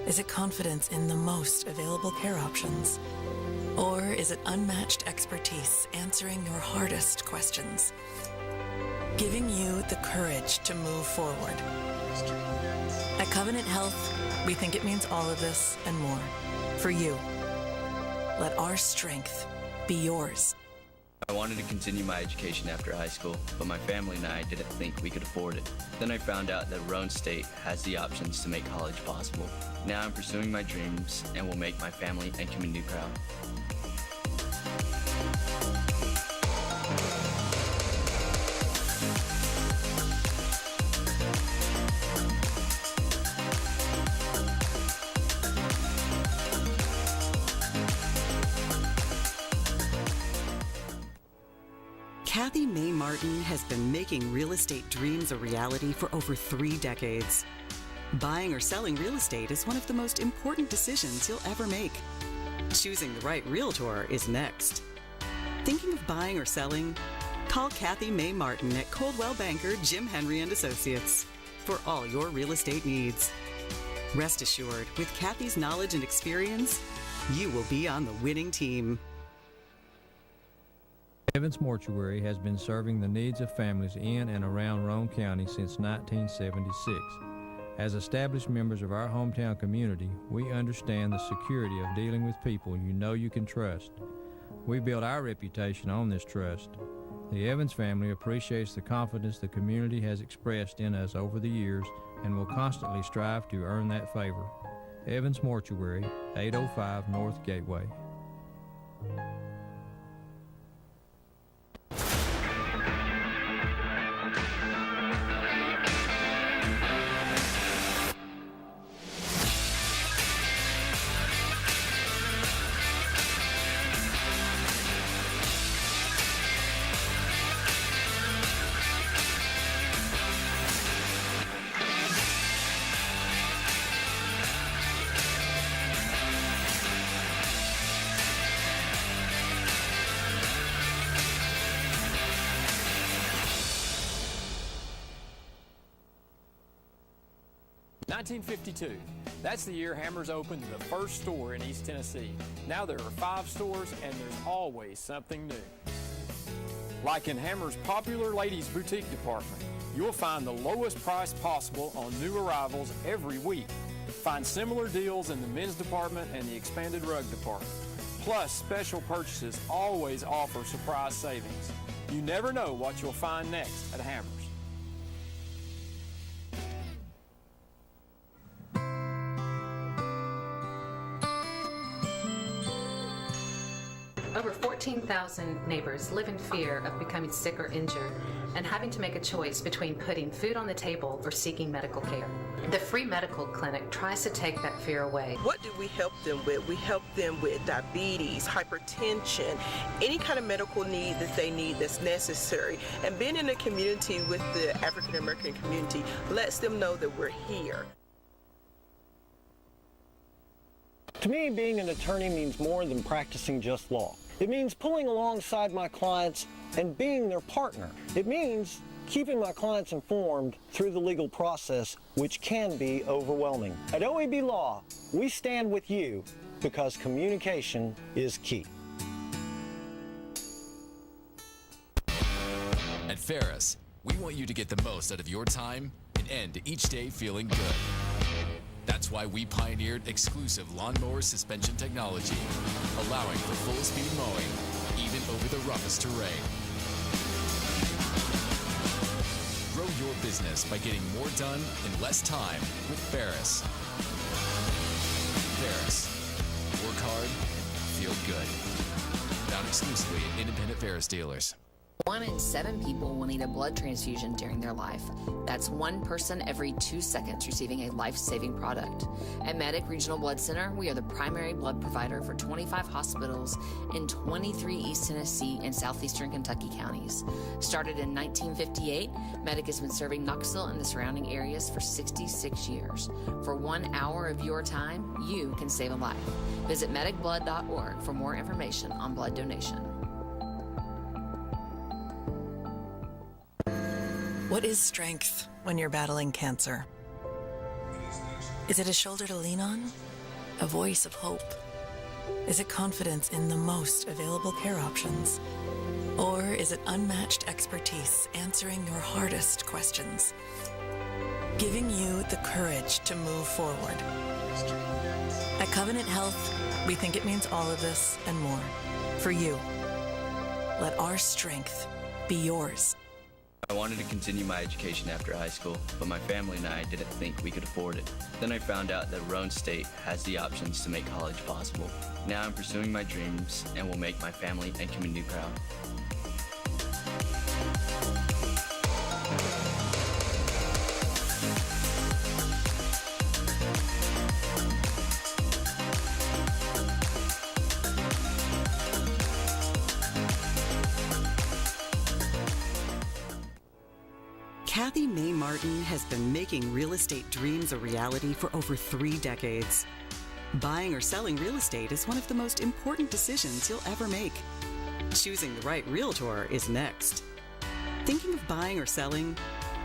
Is it confidence in the most available care options? Or is it unmatched expertise answering your hardest questions? Giving you the courage to move forward. At Covenant Health, we think it means all of this and more. For you. Let our strength be yours. I wanted to continue my education after high school, but my family and I didn't think we could afford it. Then I found out that Roane State has the options to make college possible. Now I'm pursuing my dreams and will make my family and community proud. Kathy May Martin has been making real estate dreams a reality for over 3 decades. Buying or selling real estate is one of the most important decisions you'll ever make. Choosing the right realtor is next. Thinking of buying or selling? Call Kathy May Martin at Coldwell Banker Jim Henry & Associates for all your real estate needs. Rest assured, with Kathy's knowledge and experience, you will be on the winning team. Evans Mortuary has been serving the needs of families in and around Roane County since 1976. As established members of our hometown community, we understand the security of dealing with people you know you can trust. We built our reputation on this trust. The Evans family appreciates the confidence the community has expressed in us over the years and will constantly strive to earn that favor. Evans Mortuary, 805 North Gateway. (1952). That's the year Hammers opened the first store in East Tennessee. Now there are 5 stores and there's always something new. Like in Hammers' popular ladies boutique department, you'll find the lowest price possible on new arrivals every week. Find similar deals in the men's department and the expanded rug department. Plus, special purchases always offer surprise savings. You never know what you'll find next at Hammers. Over 14,000 neighbors live in fear of becoming sick or injured and having to make a choice between putting food on the table or seeking medical care. The free medical clinic tries to take that fear away. What do we help them with? We help them with diabetes, hypertension, any kind of medical need that they need that's necessary. And being in a community with the African American community lets them know that we're here. To me, being an attorney means more than practicing just law. It means pulling alongside my clients and being their partner. It means keeping my clients informed through the legal process, which can be overwhelming. At OAB Law, we stand with you because communication is key. Ferris, we want you to get the most out of your time and end each day feeling good. That's why we pioneered exclusive lawnmower suspension technology, allowing for full-speed mowing, even over the roughest terrain. Grow your business by getting more done in less time with Ferris. Ferris. Work hard, feel good. Found exclusively at independent Ferris dealers. 1 in 7 people will need a blood transfusion during their life. That's 1 person every 2 seconds receiving a life-saving product. At Medic Regional Blood Center, we are the primary blood provider for 25 hospitals in 23 East Tennessee and southeastern Kentucky counties. Started in 1958, Medic has been serving Knoxville and the surrounding areas for 66 years. For 1 hour of your time, you can save a life. Visit medicblood.org for more information on blood donation. What is strength when you're battling cancer? Is it a shoulder to lean on? A voice of hope? Is it confidence in the most available care options? Or is it unmatched expertise answering your hardest questions? Giving you the courage to move forward. At Covenant Health, we think it means all of this and more. For you. Let our strength be yours. I wanted to continue my education after high school, but my family and I didn't think we could afford it. Then I found out that Roane State has the options to make college possible. Now I'm pursuing my dreams and will make my family and community proud. Kathy May Martin has been making real estate dreams a reality for over 3 decades. Buying or selling real estate is one of the most important decisions you'll ever make. Choosing the right realtor is next. Thinking of buying or selling?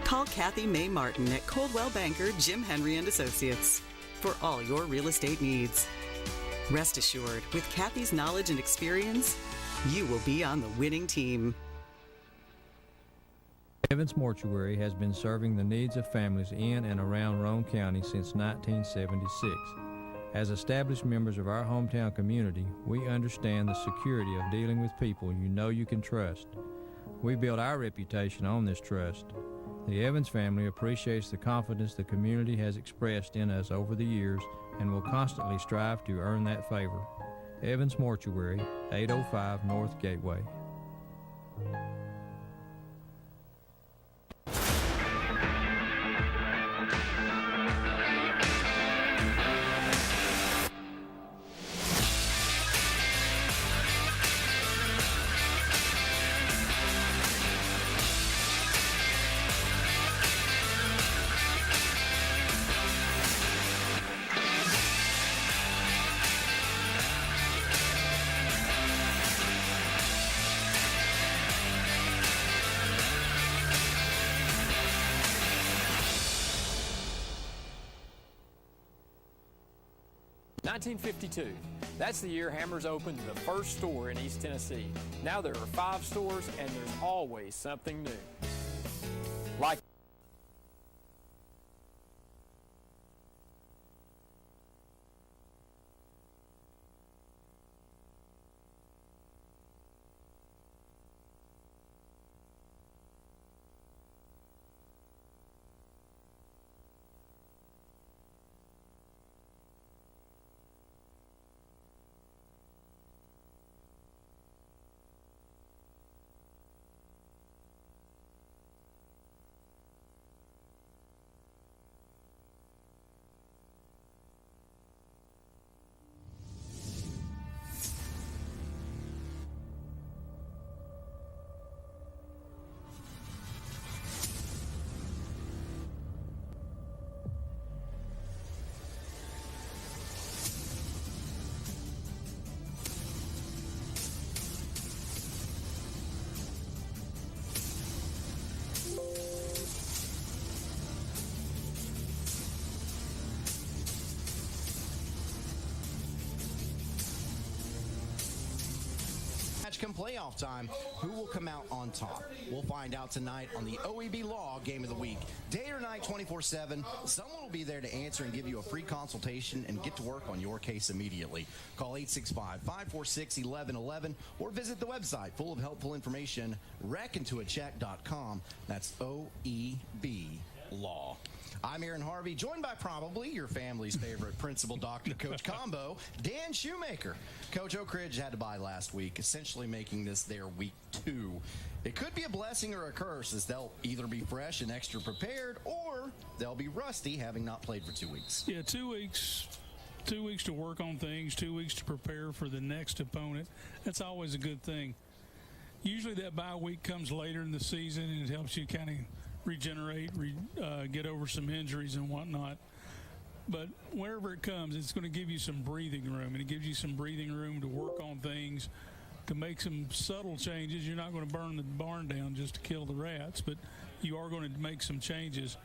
Call Kathy May Martin at Coldwell Banker Jim Henry & Associates for all your real estate needs. Rest assured, with Kathy's knowledge and experience, you will be on the winning team. Evans Mortuary has been serving the needs of families in and around Roane County since 1976. As established members of our hometown community, we understand the security of dealing with people you know you can trust. We built our reputation on this trust. The Evans family appreciates the confidence the community has expressed in us over the years and will constantly strive to earn that favor. Evans Mortuary, 805 North Gateway. (1952). That's the year Hammers opened the first store in East Tennessee. Now there are 5 stores, and there's always something new. Like come playoff time, who will come out on top? We'll find out tonight on the OEB Law Game of the Week. Day or night, 24/7, someone will be there to answer and give you a free consultation and get to work on your case immediately. Call 865-546-1111 or visit the website full of helpful information, wreckintoacheck.com. That's OEB Law. I'm Aaron Harvey, joined by probably your family's favorite principal doctor coach combo, Dan Shoemaker. Coach Oak Ridge had to bye last week, essentially making this their week 2. It could be a blessing or a curse, as they'll either be fresh and extra prepared, or they'll be rusty, having not played for 2 weeks. Yeah, 2 weeks. 2 weeks to work on things, 2 weeks to prepare for the next opponent. That's always a good thing. Usually that bye week comes later in the season, and it helps you kind of regenerate, get over some injuries and whatnot. But wherever it comes, it's going to give you some breathing room, and it gives you some breathing room to work on things, to make some subtle changes. You're not going to burn the barn down just to kill the rats, but you are going to make some changes.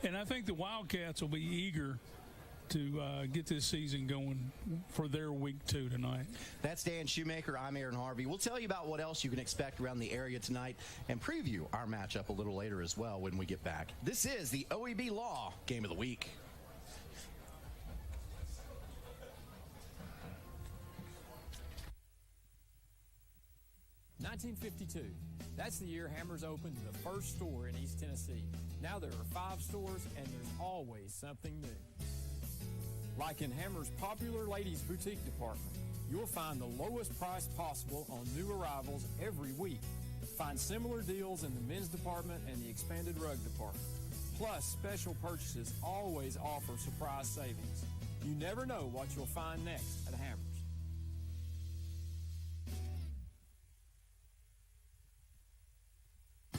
And I think the Wildcats will be eager to get this season going for their week 2 tonight. That's Dan Shoemaker. I'm Aaron Harvey. We'll tell you about what else you can expect around the area tonight and preview our matchup a little later as well when we get back. This is the OEB Law Game of the Week. $1952. That's the year Hammers opened the first store in East Tennessee. Now there are 5 stores, and there's always something new. Like in Hammer's popular ladies' boutique department, you'll find the lowest price possible on new arrivals every week. Find similar deals in the men's department and the expanded rug department. Plus, special purchases always offer surprise savings. You never know what you'll find next at Hammers.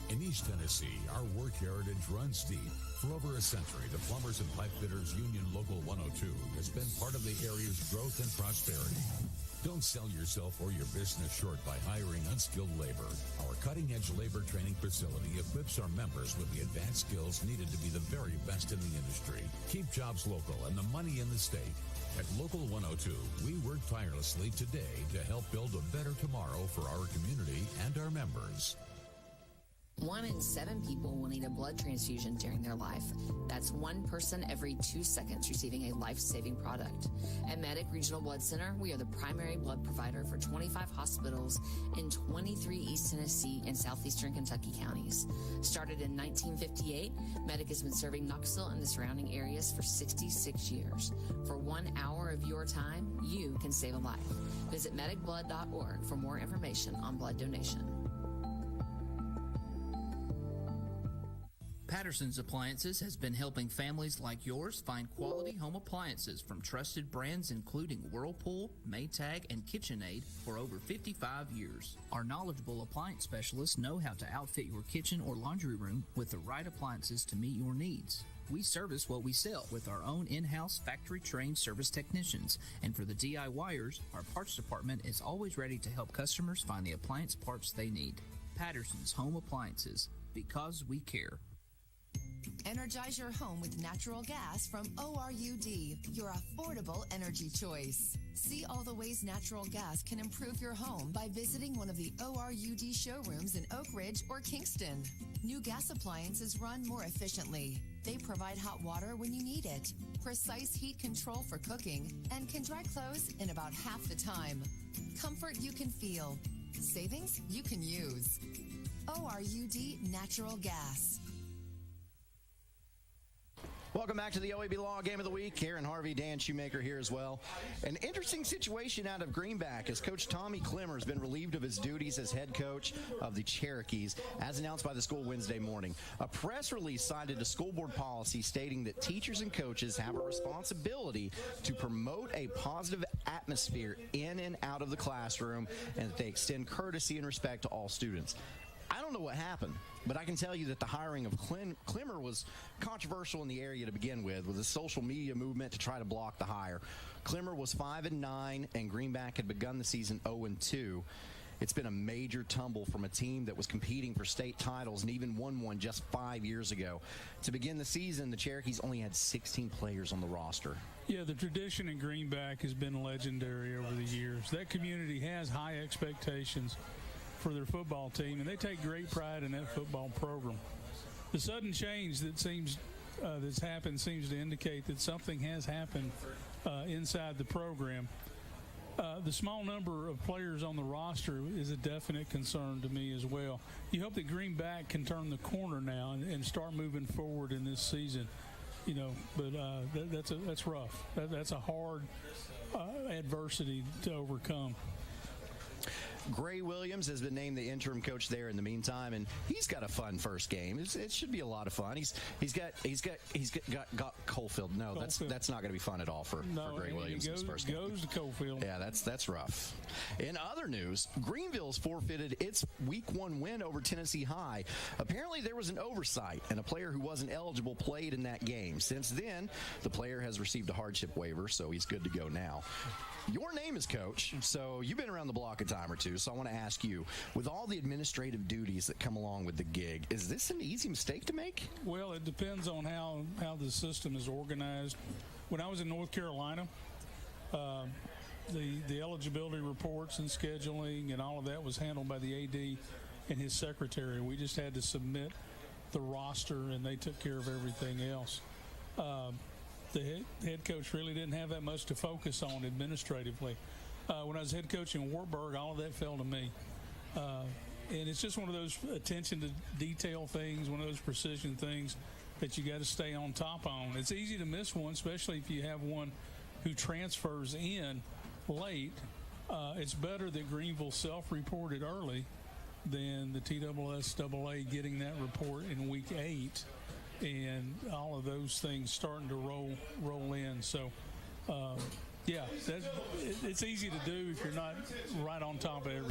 In East Tennessee, our work heritage runs deep. For over a century, the Plumbers and Pipe Fitters Union Local 102 has been part of the area's growth and prosperity. Don't sell yourself or your business short by hiring unskilled labor. Our cutting-edge labor training facility equips our members with the advanced skills needed to be the very best in the industry. Keep jobs local and the money in the state. At Local 102, we work tirelessly today to help build a better tomorrow for our community and our members. 1 in 7 people will need a blood transfusion during their life. That's 1 person every 2 seconds receiving a life-saving product. At Medic Regional Blood Center, we are the primary blood provider for 25 hospitals in 23 East Tennessee and southeastern Kentucky counties. Started in 1958, Medic has been serving Knoxville and the surrounding areas for 66 years. For 1 hour of your time, you can save a life. Visit medicblood.org for more information on blood donation. Patterson's Appliances has been helping families like yours find quality home appliances from trusted brands including Whirlpool, Maytag, and KitchenAid for over 55 years. Our knowledgeable appliance specialists know how to outfit your kitchen or laundry room with the right appliances to meet your needs. We service what we sell with our own in-house factory-trained service technicians. And for the DIYers, our parts department is always ready to help customers find the appliance parts they need. Patterson's Home Appliances, because we care. Energize your home with natural gas from ORUD, your affordable energy choice. See all the ways natural gas can improve your home by visiting one of the ORUD showrooms in Oak Ridge or Kingston. New gas appliances run more efficiently. They provide hot water when you need it, precise heat control for cooking, and can dry clothes in about half the time. Comfort you can feel. Savings you can use. ORUD Natural Gas. Welcome back to the OEB Law Game of the Week. Aaron Harvey, Dan Shoemaker here as well. An interesting situation out of Greenback as Coach Tommy Klimmer has been relieved of his duties as head coach of the Cherokees, as announced by the school Wednesday morning. A press release cited a school board policy stating that teachers and coaches have a responsibility to promote a positive atmosphere in and out of the classroom, and that they extend courtesy and respect to all students. I don't know what happened, but I can tell you that the hiring of Klimmer was controversial in the area to begin with a social media movement to try to block the hire. Klimmer was 5-9, and Greenback had begun the season 0-2. It's been a major tumble from a team that was competing for state titles and even won one just 5 years ago. To begin the season, the Cherokees only had 16 players on the roster. Yeah, the tradition in Greenback has been legendary over the years. That community has high expectations for their football team, and they take great pride in that football program. The sudden change that that's happened seems to indicate that something has happened inside the program. The small number of players on the roster is a definite concern to me as well. You hope that Greenback can turn the corner now and start moving forward in this season. But that's rough. That's a hard adversity to overcome. Gray Williams has been named the interim coach there in the meantime, and he's got a fun first game. It should be a lot of fun. He's got Coalfield. No, Coalfield. That's not going to be fun at all for Gray Williams' first game. Goes to Coalfield. Yeah, that's rough. In other news, Greenville's forfeited its Week 1 win over Tennessee High. Apparently, there was an oversight, and a player who wasn't eligible played in that game. Since then, the player has received a hardship waiver, so he's good to go now. Your name is Coach, so you've been around the block a time or two, so I want to ask you, with all the administrative duties that come along with the gig, is this an easy mistake to make? Well, it depends on how the system is organized. When I was in North Carolina, the eligibility reports and scheduling and all of that was handled by the AD and his secretary. We just had to submit the roster, and they took care of everything else. The head coach really didn't have that much to focus on administratively. When I was head coach in Wartburg, all of that fell to me. And it's just one of those attention to detail things, one of those precision things that you got to stay on top on. It's easy to miss one, especially if you have one who transfers in late. It's better that Greenville self-reported early than the TSSAA getting that report in Week 8. And all of those things starting to roll in. So, it's easy to do if you're not right on top of everything.